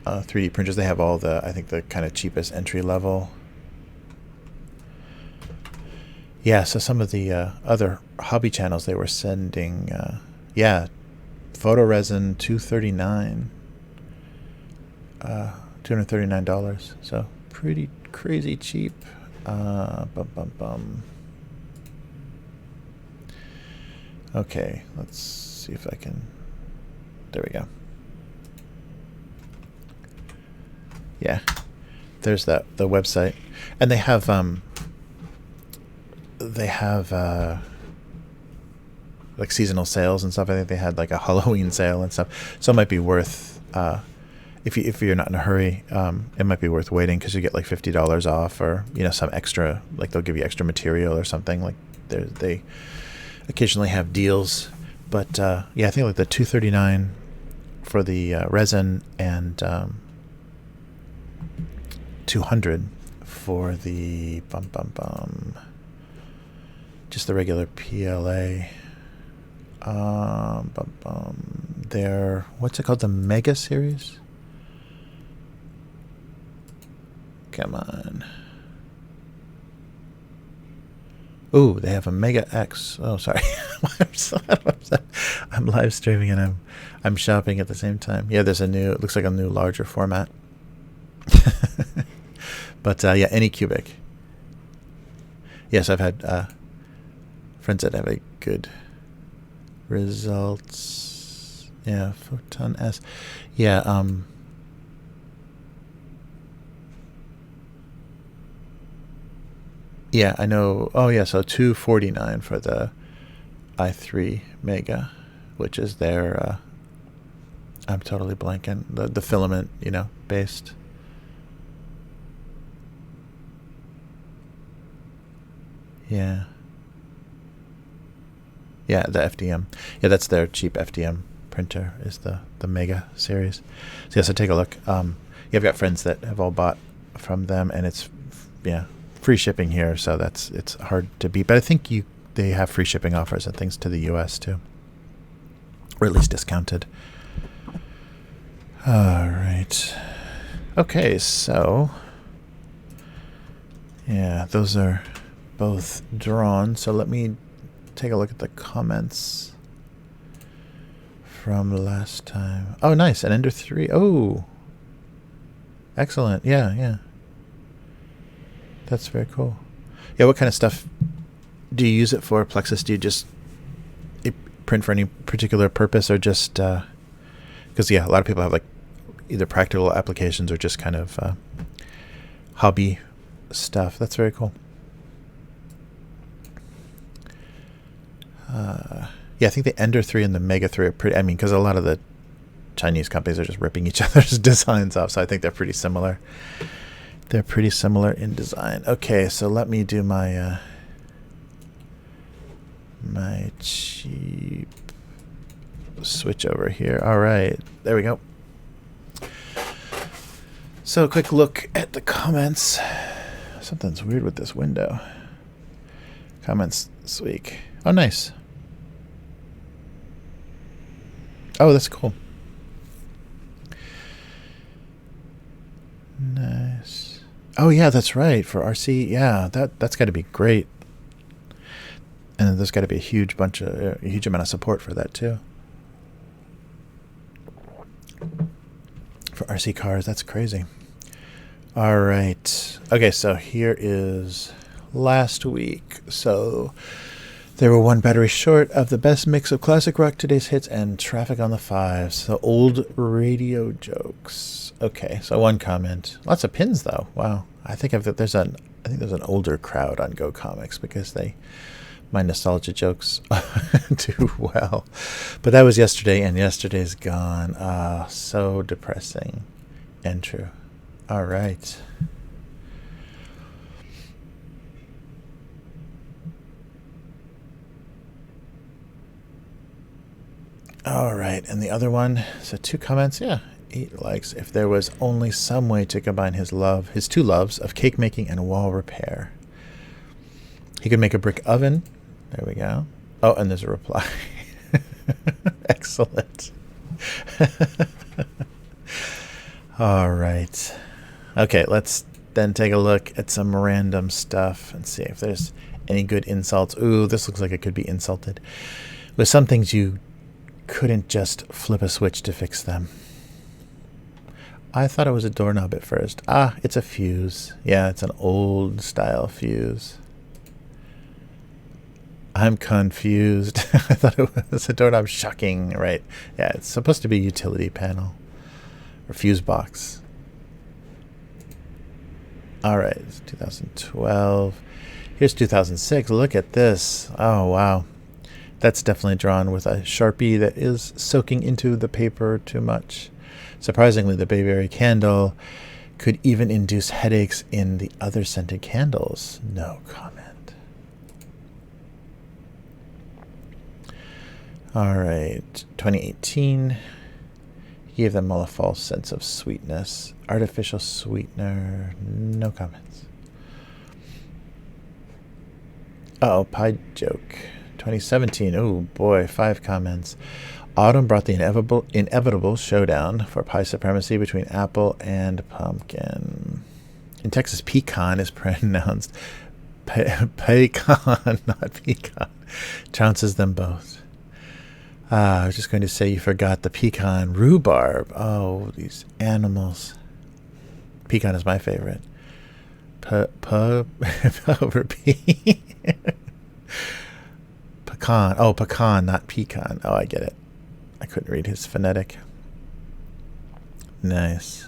3D printers. They have all I think the kind of cheapest entry level. Yeah, so some of the other hobby channels, they were sending, photoresin $239, $239. So pretty crazy cheap. Okay, let's see if I can. There we go. Yeah, there's the website, and they have like seasonal sales and stuff. I think they had like a Halloween sale and stuff, so it might be worth if you're not in a hurry, it might be worth waiting, because you get like $50 off, or some extra, like they'll give you extra material or something. Like they occasionally have deals, but yeah, I think like the $239 for the resin, and $200 for the just the regular PLA. They're, what's it called? The Mega series? Come on. Ooh, they have a Mega X. Oh, sorry. I'm live streaming and I'm shopping at the same time. Yeah, there's a new, it looks like a new larger format. But yeah, any cubic. Yes, I've had friends that have a good results. Yeah, Photon S. Yeah, yeah, I know. Oh yeah, so $249 for the i3 Mega, which is their I'm totally blanking. The filament, you know, based. Yeah. Yeah, the FDM. Yeah, that's their cheap FDM printer, is the Mega series. So yes, so take a look. Yeah, I've got friends that have all bought from them, and it's, yeah, free shipping here, so it's hard to beat. But I think they have free shipping offers and things to the US too, or at least discounted. All right. Okay, so yeah, those are both drawn. So let me take a look at the comments from last time. Oh, nice. An Ender 3. Oh, excellent. Yeah, yeah. That's very cool. Yeah, what kind of stuff do you use it for, Plexus? Do you just print for any particular purpose, or just because yeah, a lot of people have like either practical applications or just kind of hobby stuff. That's very cool. Yeah, I think the Ender 3 and the Mega 3 are pretty, I mean, because a lot of the Chinese companies are just ripping each other's designs off, so I think they're pretty similar. They're pretty similar in design. Okay, so let me do my my cheap switch over here. All right, there we go. So a quick look at the comments. Something's weird with this window. Comments this week. Oh, nice. Oh, that's cool. Nice. Oh yeah, that's right, for RC. Yeah, that's got to be great. And there's got to be a huge amount of support for that too. For RC cars, that's crazy. All right. Okay, so here is last week. So they were one battery short of the best mix of classic rock, today's hits, and traffic on the fives. So old radio jokes. Okay, so one comment. Lots of pins though. Wow. I think there's an older crowd on Go Comics because my nostalgia jokes do well. But that was yesterday, and yesterday's gone. Ah, so depressing and true. All right. All right, and the other one, so 2 comments, yeah, 8 likes. If there was only some way to combine his two loves of cake making and wall repair. He could make a brick oven. There we go. Oh, and there's a reply. Excellent. All right. Okay, let's then take a look at some random stuff and see if there's any good insults. Ooh, this looks like it could be insulted. With some things you couldn't just flip a switch to fix them. I thought it was a doorknob at first. Ah, it's a fuse. Yeah, it's an old style fuse. I'm confused. I thought it was a doorknob. Shocking, right? Yeah, it's supposed to be a utility panel or fuse box. All right, it's 2012. Here's 2006. Look at this. Oh, wow. That's definitely drawn with a Sharpie that is soaking into the paper too much. Surprisingly, the Bayberry candle could even induce headaches in the other scented candles. No comment. All right, 2018. He gave them all a false sense of sweetness. Artificial sweetener. No comments. Uh-oh, pie joke. 2017. Oh boy, 5 comments. Autumn brought the inevitable showdown for pie supremacy between apple and pumpkin. In Texas, pecan is pronounced pecan, not pecan. Trounces them both. I was just going to say you forgot the pecan rhubarb. Oh, these animals. Pecan is my favorite. Repeat. Pecan. Oh, pecan, not pecan. Oh, I get it. I couldn't read his phonetic. Nice.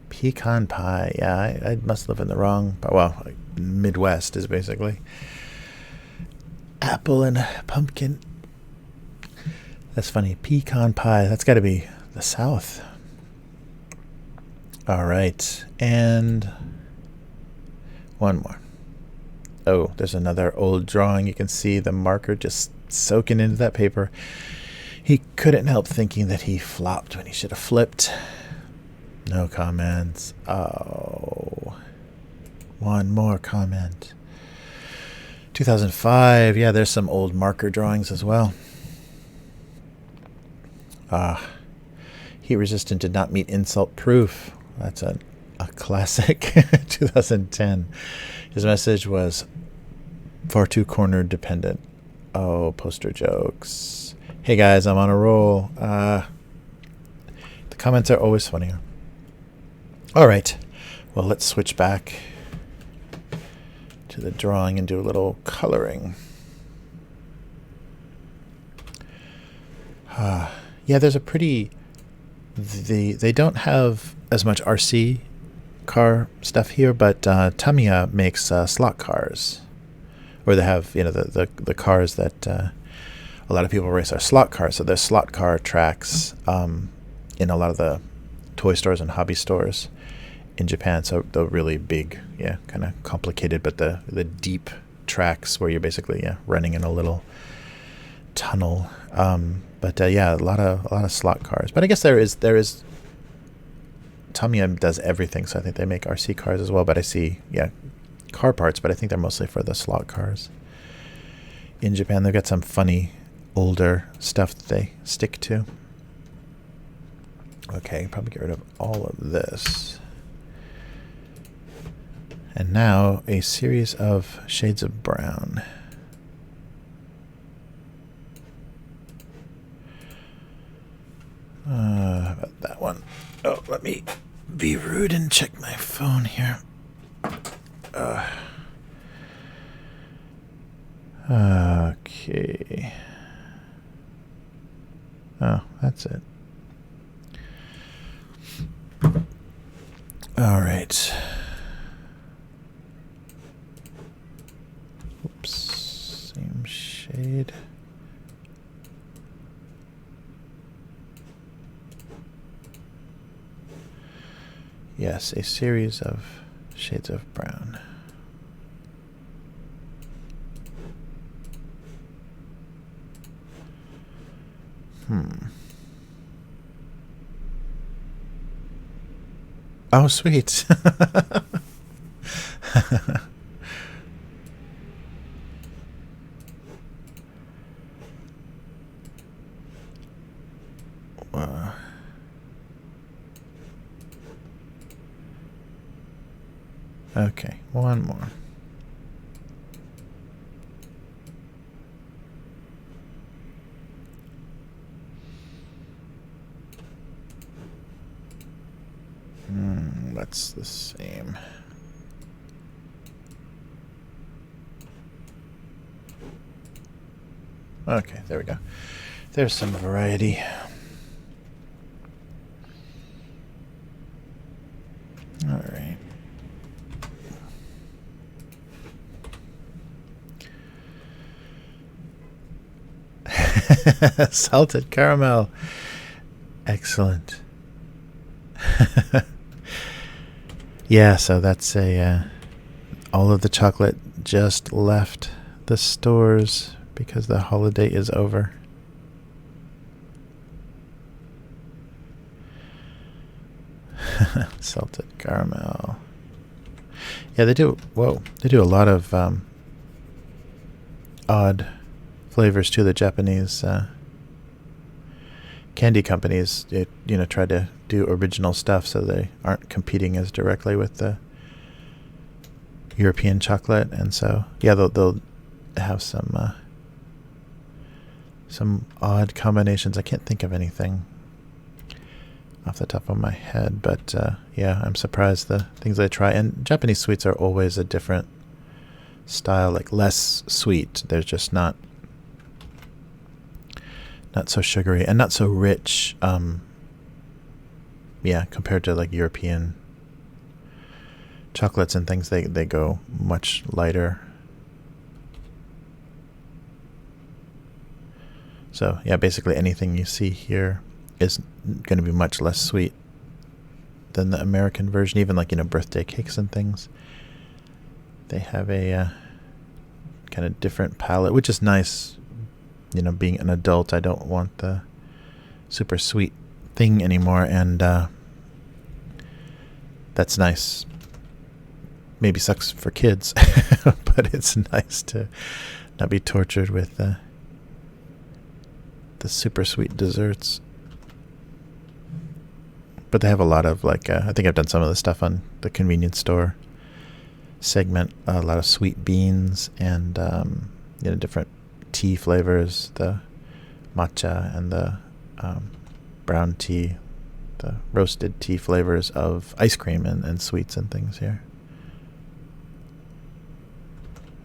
Pecan pie. Yeah, I must live in the wrong... Well, Midwest is basically. Apple and pumpkin. That's funny. Pecan pie. That's got to be the South. All right. And one more. Oh, there's another old drawing. You can see the marker just soaking into that paper. He couldn't help thinking that he flopped when he should have flipped. No comments. Oh. One more comment. 2005. Yeah, there's some old marker drawings as well. Heat resistant did not meet insult proof. That's a classic. 2010. His message was far too corner dependent. Oh, poster jokes. Hey guys, I'm on a roll. The comments are always funnier. All right. Well, let's switch back to the drawing and do a little coloring. Yeah, there's a pretty... They don't have as much RC car stuff here, but Tamiya makes slot cars. Or they have, the cars that a lot of people race are slot cars. So there's slot car tracks in a lot of the toy stores and hobby stores in Japan. So the really big, kind of complicated, but the deep tracks where you're basically running in a little tunnel. But a lot of slot cars. But I guess there is Tamiya does everything, so I think they make RC cars as well. But I see car parts, but I think they're mostly for the slot cars. In Japan, they've got some funny older stuff that they stick to. Okay, probably get rid of all of this. And now a series of shades of brown. About that one. Oh, let me be rude and check my phone here. Okay. Oh, that's it. All right. Oops. Same shade. Yes, a series of shades of brown. Oh, sweet. Okay, one more. That's the same. Okay, there we go. There's some variety. All right. Salted caramel. Excellent. Yeah, so that's all of the chocolate just left the stores because the holiday is over. Salted caramel. Yeah, they do. Whoa, they do a lot of odd flavors to the Japanese candy companies. Try to do original stuff so they aren't competing as directly with the European chocolate. And so, yeah, they'll have some odd combinations. I can't think of anything off the top of my head, but yeah, I'm surprised the things they try. And Japanese sweets are always a different style, like less sweet. They're just not so sugary and not so rich. Yeah, compared to like European chocolates and things, they go much lighter. So yeah, basically anything you see here is going to be much less sweet than the American version. Even like, birthday cakes and things, they have a kind of different palate, which is nice. Being an adult, I don't want the super sweet thing anymore, and that's nice. Maybe sucks for kids, but it's nice to not be tortured with the super sweet desserts. But they have a lot of I think I've done some of the stuff on the convenience store segment. A lot of sweet beans and different tea flavors, the matcha and the brown tea, the roasted tea flavors of ice cream and sweets and things here.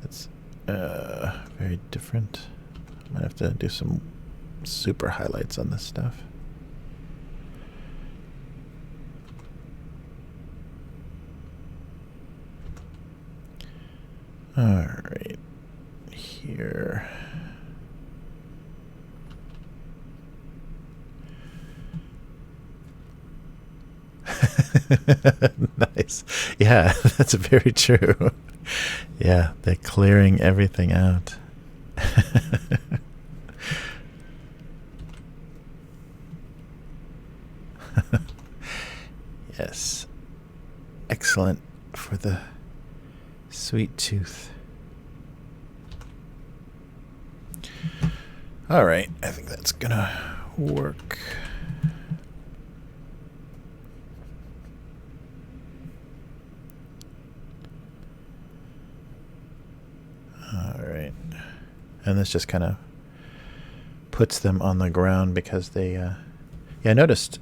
It's very different. I might have to do some super highlights on this stuff. All right, here. Nice. Yeah, that's very true. Yeah, they're clearing everything out. Yes. Excellent for the sweet tooth. All right, I think that's gonna work. All right, and this just kind of puts them on the ground because they, yeah, I noticed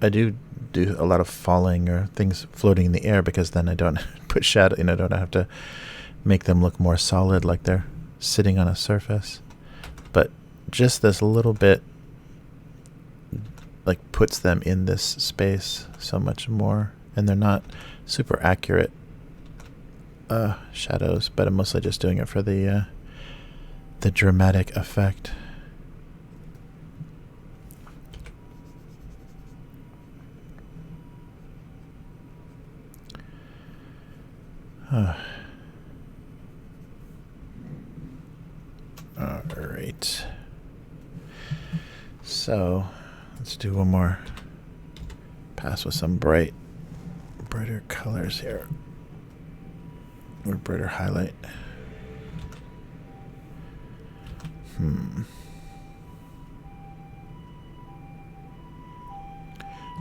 I do a lot of falling or things floating in the air because then I don't put shadow, I don't have to make them look more solid like they're sitting on a surface. But just this little bit puts them in this space so much more, and they're not super accurate shadows, but I'm mostly just doing it for the dramatic effect. All right. So let's do one more pass with some brighter colors here, or brighter highlight.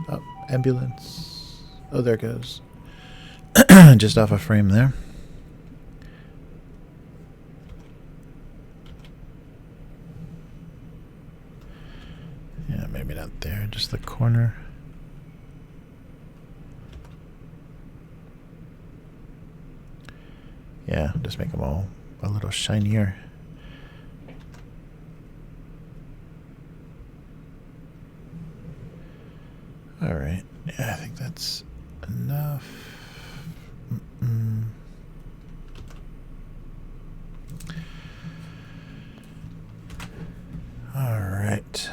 Oh, ambulance. Oh, there it goes. Just off a frame there. Yeah, maybe not there, just the corner. Yeah, just make them all a little shinier. All right, yeah, I think that's enough. All right.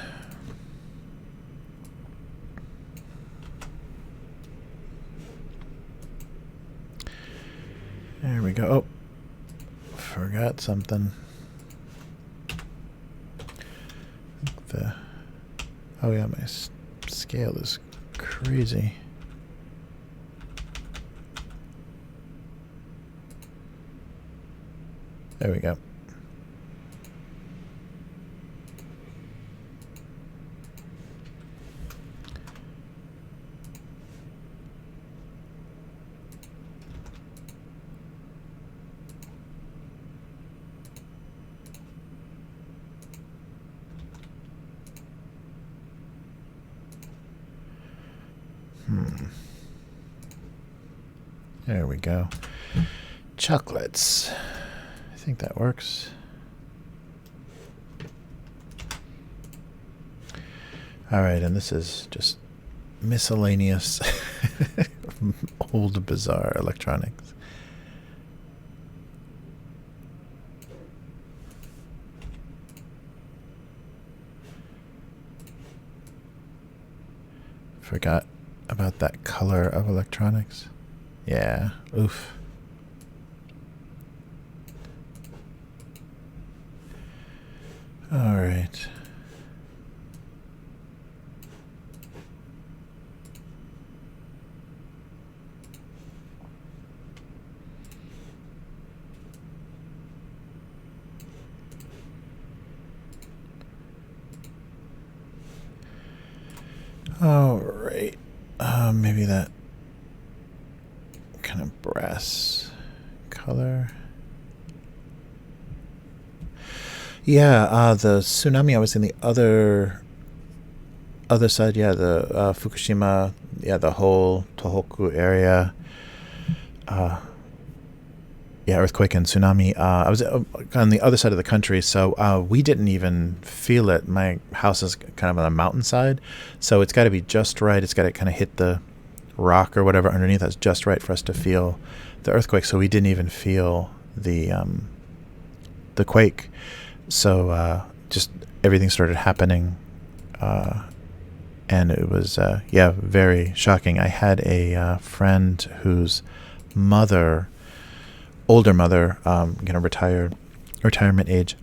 There we go. Oh, forgot something. Oh yeah, my scale is crazy. There we go. There we go. Chocolates. I think that works. All right, and this is just miscellaneous old bizarre electronics. Forgot about that color of electronics. Yeah, oof. All right. All right. Maybe that kind of brass color. Yeah, the tsunami, I was in the other side, yeah, the Fukushima, yeah, the whole Tohoku area. Yeah, earthquake and tsunami. I was on the other side of the country, so we didn't even feel it. My house is kind of on a mountainside, so it's got to be just right. It's got to kind of hit the rock or whatever underneath. That's just right for us to feel the earthquake. So we didn't even feel the quake. So just everything started happening, and it was yeah, very shocking. I had a friend whose mother, older mother, retirement age,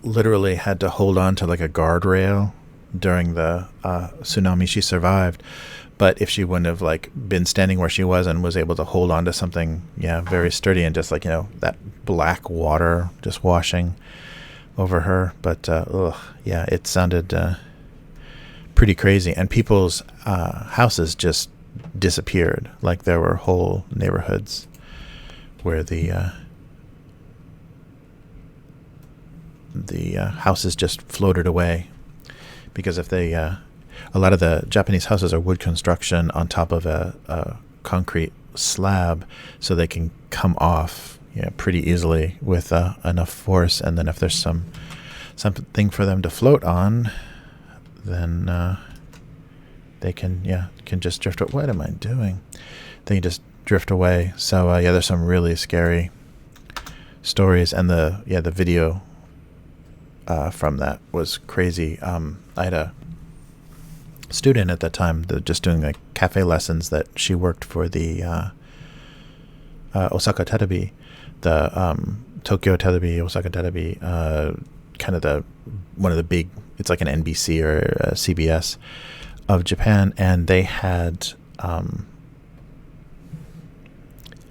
literally had to hold on to like a guardrail during the tsunami. She survived, but if she wouldn't have like been standing where she was and was able to hold on to something, yeah, very sturdy, and just like, you know, that black water just washing over her. But yeah, it sounded pretty crazy, and people's houses just disappeared. Like there were whole neighborhoods where the houses just floated away, because if they a lot of the Japanese houses are wood construction on top of a concrete slab, so they can come off, you know, pretty easily with enough force, and then if there's something for them to float on, then they can just drift. What am I doing? They can just drift away. So yeah, there's some really scary stories, and the video from that was crazy. I had a student at that time that just doing like cafe lessons, that she worked for the Osaka Terebi, the Tokyo Terebi, Osaka Terebi, kind of one of the big, it's like an NBC or CBS of Japan, and they had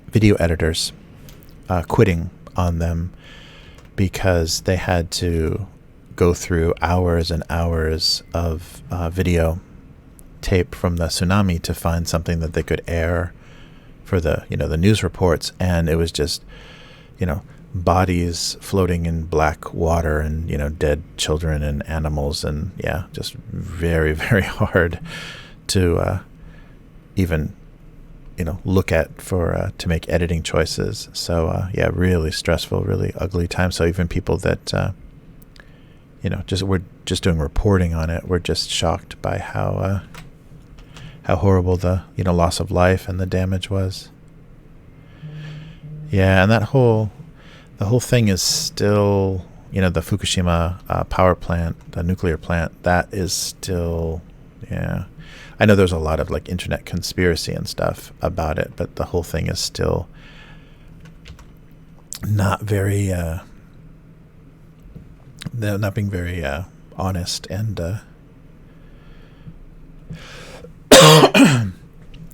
video editors quitting on them because they had to go through hours and hours of video tape from the tsunami to find something that they could air for the news reports. And it was just, bodies floating in black water, and dead children and animals, and yeah, just very, very hard to even look at for to make editing choices. So yeah, really stressful, really ugly time. So even people that we're just doing reporting on it, we're just shocked by how horrible the loss of life and the damage was. Yeah, and the whole thing is still, the Fukushima power plant, the nuclear plant, that is still, yeah. I know there's a lot of like internet conspiracy and stuff about it, but the whole thing is still not very, not being very honest, and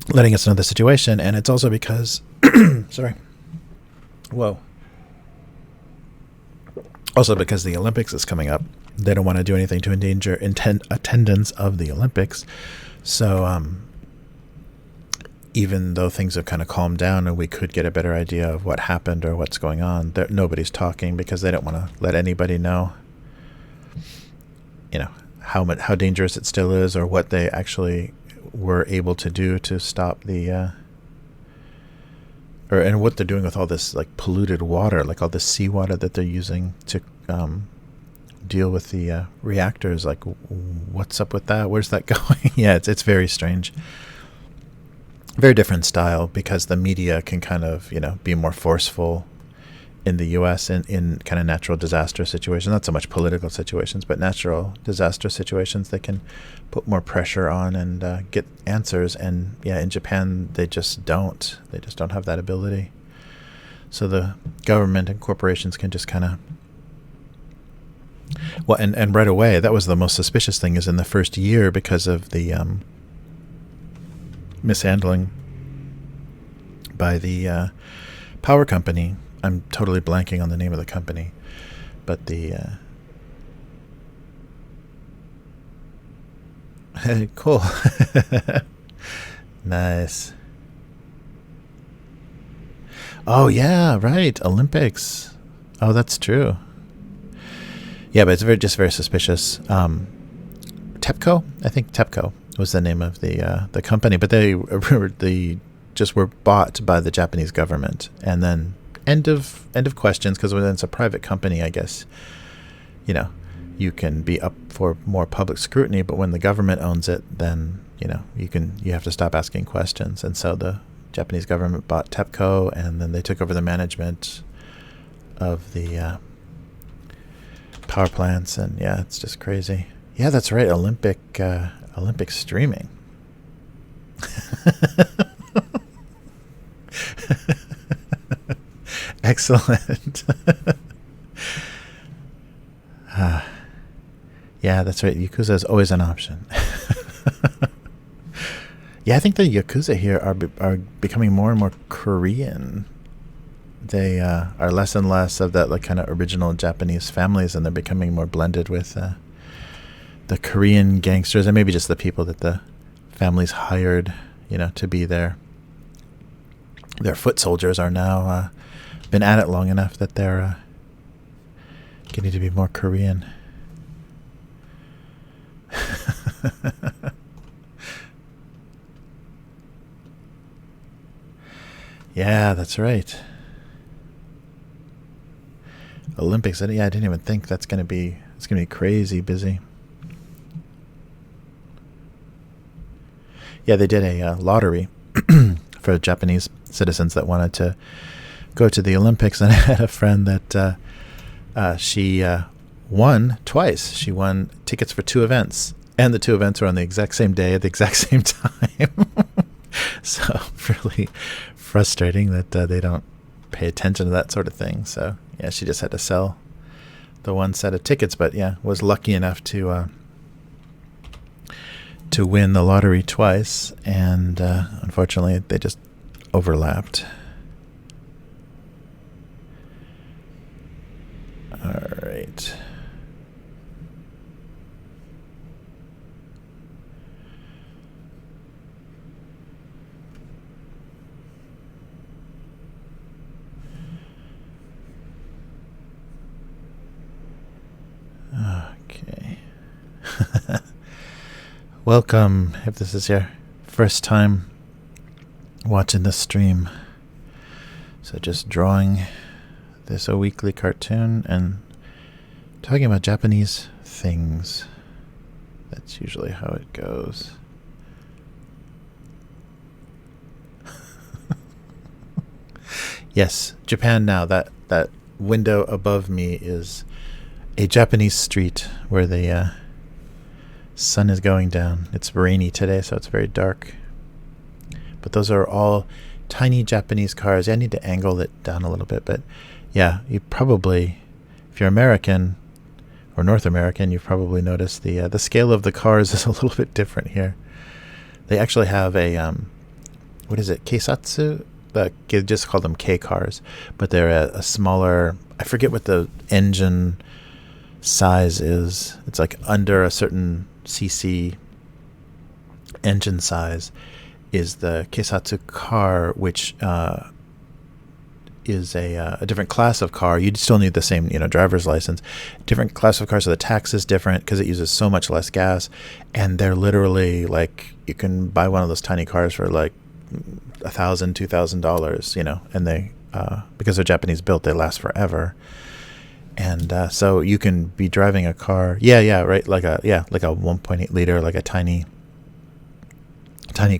letting us know the situation. And it's also because, sorry, whoa. Also because the Olympics is coming up, they don't want to do anything to endanger attendance of the Olympics. So even though things have kind of calmed down and we could get a better idea of what happened or what's going on, nobody's talking because they don't want to let anybody know, how dangerous it still is, or what were able to do to stop the and what they're doing with all this like polluted water, like all this seawater that they're using to deal with the reactors. Like, what's up with that? Where's that going? Yeah, it's very strange. Very different style, because the media can kind of, be more forceful in the U.S. in kind of natural disaster situations. Not so much political situations, but natural disaster situations. They can put more pressure on and get answers. And yeah, in Japan, they just don't. They just don't have that ability. So the government and corporations can just kind of... Well, and right away, that was the most suspicious thing, is in the first year, because of the mishandling by the power company. I'm totally blanking on the name of the company, but the cool. Nice. Oh yeah, right, Olympics. Oh, that's true. Yeah, but it's just very suspicious. TEPCO, I think TEPCO was the name of the company, but they just were bought by the Japanese government, and then end of questions, because when it's a private company, I guess, you can be up for more public scrutiny, but when the government owns it, then you have to stop asking questions. And so the Japanese government bought TEPCO, and then they took over the management of the power plants, and yeah, it's just crazy. Yeah, that's right. Olympic streaming. Excellent. Yeah, that's right. Yakuza is always an option. Yeah, I think the Yakuza here are becoming more and more Korean. They are less and less of that like kind of original Japanese families, and they're becoming more blended with the Korean gangsters, and maybe just the people that the families hired, to be their foot soldiers, are now been at it long enough that they're getting to be more Korean. Yeah, that's right. Olympics. Yeah, I didn't even think it's gonna be crazy busy. Yeah, they did a lottery for Japanese citizens that wanted to go to the Olympics, and I had a friend that she won twice. She won tickets for 2 events, and the 2 events were on the exact same day at the exact same time. So really frustrating that they don't pay attention to that sort of thing. So yeah, she just had to sell the one set of tickets, but yeah, was lucky enough to win the lottery twice, and unfortunately they just overlapped. All right. Okay. Welcome, if this is your first time watching this stream. So just drawing this a weekly cartoon and talking about Japanese things. That's usually how it goes. Yes, Japan now. That window above me is a Japanese street where the sun is going down. It's rainy today, so it's very dark. But those are all tiny Japanese cars. I need to angle it down a little bit, but yeah, you probably, if you're American or North American, you've probably noticed the scale of the cars is a little bit different here. They actually have a what is it, Keisatsu? They just call them K cars, but they're a smaller. I forget what the engine size is. It's like under a certain cc engine size is the Keisatsu car, which a different class of car. You'd still need the same, driver's license. Different class of car, so the tax is different because it uses so much less gas. And they're literally like, you can buy one of those tiny cars for like $1,000, $2,000, and they because they're Japanese built, they last forever. And so you can be driving a car, right, like a 1.8 liter, like a tiny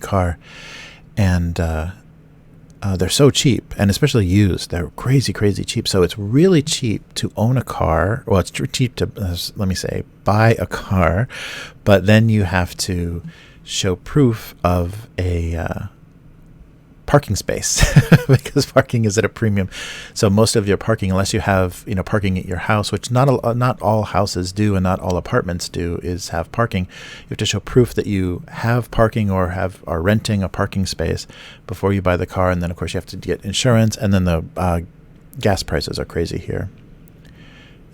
car, and they're so cheap, and especially used, they're crazy cheap. So it's really cheap to own a car. Well, it's cheap to buy a car, but then you have to show proof of a parking space because parking is at a premium. So most of your parking, unless you have parking at your house, which not all houses do and not all apartments do, is have parking. You have to show proof that you have parking or are renting a parking space before you buy the car. And then of course you have to get insurance, and then the gas prices are crazy here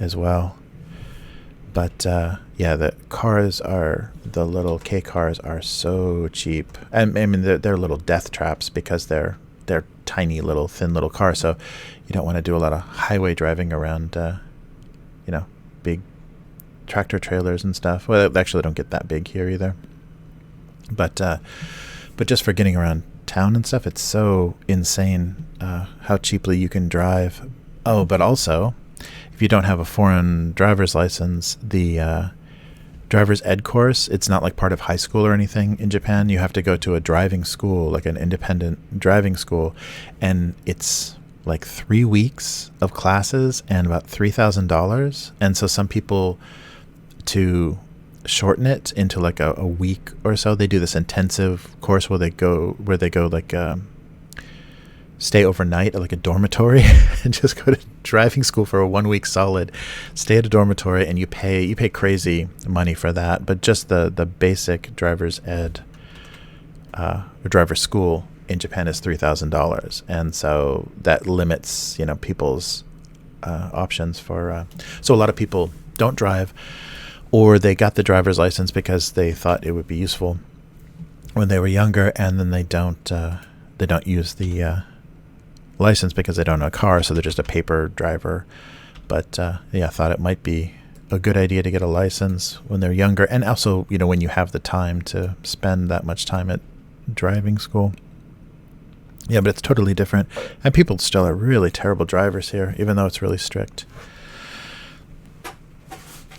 as well. But the little K cars are so cheap. I mean, they're little death traps because they're tiny little thin little cars. So you don't want to do a lot of highway driving around, big tractor trailers and stuff. Well, they actually don't get that big here either. But just for getting around town and stuff, it's so insane how cheaply you can drive. Oh, but also, if you don't have a foreign driver's license, the driver's ed course, it's not like part of high school or anything in Japan. You have to go to a driving school, like an independent driving school, and it's like 3 weeks of classes and about $3,000. And so some people, to shorten it into like a week or so, they do this intensive course where they go like stay overnight at like a dormitory and just go to driving school for a 1 week solid, stay at a dormitory, and you pay crazy money for that. But just the basic driver's ed or driver's school in Japan is $3,000, and so that limits people's options for. So a lot of people don't drive, or they got the driver's license because they thought it would be useful when they were younger, and then they don't use the license because they don't own a car, so they're just a paper driver. But I thought it might be a good idea to get a license when they're younger, and also when you have the time to spend that much time at driving school. Yeah, but it's totally different, and people still are really terrible drivers here, even though it's really strict.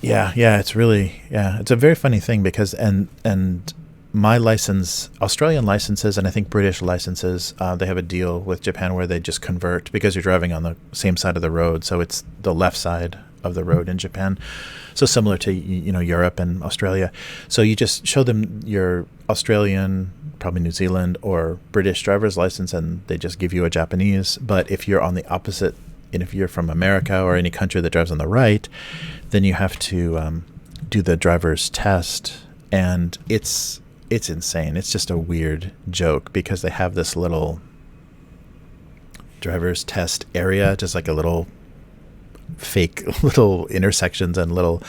It's a very funny thing because and my license, Australian licenses, and I think British licenses, they have a deal with Japan where they just convert because you're driving on the same side of the road. So it's the left side of the road in Japan. So similar to, Europe and Australia. So you just show them your Australian, probably New Zealand or British driver's license, and they just give you a Japanese. But if you're on the opposite, and if you're from America or any country that drives on the right, then you have to do the driver's test. And it's insane. It's just a weird joke because they have this little driver's test area, just like a little fake little intersections and little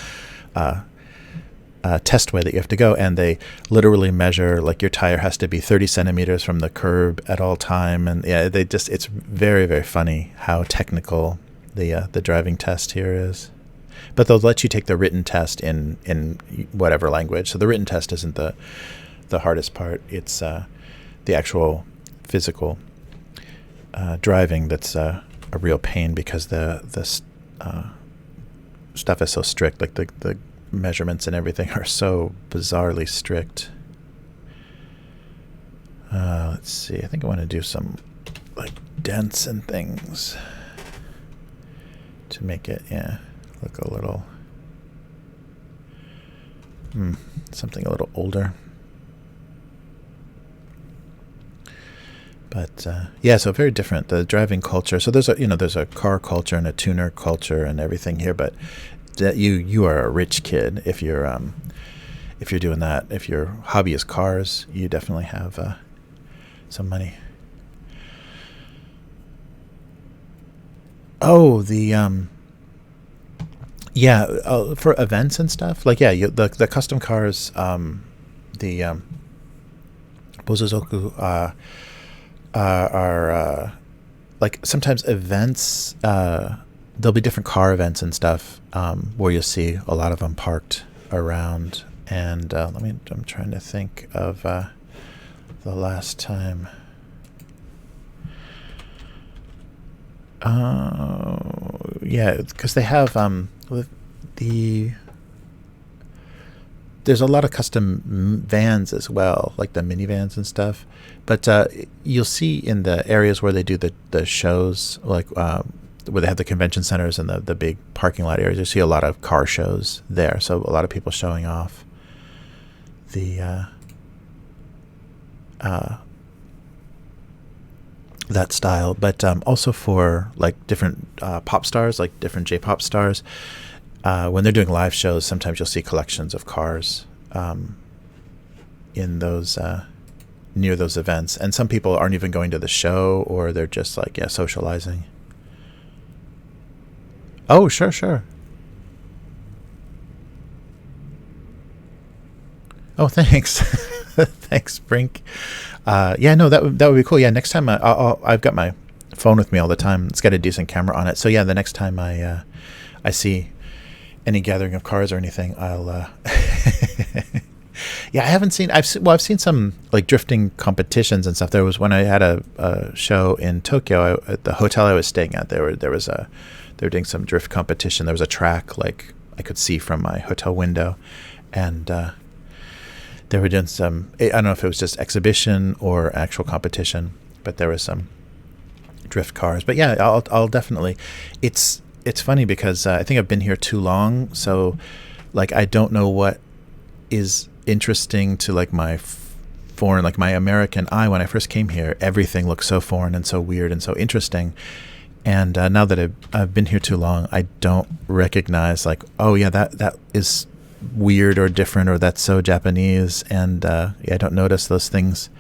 test way that you have to go. And they literally measure, like, your tire has to be 30 centimeters from the curb at all time. And it's very, very funny how technical the driving test here is. But they'll let you take the written test in whatever language. So the written test isn't the hardest part. It's the actual physical driving that's a real pain because the stuff is so strict. Like the measurements and everything are so bizarrely strict. Let's see. I think I want to do some like dents and things to make it look a little something a little older. But so very different, the driving culture. So there's a car culture and a tuner culture and everything here. But that you are a rich kid if you're doing that. If your hobby is cars, you definitely have some money. Oh, for events and stuff. Like the custom cars, the Bozozoku are like sometimes events, there'll be different car events and stuff, where you'll see a lot of them parked around. And I'm trying to think of the last time. Yeah, because they have there's a lot of custom vans as well, like the minivans and stuff. But you'll see in the areas where they do the shows, like where they have the convention centers and the big parking lot areas, you see a lot of car shows there. So a lot of people showing off the that style. But also for like different pop stars, like different J-pop stars, when they're doing live shows, sometimes you'll see collections of cars in those near those events. And some people aren't even going to the show, or they're just like, socializing. Oh, sure. Oh, thanks. Thanks, Brink. No, that would be cool. Yeah, next time I've got my phone with me all the time. It's got a decent camera on it. So yeah, the next time I see any gathering of cars or anything, I'll yeah, I haven't seen. I've seen some like drifting competitions and stuff. There was when I had a show in Tokyo at the hotel I was staying at. They were doing some drift competition. There was a track like I could see from my hotel window, and they were doing some. I don't know if it was just exhibition or actual competition, but there was some drift cars. But yeah, I'll definitely. It's funny because I think I've been here too long, so like I don't know what is interesting to like my foreign, like my American eye. When I first came here, everything looked so foreign and so weird and so interesting. And now that I've been here too long, I don't recognize like, oh yeah, that is weird or different, or that's so Japanese. And I don't notice those things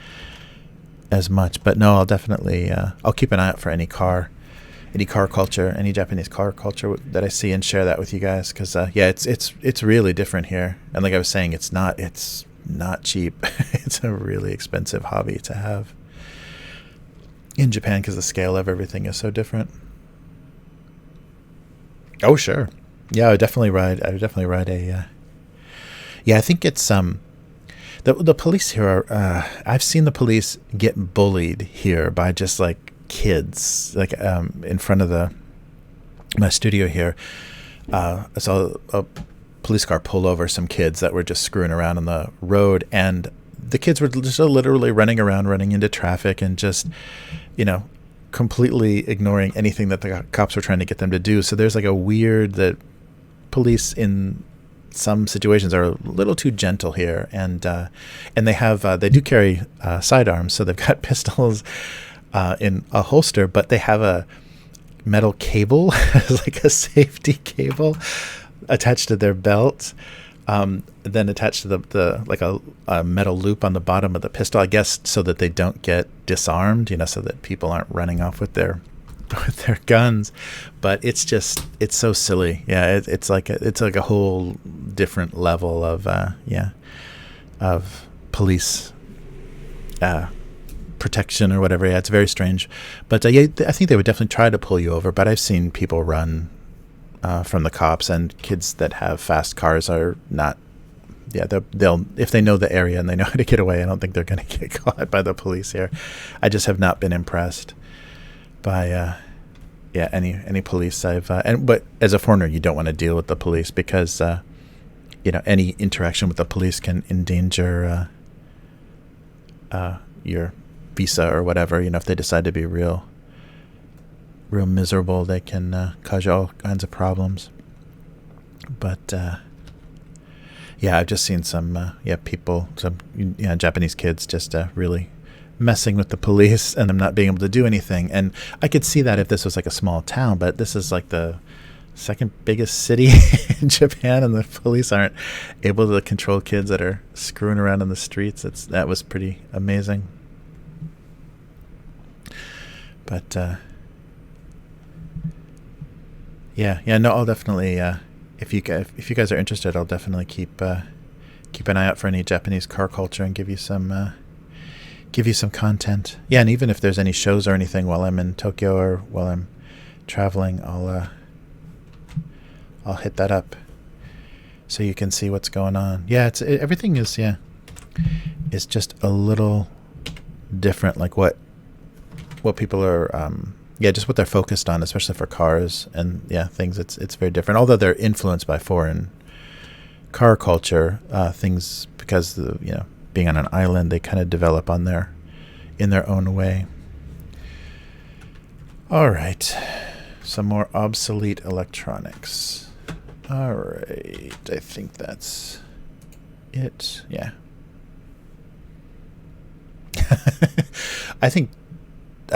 as much. But no, I'll definitely I'll keep an eye out for any car culture, any Japanese car culture that I see, and share that with you guys. Because it's really different here. And like I was saying, it's not cheap. It's a really expensive hobby to have in Japan because the scale of everything is so different. Oh sure, yeah, I would definitely ride a. Yeah, I think it's the police here are. I've seen the police get bullied here by just like kids, like in front of my studio here. I saw a police car pull over some kids that were just screwing around on the road, and the kids were just literally running around, running into traffic, and just, completely ignoring anything that the cops were trying to get them to do. So there's like a weird that police in some situations are a little too gentle here, and they do carry sidearms, so they've got pistols in a holster, but they have a metal cable, like a safety cable, attached to their belt, then attached to the like a metal loop on the bottom of the pistol, I guess, so that they don't get disarmed, so that people aren't running off with their guns. But it's so silly. Yeah, it's like a whole different level of police protection or whatever. Yeah, it's very strange. But I think they would definitely try to pull you over. But I've seen people run from the cops, and kids that have fast cars are not. Yeah, they'll if they know the area and they know how to get away, I don't think they're going to get caught by the police here. I just have not been impressed by any police but as a foreigner, you don't want to deal with the police because any interaction with the police can endanger your visa or whatever. If they decide to be real miserable, they can cause you all kinds of problems. But I've just seen some Japanese kids just really messing with the police and them not being able to do anything. And I could see that if this was like a small town, but this is like the second biggest city in Japan, and the police aren't able to control kids that are screwing around in the streets. That was pretty amazing. But I'll definitely if you guys are interested, I'll definitely keep an eye out for any Japanese car culture and give you some give you some content. Yeah, and even if there's any shows or anything while I'm in Tokyo or while I'm traveling, I'll hit that up so you can see what's going on. Yeah, everything is is just a little different, like what people are just what they're focused on, especially for cars and things. It's very different, although they're influenced by foreign car culture things, because being on an island, they kind of develop in their own way. All right, some more obsolete electronics. All right, I think that's it. Yeah. I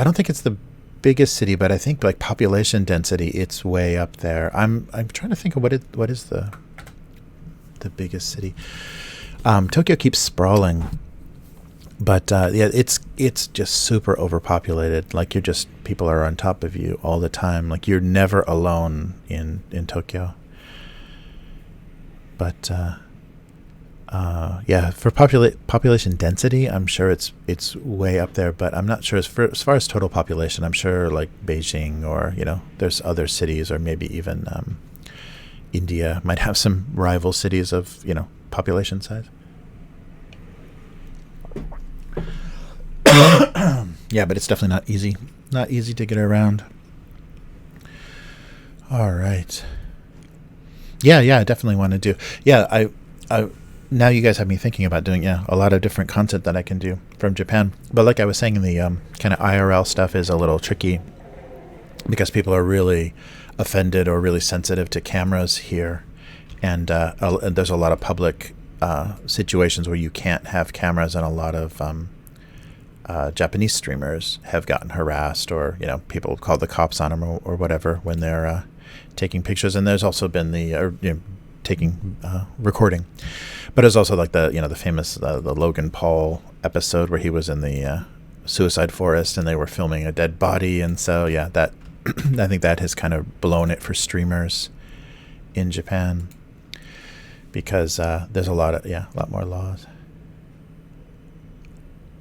don't think it's the biggest city, but I think like population density, it's way up there. I'm trying to think of what is the biggest city. Tokyo keeps sprawling, but it's just super overpopulated. Like people are on top of you all the time. Like you're never alone in Tokyo. But for population density, I'm sure it's way up there. But I'm not sure as far as total population. I'm sure like Beijing or there's other cities, or maybe even India might have some rival cities of population size. Yeah, but it's definitely not easy to get around. All right. Yeah, I definitely want to do. Yeah, I now you guys have me thinking about doing a lot of different content that I can do from Japan. But like I was saying, the kind of IRL stuff is a little tricky because people are really offended or really sensitive to cameras here, and there's a lot of public situations where you can't have cameras, and a lot of Japanese streamers have gotten harassed, or people call the cops on them or whatever when they're taking pictures. And there's also been the recording, but there's also like the famous the Logan Paul episode where he was in the suicide forest and they were filming a dead body, and so that I think that has kind of blown it for streamers in Japan, because there's a lot more laws.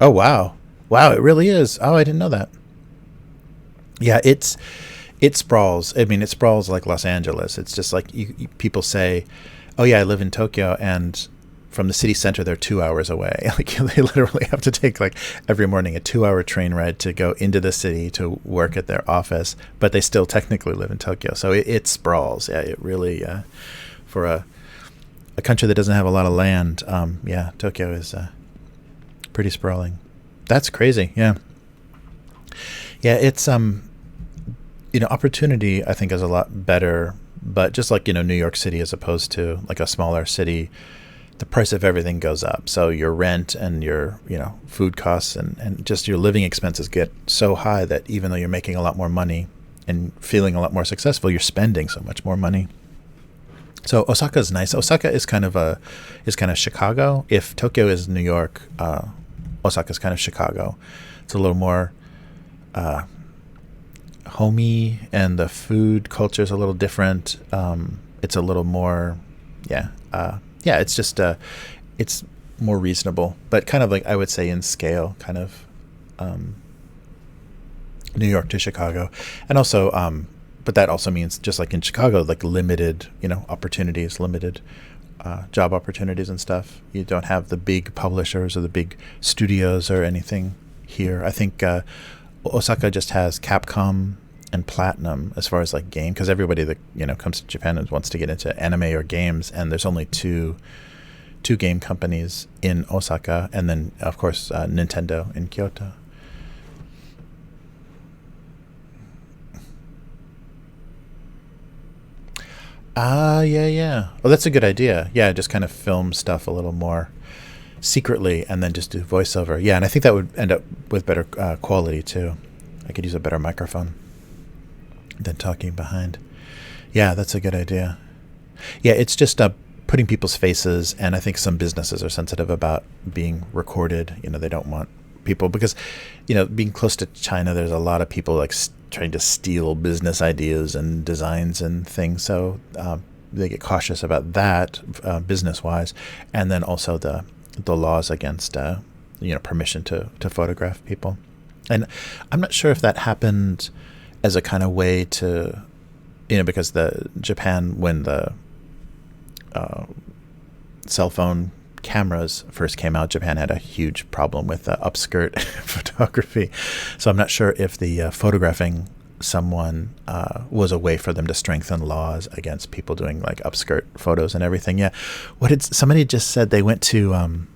Oh wow, it really is. Oh, I didn't know that. Yeah, it sprawls. I mean, it sprawls like Los Angeles. It's just like people say, oh yeah, I live in Tokyo, and from the city center, they're 2 hours away. Like they literally have to take like every morning a 2-hour train ride to go into the city to work at their office, but they still technically live in Tokyo. So it sprawls. Yeah, it really, for a country that doesn't have a lot of land, Tokyo is pretty sprawling. That's crazy. Yeah, it's opportunity, I think, is a lot better, but just like New York City, as opposed to like a smaller city, the price of everything goes up. So your rent and your food costs and just your living expenses get so high that even though you're making a lot more money and feeling a lot more successful, you're spending so much more money. So Osaka is nice. Osaka is kind of Chicago. If Tokyo is New York, Osaka is kind of Chicago. It's a little more homey, and the food culture is a little different. It's a little more, it's just it's more reasonable, but kind of like, I would say, in scale, kind of New York to Chicago. And also but that also means, just like in Chicago, like limited opportunities, limited job opportunities and stuff. You don't have the big publishers or the big studios or anything here. I think Osaka just has Capcom and Platinum as far as like game, because everybody that comes to Japan and wants to get into anime or games, and there's only two game companies in Osaka, and then of course Nintendo in Kyoto. Yeah. Oh, that's a good idea. Yeah, just kind of film stuff a little more secretly and then just do voiceover. Yeah, and I think that would end up with better quality too. I could use a better microphone than talking behind. Yeah, that's a good idea. Yeah, it's just putting people's faces, and I think some businesses are sensitive about being recorded. They don't want people, because being close to China, there's a lot of people like trying to steal business ideas and designs and things, so they get cautious about that business wise. And then also the laws against permission to photograph people. And I'm not sure if that happened as a kind of way to, because the Japan, when the cell phone cameras first came out, Japan had a huge problem with upskirt photography. So I'm not sure if the photographing someone was a way for them to strengthen laws against people doing like upskirt photos and everything. Yeah, somebody just said they went to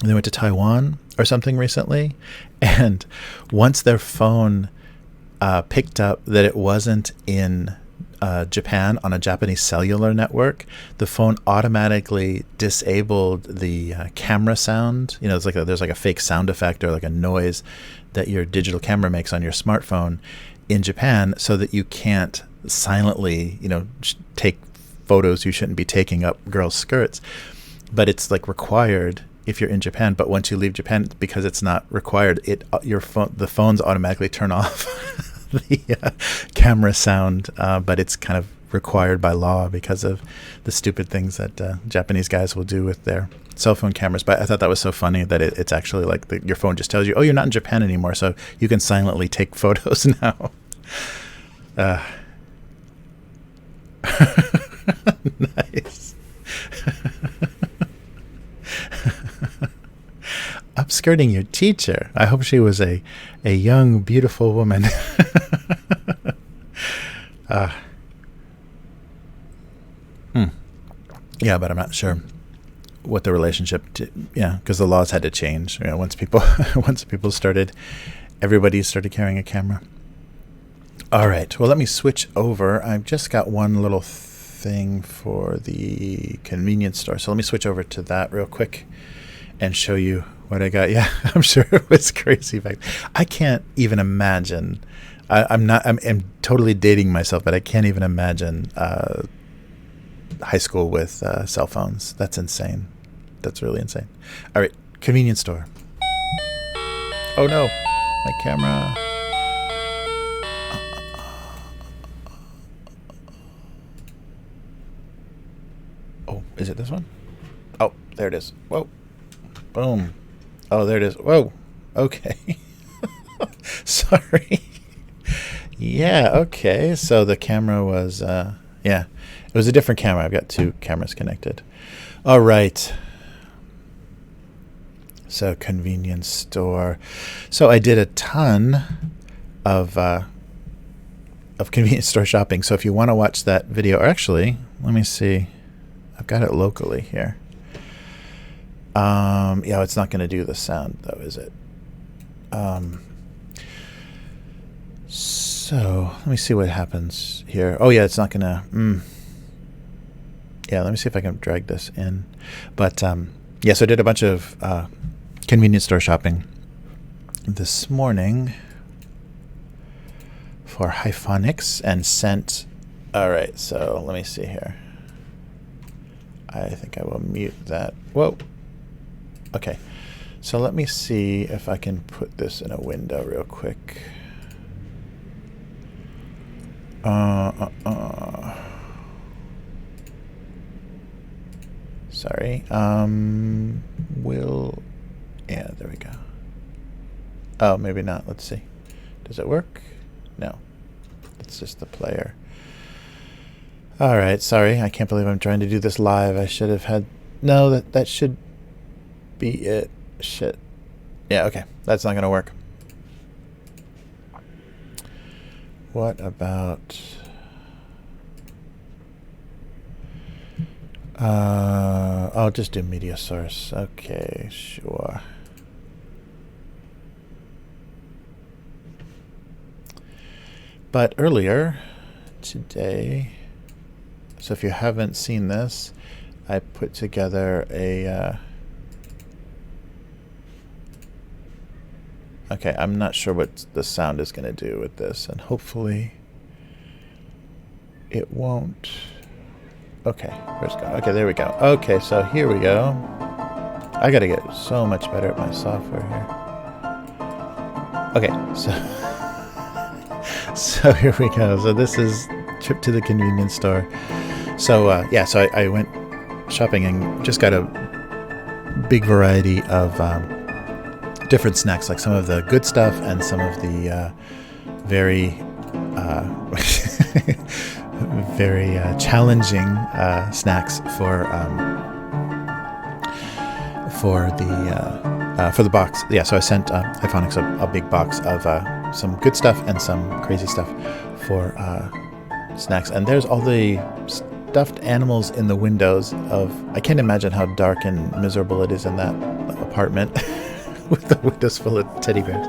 Taiwan or something recently, and once their phone picked up that it wasn't in Japan on a Japanese cellular network, the phone automatically disabled the camera sound. It's like there's like a fake sound effect or like a noise that your digital camera makes on your smartphone in Japan, so that you can't silently, take photos you shouldn't be taking up girls' skirts. But it's like required if you're in Japan. But once you leave Japan, because it's not required, the phones automatically turn off the camera sound, but it's kind of required by law because of the stupid things that Japanese guys will do with their cell phone cameras. But I thought that was so funny that it's actually like your phone just tells you, oh, you're not in Japan anymore, so you can silently take photos now. Nice. Upskirting your teacher. I hope she was a young, beautiful woman. Yeah, but I'm not sure what the relationship because the laws had to change. Once people everybody started carrying a camera. All right, well, let me switch over. I've just got one little thing for the convenience store, so let me switch over to that real quick and show you what I got. Yeah, I'm sure it was crazy. I can't even imagine. I'm totally dating myself, but I can't even imagine high school with cell phones. That's insane. That's really insane. All right, convenience store. Oh no, my camera. Oh, is it this one? Oh, there it is. Whoa. Boom. Oh, there it is. Whoa. Okay. Sorry. Yeah, okay. So the camera was, it was a different camera. I've got two cameras connected. All right. So convenience store. So I did a ton of convenience store shopping. So if you want to watch that video, or actually, let me see. I've got it locally here. Yeah, it's not going to do the sound though, is it? So let me see what happens here. Oh yeah, it's not going to. Yeah, let me see if I can drag this in. But yeah, so I did a bunch of convenience store shopping this morning for Hyphonics and sent. All right, so let me see here. I think I will mute that. Whoa. Okay, so let me see if I can put this in a window real quick. Sorry. Yeah, there we go. Oh, maybe not. Let's see. Does it work? No. It's just the player. All right. Sorry. I can't believe I'm trying to do this live. I should have had... No, that should be it. Shit. Yeah, okay. That's not going to work. What about... I'll just do media source. Okay, sure. But earlier today, so if you haven't seen this, I put together a... okay, I'm not sure what the sound is going to do with this, and hopefully it won't... Okay, where's it going? Okay, there we go. Okay, so here we go. I gotta get so much better at my software here. Okay, so here we go. So this is trip to the convenience store. So yeah, so I went shopping and just got a big variety of different snacks, like some of the good stuff and some of the very very challenging snacks for the box. Yeah, so I sent Iphonics a big box of some good stuff and some crazy stuff for snacks. And there's all the stuffed animals in the windows of... I can't imagine how dark and miserable it is in that apartment with the windows full of teddy bears.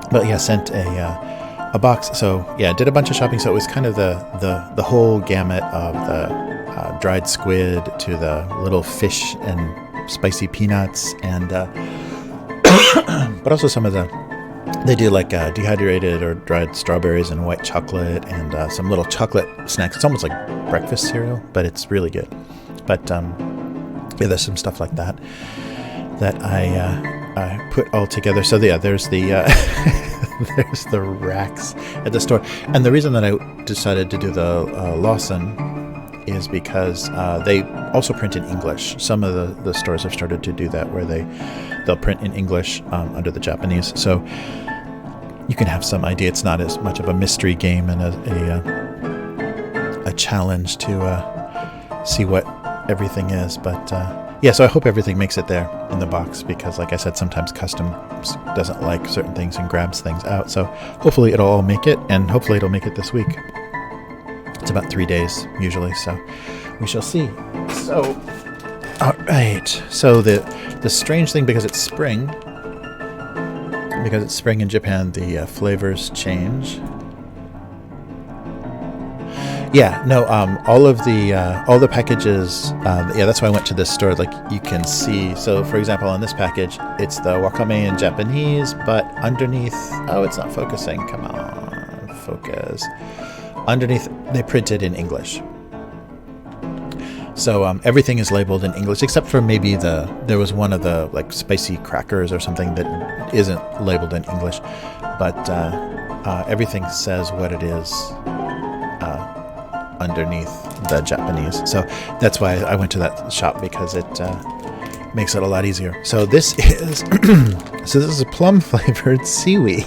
But yeah, sent a box. So yeah, did a bunch of shopping. So it was kind of the whole gamut of the dried squid to the little fish and spicy peanuts, and but also some of the... They do like dehydrated or dried strawberries and white chocolate, and some little chocolate snacks. It's almost like breakfast cereal, but it's really good. But yeah, there's some stuff like that I put all together. So yeah, there's the there's the racks at the store. And the reason that I decided to do the Lawson is because they also print in English. Some of the stores have started to do that, where they'll print in English under the Japanese. So you can have some idea. It's not as much of a mystery game and a challenge to see what everything is. But yeah, so I hope everything makes it there in the box, because like I said, sometimes customs doesn't like certain things and grabs things out. So hopefully it'll all make it, and hopefully it'll make it this week. It's about 3 days usually, so we shall see. So, all right. So the strange thing, because it's spring in Japan, the flavors change. Yeah, no, all the packages, yeah, that's why I went to this store. Like, you can see, so for example, on this package, it's the wakame in Japanese, but underneath, oh, it's not focusing. Come on, focus. Underneath, they printed in English. So everything is labeled in English, except for maybe there was one of the like spicy crackers or something that isn't labeled in English, but everything says what it is underneath the Japanese. So that's why I went to that shop, because it makes it a lot easier. So this is so this is a plum flavored seaweed.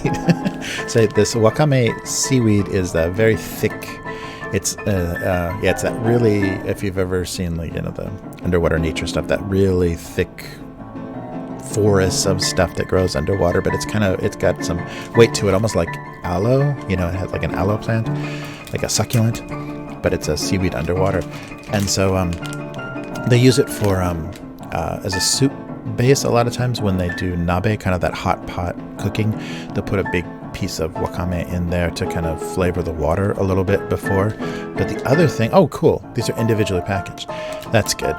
So this wakame seaweed is very thick. It's yeah, it's that really, if you've ever seen, like, you know, the underwater nature stuff, that really thick forests of stuff that grows underwater, but it's got some weight to it, almost like aloe. You know, it has like an aloe plant, like a succulent, but it's a seaweed underwater. And so they use it for as a soup base a lot of times when they do nabe, kind of that hot pot cooking. They'll put a big piece of wakame in there to kind of flavor the water a little bit before. But the other thing, oh cool, these are individually packaged. That's good.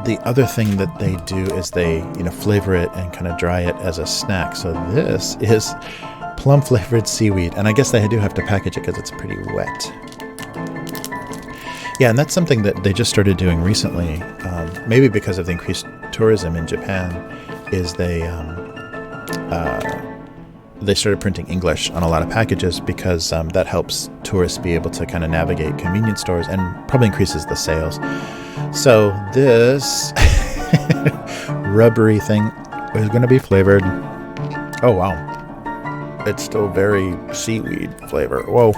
The other thing that they do is they, you know, flavor it and kind of dry it as a snack. So this is plum flavored seaweed, and I guess they do have to package it because it's pretty wet. Yeah, and that's something that they just started doing recently, maybe because of the increased tourism in Japan, is they started printing English on a lot of packages, because that helps tourists be able to kind of navigate convenience stores and probably increases the sales. So this rubbery thing is going to be flavored. Oh, wow. It's still very seaweed flavor. Whoa.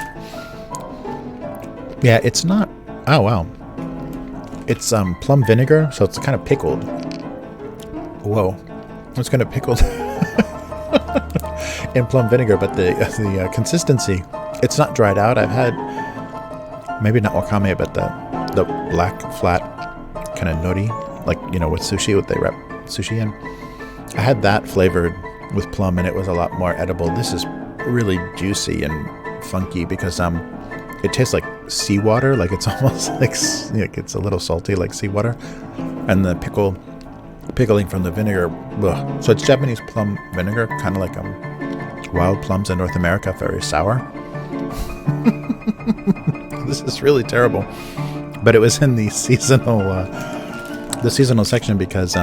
Yeah, it's not... Oh, wow. It's plum vinegar, so it's kind of pickled. Whoa. It's kind of pickled in plum vinegar, but the consistency, it's not dried out. I've had, maybe not wakame, but the black, flat, kind of nori, like, you know, with sushi, what they wrap sushi in. I had that flavored with plum, and it was a lot more edible. This is really juicy and funky, because it tastes like seawater, like it's almost like it's a little salty like seawater, and the pickling from the vinegar. Ugh. So it's Japanese plum vinegar, kind of like wild plums in North America, very sour. This is really terrible, but it was in the seasonal section, because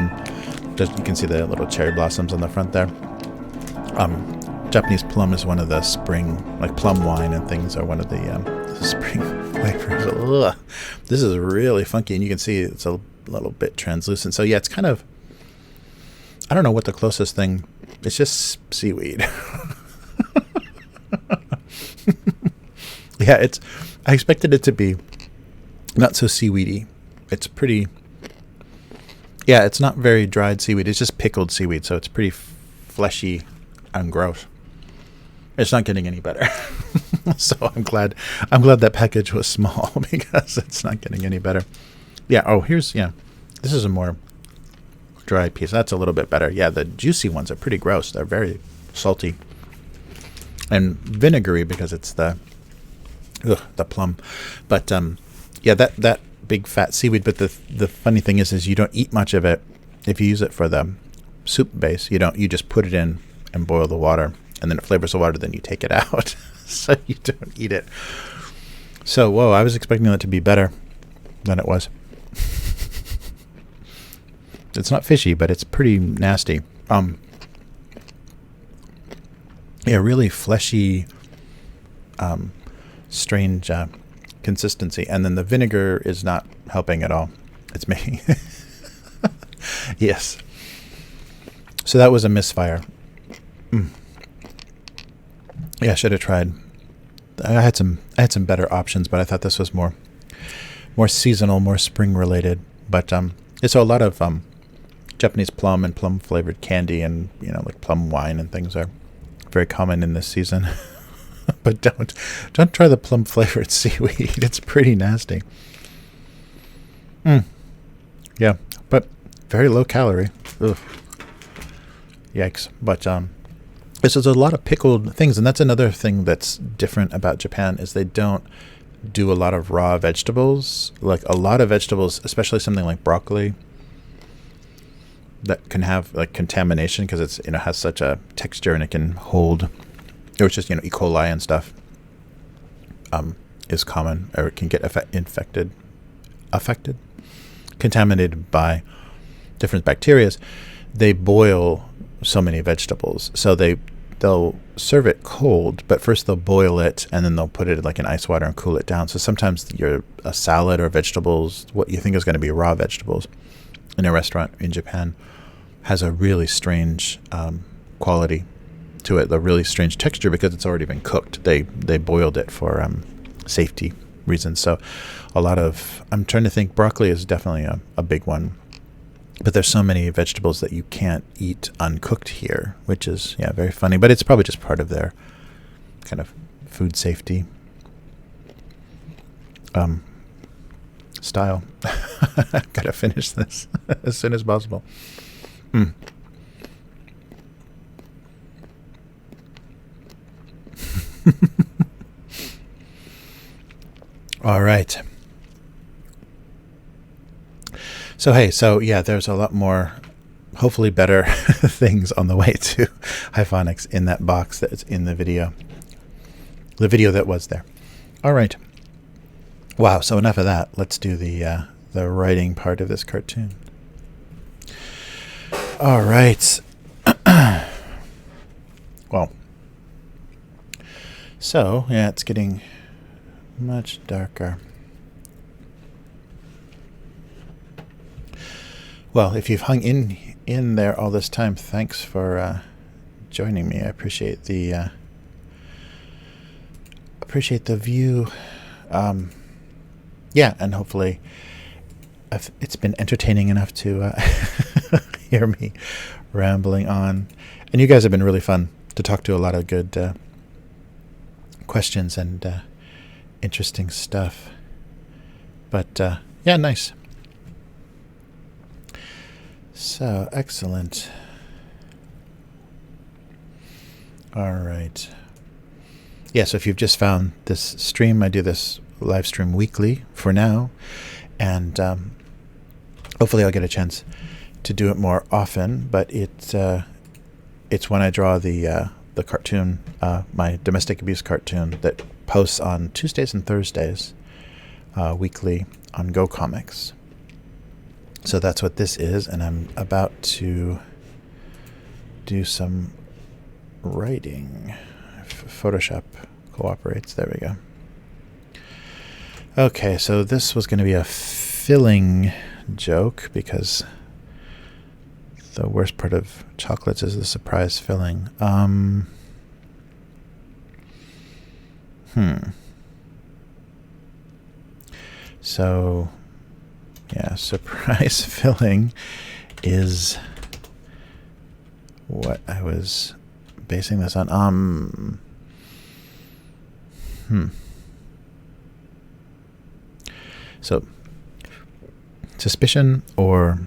just, you can see the little cherry blossoms on the front there. Japanese plum is one of the spring, like plum wine and things are one of the spring flavors. Ugh. This is really funky, and you can see it's a little bit translucent. So yeah, it's kind of, I don't know what the closest thing, it's just seaweed. Yeah, I expected it to be not so seaweedy. It's pretty, yeah, it's not very dried seaweed. It's just pickled seaweed, so it's pretty fleshy and gross. It's not getting any better. So I'm glad that package was small because it's not getting any better. Yeah, oh, this is a more dry piece. That's a little bit better. Yeah, the juicy ones are pretty gross. They're very salty and vinegary because it's the plum. But yeah, that big fat seaweed. But the funny thing is you don't eat much of it if you use it for the soup base. You just put it in and boil the water, and then it flavors the water. Then you take it out, so you don't eat it. So whoa, I was expecting that to be better than it was. It's not fishy, but it's pretty nasty. Yeah, really fleshy, strange consistency. And then the vinegar is not helping at all. It's making yes. So that was a misfire. Yeah, I should have tried. I had some better options, but I thought this was more seasonal, more spring related. But so a lot of Japanese plum and plum flavored candy and like plum wine and things are very common in this season. But don't try the plum flavored seaweed. It's pretty nasty. Yeah, but very low calorie. Ugh. Yikes. But this is a lot of pickled things, and that's another thing that's different about Japan is they don't do a lot of raw vegetables. Like a lot of vegetables, especially something like broccoli, that can have like contamination because it's has such a texture and it can hold. It's just E. coli and stuff is common, or it can get contaminated by different bacteria. They boil so many vegetables, so they'll serve it cold, but first they'll boil it and then they'll put it like in ice water and cool it down. So sometimes a salad or vegetables, what you think is going to be raw vegetables in a restaurant in Japan, has a really strange quality to it, a really strange texture because it's already been cooked. They boiled it for safety reasons. So a lot of, I'm trying to think, broccoli is definitely a big one. But there's so many vegetables that you can't eat uncooked here, which is, very funny. But it's probably just part of their kind of food safety style. I've got to finish this as soon as possible. All right. So, hey, there's a lot more, hopefully better things on the way to Hyphonics in that box that's in the video that was there. All right. Wow, so enough of that. Let's do the writing part of this cartoon. All right. Well, so, it's getting much darker. Well, if you've hung in there all this time, thanks for joining me. I appreciate the view. And hopefully it's been entertaining enough to hear me rambling on. And you guys have been really fun to talk to. A lot of good questions and interesting stuff. But nice. So, excellent. All right. So if you've just found this stream, I do this live stream weekly for now. And hopefully I'll get a chance to do it more often. But it's when I draw the cartoon, my domestic abuse cartoon that posts on Tuesdays and Thursdays weekly on Go Comics. So that's what this is, and I'm about to do some writing. If Photoshop cooperates. There we go. Okay, so this was going to be a filling joke because the worst part of chocolates is the surprise filling. So, yeah, surprise filling is what I was basing this on. So, suspicion or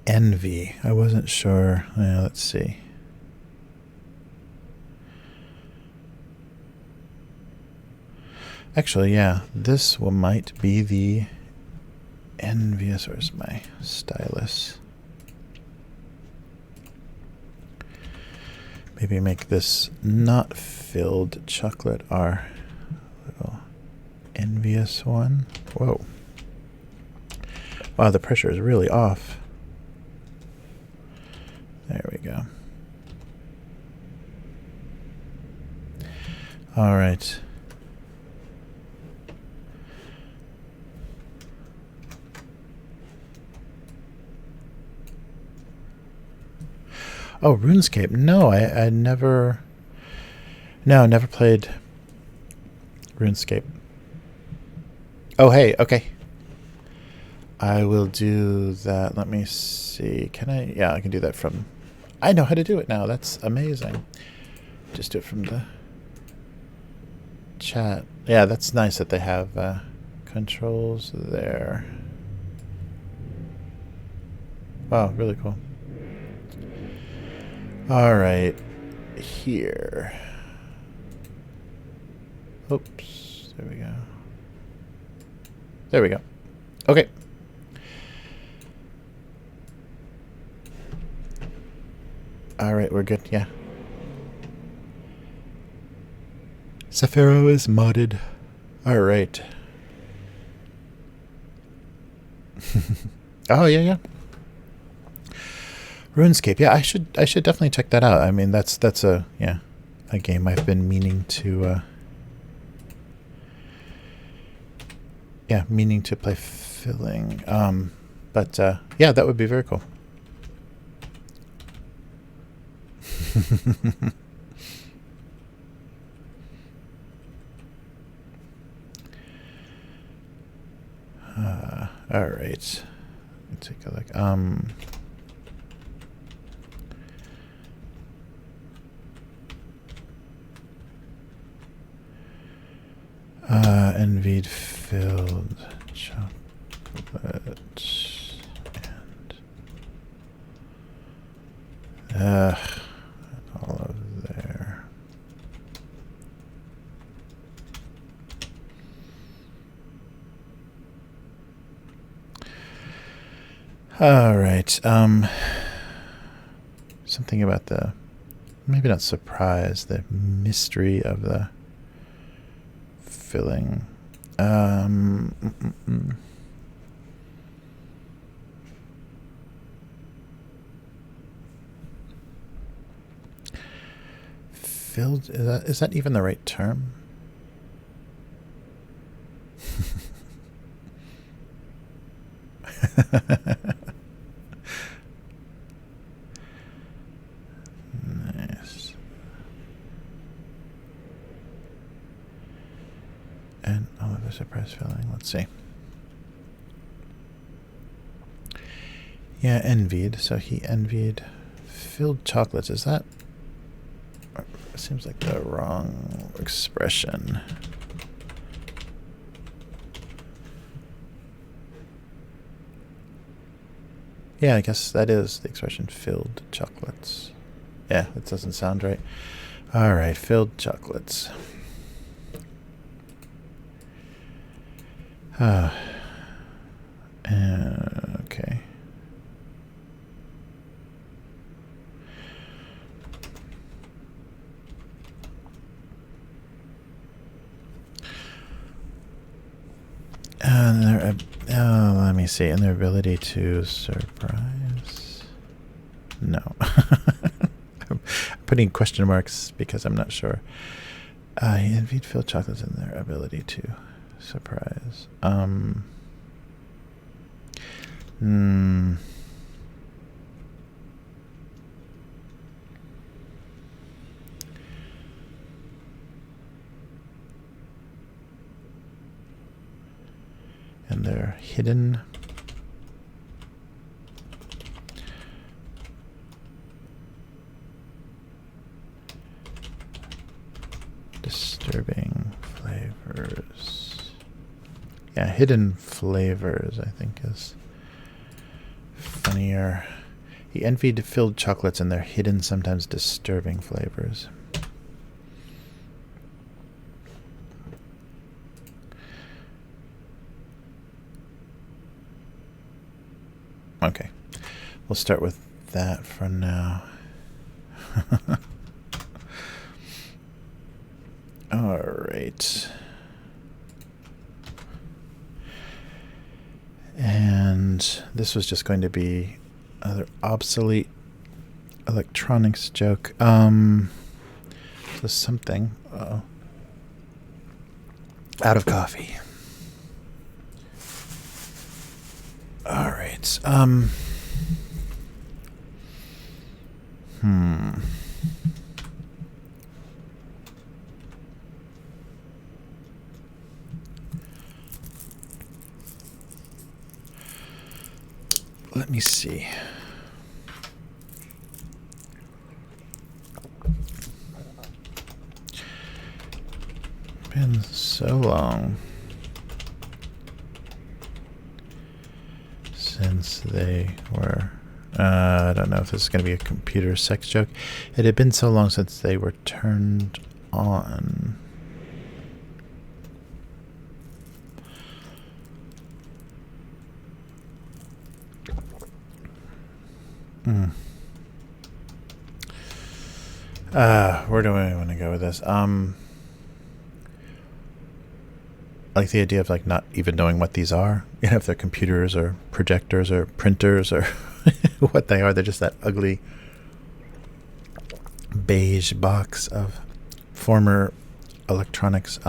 envy? I wasn't sure. Let's see. Actually, yeah, this might be the envious. Where's my stylus? Maybe make this not filled chocolate our little envious one. Whoa. Wow, the pressure is really off. There we go. All right. Oh, RuneScape. No, I never... No, never played RuneScape. Oh, hey, okay. I will do that. Let me see. Can I? Yeah, I can do that from... I know how to do it now. That's amazing. Just do it from the chat. Yeah, that's nice that they have controls there. Wow, really cool. All right, here. Oops, there we go. There we go. Okay. All right, we're good, yeah. Zafiro is modded. All right. Oh, yeah. RuneScape, yeah, I should definitely check that out. I mean, that's a game I've been meaning to play filling. But yeah, that would be very cool. All right, let me take a look. Envied filled chocolate and all of there. All right. Something about the, maybe not surprise, the mystery of the filling. Filled, is that even the right term? Nice. And all of the surprise filling. Let's see. Yeah, envied. So he envied filled chocolates. Is that? Seems like the wrong expression. Yeah, I guess that is the expression, filled chocolates. Yeah, that doesn't sound right. All right, filled chocolates. Okay. And let me see. And their ability to surprise. No. I'm putting question marks because I'm not sure. He envied filled chocolates and their ability to Surprise. And they're hidden. Disturbing flavors. Yeah, hidden flavors, I think, is funnier. He envied filled chocolates and their hidden, sometimes disturbing flavors. Okay, we'll start with that for now. All right. And this was just going to be another obsolete electronics joke. So something. Out of coffee. All right. Let me see. Been so long since they were. I don't know if this is going to be a computer sex joke. It had been so long since they were turned on. Where do I want to go with this? I like the idea of like not even knowing what these are. You know, if they're computers or projectors or printers or what they are. They're just that ugly beige box of former electronics.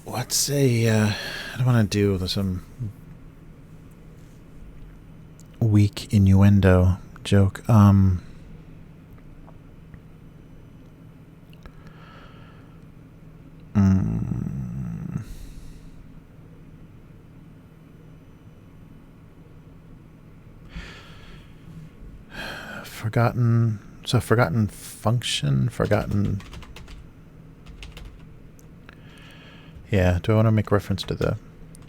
What's a I don't want to do some weak innuendo joke. Forgotten function, forgotten. Yeah, do I want to make reference to the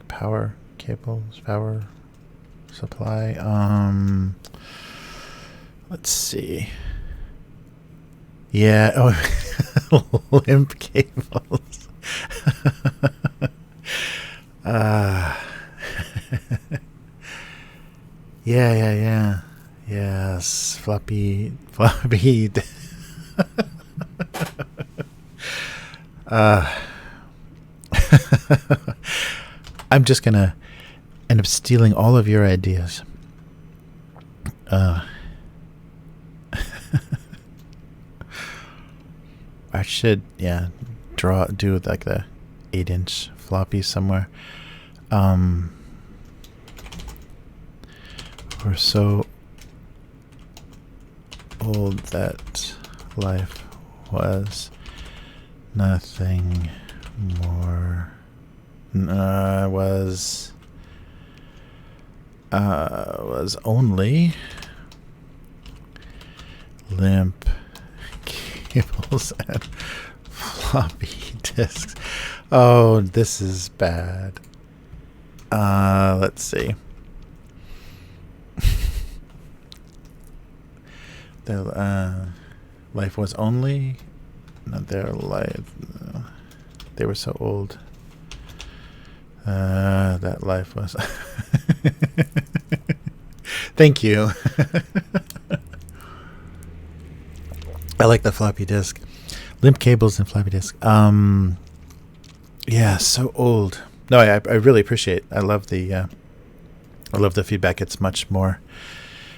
power cables, power supply? Let's see. Yeah, oh, limp cables. Yeah. Yes, floppy. I'm just gonna end up stealing all of your ideas. I should, do like the 8-inch floppy somewhere. We're so old that life was nothing more. Was only limp cables and floppy disks. Oh, this is bad. Let's see. Life was only not their life. They were so old. That life was. Thank you. I like the floppy disk. Limp cables and floppy disk. Yeah, so old. No, I really appreciate. I love the feedback. It's much more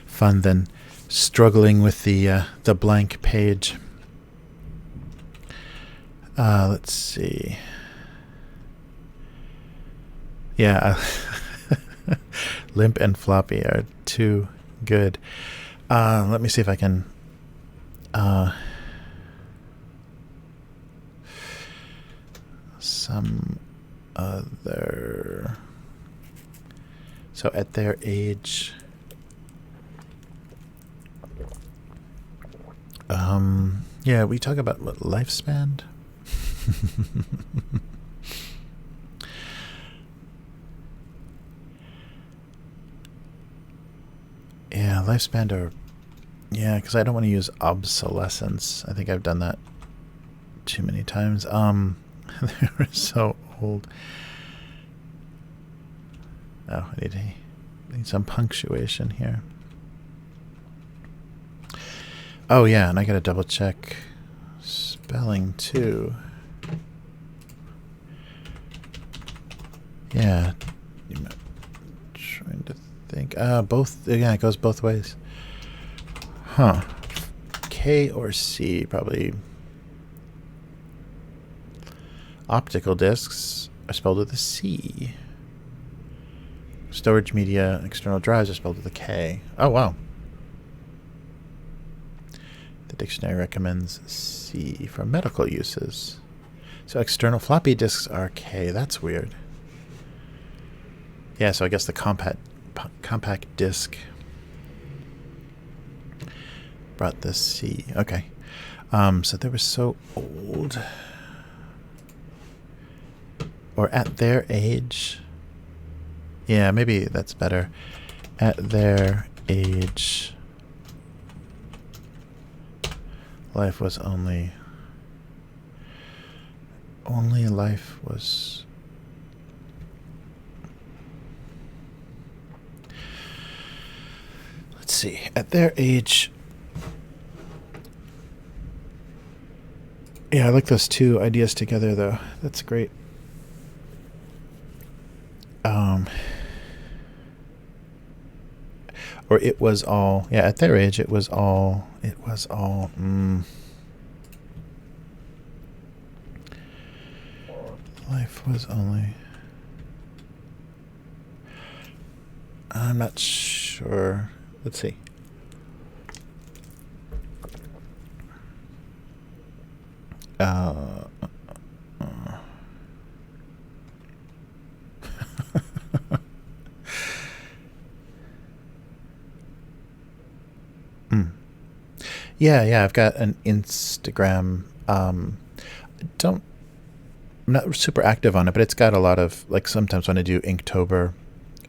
fun than struggling with the blank page. Let's see. Yeah, limp and floppy are too good. Let me see if I can. Some other. So at their age. Yeah, we talk about what lifespan. Yeah, lifespan or yeah, because I don't want to use obsolescence. I think I've done that too many times. They're so old. Oh, I need some punctuation here. Oh yeah, and I gotta double check spelling too. Yeah, I'm trying to think. Both. Yeah, it goes both ways. Huh. K or C, probably. Optical discs are spelled with a C. Storage media, external drives are spelled with a K. Oh, wow. The dictionary recommends C for medical uses. So external floppy disks are K. That's weird. Yeah, so I guess the compact disc brought this C. Okay. So they were so old. Or at their age. Yeah, maybe that's better. At their age, life was only life was. Let's see. At their age. Yeah, I like those two ideas together, though. That's great. Or it was all, yeah, at their age, it was all, life was only, I'm not sure. Let's see. Yeah, I've got an Instagram. I'm not super active on it, but it's got a lot of, like, sometimes when I do Inktober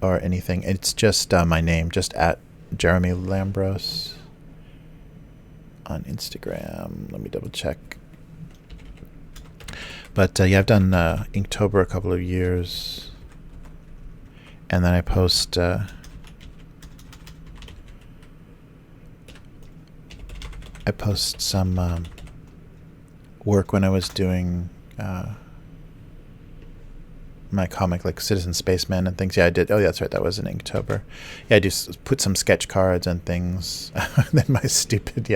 or anything, it's just my name, just at Jeremy Lambros on Instagram. Let me double check. But yeah, I've done Inktober a couple of years, and then I post. I post some work when I was doing my comic, like Citizen Spaceman and things. Yeah, I did. Oh, yeah, that's right. That was in Inktober. Yeah, I just put some sketch cards and things. Then my stupid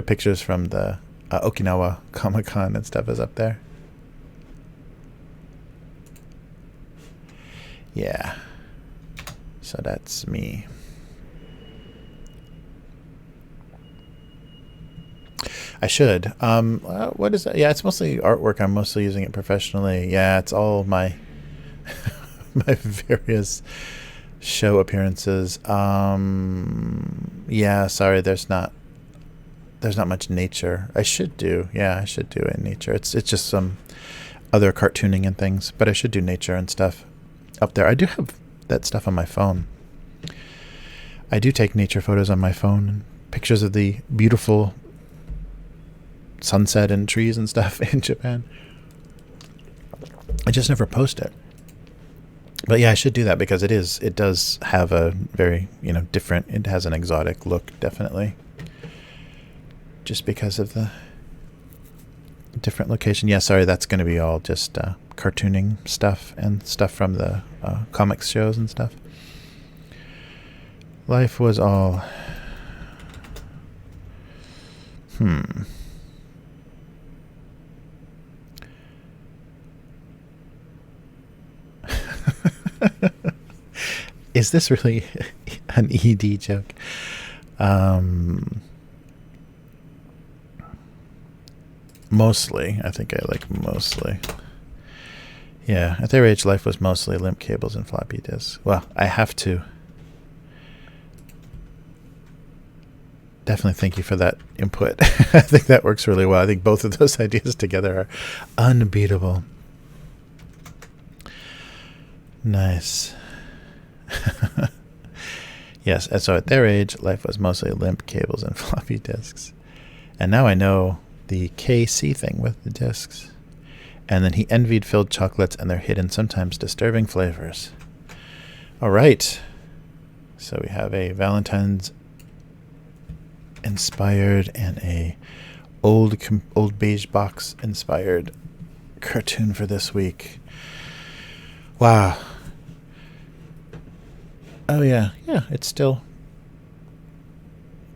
pictures from the Okinawa Comic-Con and stuff is up there. Yeah. So that's me. I should. What is that? Yeah, it's mostly artwork. I'm mostly using it professionally. Yeah, it's all my my various show appearances. Yeah, sorry, there's not much nature. I should do in nature. It's just some other cartooning and things, but I should do nature and stuff up there. I do have that stuff on my phone. I do take nature photos on my phone and pictures of the beautiful sunset and trees and stuff in Japan. I just never post it. But yeah, I should do that because it does have a very, different, it has an exotic look, definitely. Just because of the different location. Yeah, sorry, that's going to be all just cartooning stuff and stuff from the comics shows and stuff. Life was all Is this really an ED joke? Mostly. I think I like mostly. Yeah, at their age, life was mostly limp cables and floppy disks. Well, I have to definitely thank you for that input. I think that works really well. I think both of those ideas together are unbeatable. Nice. Yes, and so at their age, life was mostly limp cables and floppy disks. And now I know the KC thing with the disks. And then he envied filled chocolates and their hidden, sometimes disturbing flavors. All right. So we have a Valentine's inspired and a old beige box inspired cartoon for this week. Wow. Oh yeah, it's still,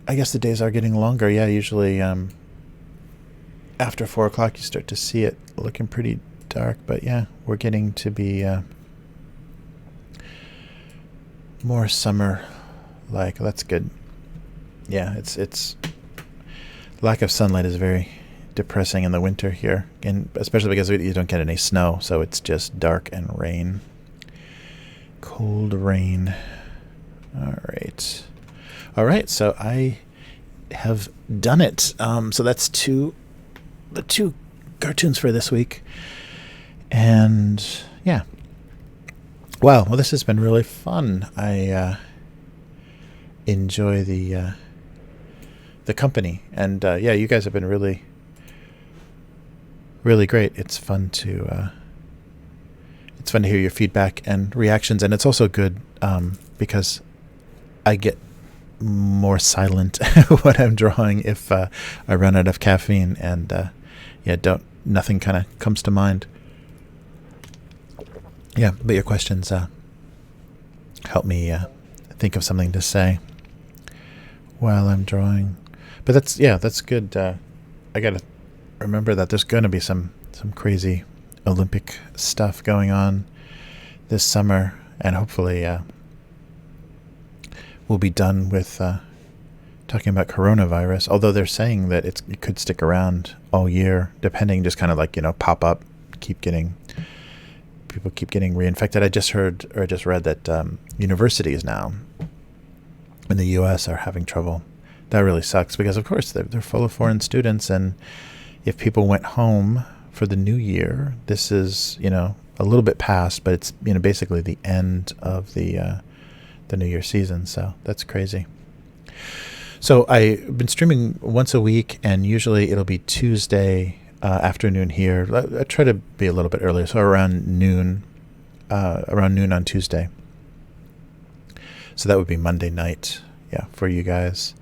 I guess the days are getting longer. Yeah, usually after 4 o'clock you start to see it looking pretty dark, but yeah, we're getting to be more summer like. That's good. Yeah, it's lack of sunlight is very depressing in the winter here, and especially because you don't get any snow, so it's just dark and rain. Cold rain. All right, so I have done it. So that's the two cartoons for this week. And yeah. Wow, well, this has been really fun. I enjoy the company. And yeah, you guys have been really, really great. It's fun to hear your feedback and reactions, and it's also good because I get more silent when I'm drawing if I run out of caffeine, and nothing kind of comes to mind. Yeah, but your questions help me think of something to say while I'm drawing. But that's good. I gotta remember that there's going to be some crazy Olympic stuff going on this summer, and hopefully we'll be done with talking about coronavirus, although they're saying that it could stick around all year, depending, just kind of like, pop up, people keep getting reinfected. I just read that universities now in the U.S. are having trouble. That really sucks because, of course, they're full of foreign students, and if people went home for the new year, this is, a little bit past, but it's, basically the end of the New Year season. So that's crazy. So I've been streaming once a week, and usually it'll be Tuesday afternoon here. I try to be a little bit earlier, so around noon on Tuesday. So that would be Monday night, for you guys,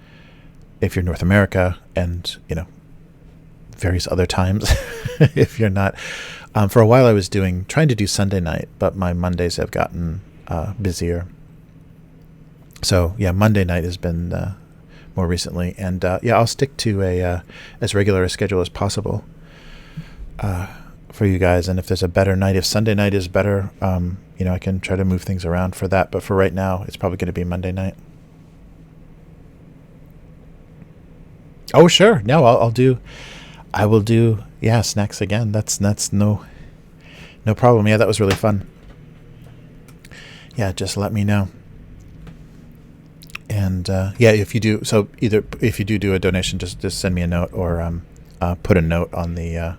if you're North America, and various other times if you're not. For a while I was trying to do Sunday night, but my Mondays have gotten busier. So Monday night has been more recently, and I'll stick to a as regular a schedule as possible for you guys. And if there's a better night, if Sunday night is better, I can try to move things around for that. But for right now, it's probably going to be Monday night. Oh sure, no, I will do snacks again. That's no problem. Yeah, that was really fun. Yeah, just let me know. And if you do, so either if you do a donation, just send me a note, or put a note on the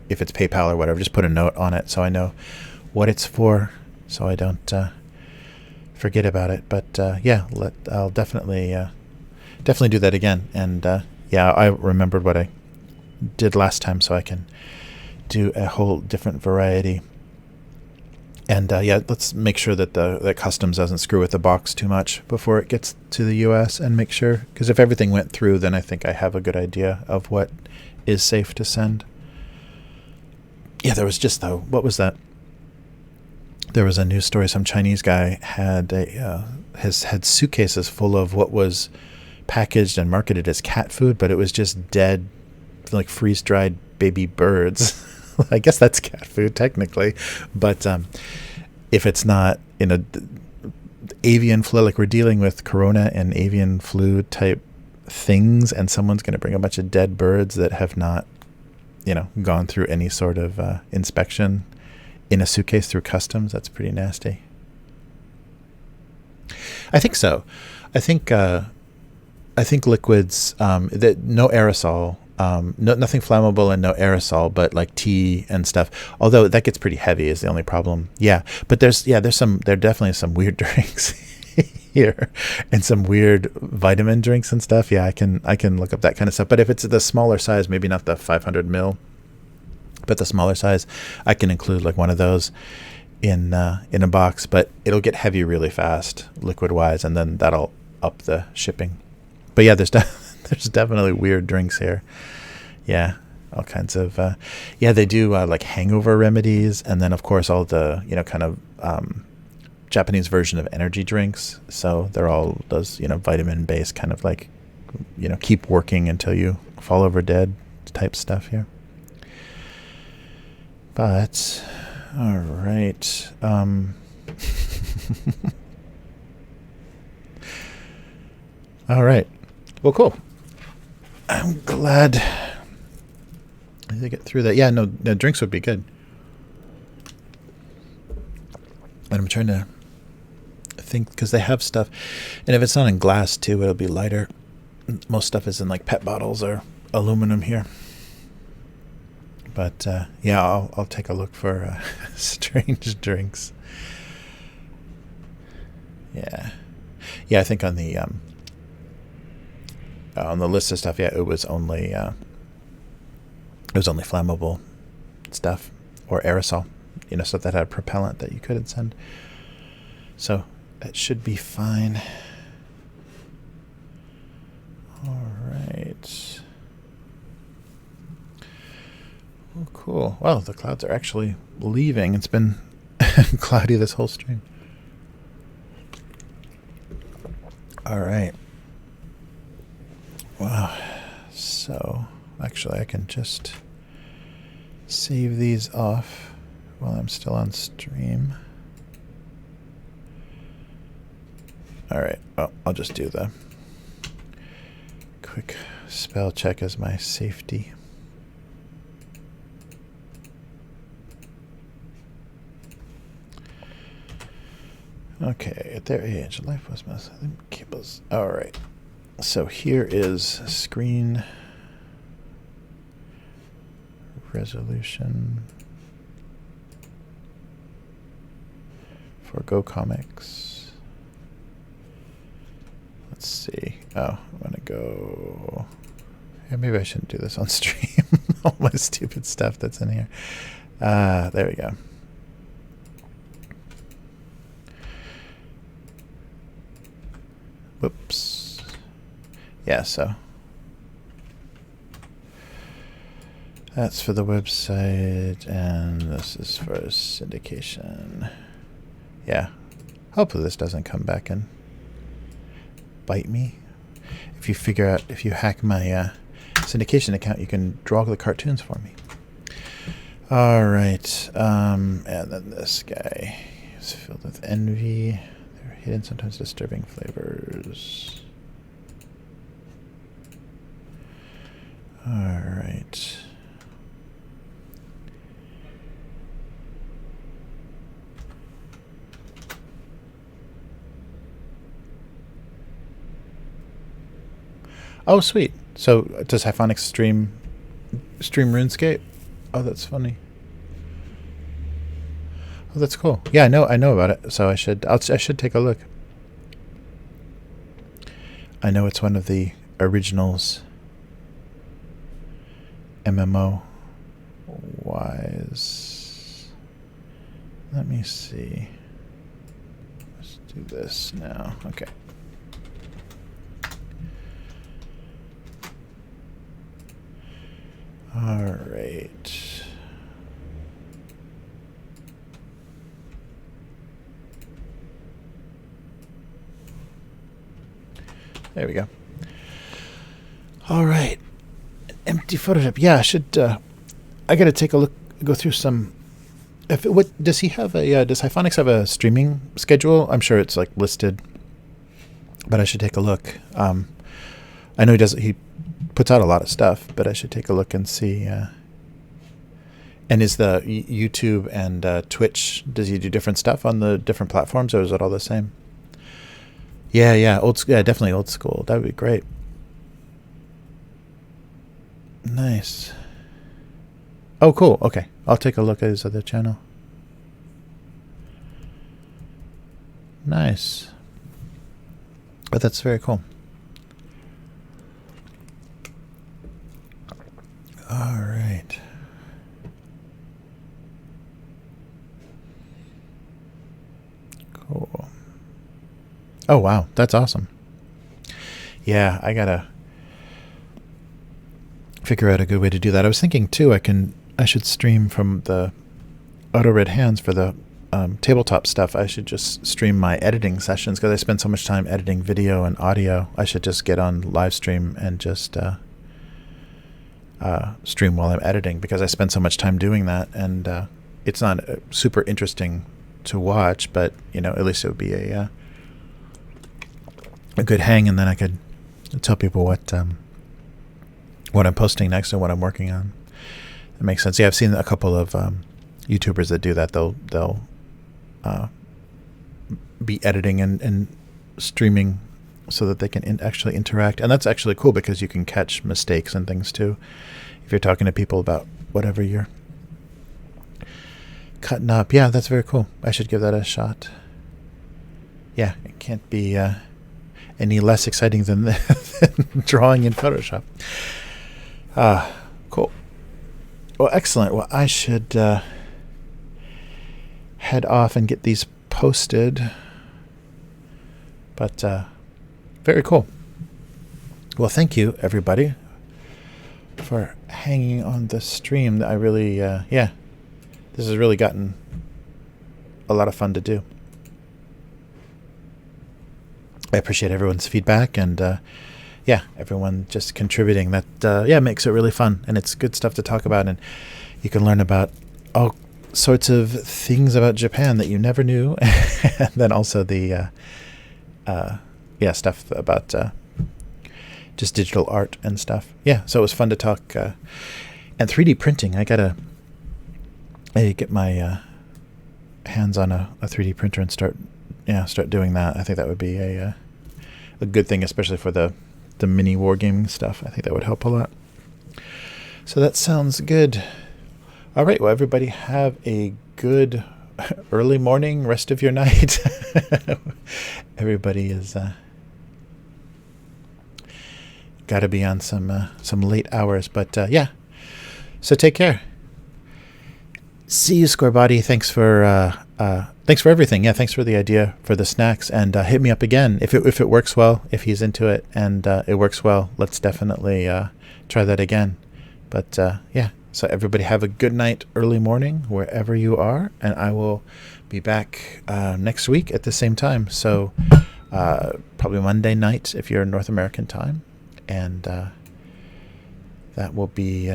if it's PayPal or whatever, just put a note on it so I know what it's for, so I don't forget about it. But I'll definitely do that again. And I remembered what I did last time, so I can do a whole different variety. And let's make sure that the customs doesn't screw with the box too much before it gets to the U.S. and make sure, because if everything went through, then I think I have a good idea of what is safe to send. Yeah, there was just what was that? There was a news story. Some Chinese guy had had suitcases full of what was packaged and marketed as cat food, but it was just dead, like freeze-dried baby birds. I guess that's cat food technically, but if it's not in a avian flu, like we're dealing with corona and avian flu type things, and someone's going to bring a bunch of dead birds that have not, gone through any sort of inspection in a suitcase through customs, that's pretty nasty. I think so. I think liquids, that no aerosol, nothing flammable and no aerosol, but like tea and stuff. Although that gets pretty heavy is the only problem. Yeah, but there are definitely some weird drinks here, and some weird vitamin drinks and stuff. Yeah, I can look up that kind of stuff. But if it's the smaller size, maybe not the 500 ml, but the smaller size, I can include like one of those in a box. But it'll get heavy really fast, liquid wise, and then that'll up the shipping. But yeah, there's definitely weird drinks here. Yeah, all kinds of they do like hangover remedies, and then of course all the kind of Japanese version of energy drinks. So they're all those vitamin based kind of like keep working until you fall over dead type stuff here. But all right. All right. Well, cool. I'm glad to get through that. Yeah, no, drinks would be good. And I'm trying to think, because they have stuff, and if it's not in glass too, it'll be lighter. Most stuff is in like PET bottles or aluminum here. But yeah, I'll take a look for strange drinks. Yeah, I think on the list of stuff, yeah, it was only flammable stuff or aerosol, stuff that had propellant that you couldn't send. So that should be fine. All right. Oh, cool. Well, the clouds are actually leaving. It's been cloudy this whole stream. All right. Wow. So, actually, I can just save these off while I'm still on stream. All right. Well, I'll just do the quick spell check as my safety. Okay, at their age, life was most of them cables. All right. So here is screen resolution for Go Comics. Let's see. Oh, I'm gonna go. Yeah, maybe I shouldn't do this on stream. All my stupid stuff that's in here. There we go. Whoops. Yeah, so that's for the website, and this is for syndication. Yeah. Hopefully this doesn't come back and bite me. If you hack my syndication account, you can draw the cartoons for me. All right. And then this guy is filled with envy. They're hidden, sometimes disturbing flavors. All right. Oh, sweet. So does Hyphonics stream RuneScape? Oh, that's funny. Oh, that's cool. Yeah, I know about it. So I should take a look. I know it's one of the originals. MMO wise. Let me see. Let's do this now. Okay. All right. There we go. All right. Empty Photoshop. Yeah, I should. I got to take a look. Go through some. What does he have a? Does Hyphonics have a streaming schedule? I'm sure it's like listed, but I should take a look. I know he does. He puts out a lot of stuff, but I should take a look and see. And is the YouTube and Twitch? Does he do different stuff on the different platforms, or is it all the same? Yeah, yeah, yeah, definitely old school. That would be great. Nice. Oh, cool. Okay, I'll take a look at his other channel. Nice. But that's very cool. All right. Cool. Oh, wow. That's awesome. Yeah, I gotta figure out a good way to do that. I was thinking too, I should stream from the Auto Red Hands for the tabletop stuff. I should just stream my editing sessions because I spend so much time editing video and audio. I should just get on Livestream and just stream while I'm editing because I spend so much time doing that, and it's not super interesting to watch, but at least it would be a good hang, and then I could tell people what I'm posting next and what I'm working on. That makes sense. Yeah, I've seen a couple of YouTubers that do that. They'll be editing and streaming so that they can actually interact, and that's actually cool because you can catch mistakes and things too if you're talking to people about whatever you're cutting up. Yeah, that's very cool. I should give that a shot. Yeah, it can't be any less exciting than drawing in Photoshop. Cool. Well, excellent. Well, I should head off and get these posted. But very cool. Well, thank you, everybody, for hanging on the stream. I really, this has really gotten a lot of fun to do. I appreciate everyone's feedback and everyone just contributing. That makes it really fun, and it's good stuff to talk about, and you can learn about all sorts of things about Japan that you never knew, and then also the stuff about just digital art and stuff. Yeah, so it was fun to talk. And 3D printing, I get my hands on a 3D printer and start doing that. I think that would be a good thing, especially for the mini wargaming stuff. I think that would help a lot. So that sounds good. All right, well, everybody have a good early morning, rest of your night. Everybody is got to be on some late hours, but so take care. See you, Square Body. Thanks for everything. Yeah, thanks for the idea for the snacks, and hit me up again if it works well. If he's into it and it works well, let's definitely try that again. But so everybody have a good night, early morning, wherever you are, and I will be back next week at the same time. So probably Monday night if you're in North American time, and that will be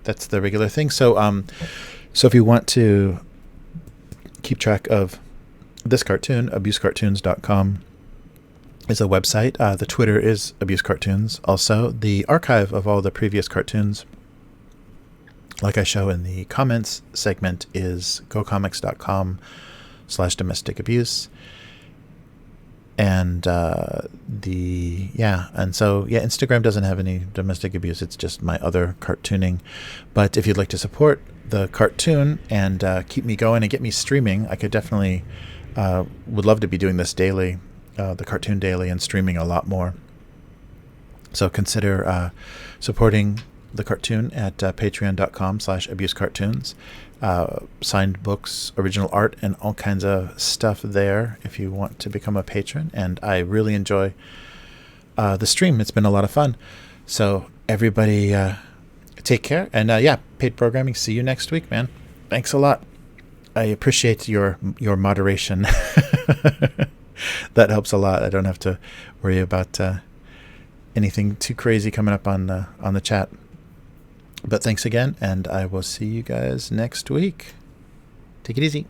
that's the regular thing. So if you want to keep track of this cartoon, abusecartoons.com is a website. The Twitter is abusecartoons. Also, the archive of all the previous cartoons, like I show in the comments segment, is gocomics.com/domesticabuse. And Instagram doesn't have any domestic abuse. It's just my other cartooning. But if you'd like to support the cartoon and keep me going and get me streaming, I could definitely would love to be doing this daily, the cartoon daily, and streaming a lot more. So consider supporting the cartoon at patreon.com/abusecartoons. Signed books, original art, and all kinds of stuff there if you want to become a patron. And I really enjoy the stream. It's been a lot of fun. So everybody take care. And paid programming. See you next week, man. Thanks a lot. I appreciate your moderation. That helps a lot. I don't have to worry about anything too crazy coming up on the chat. But thanks again, and I will see you guys next week. Take it easy.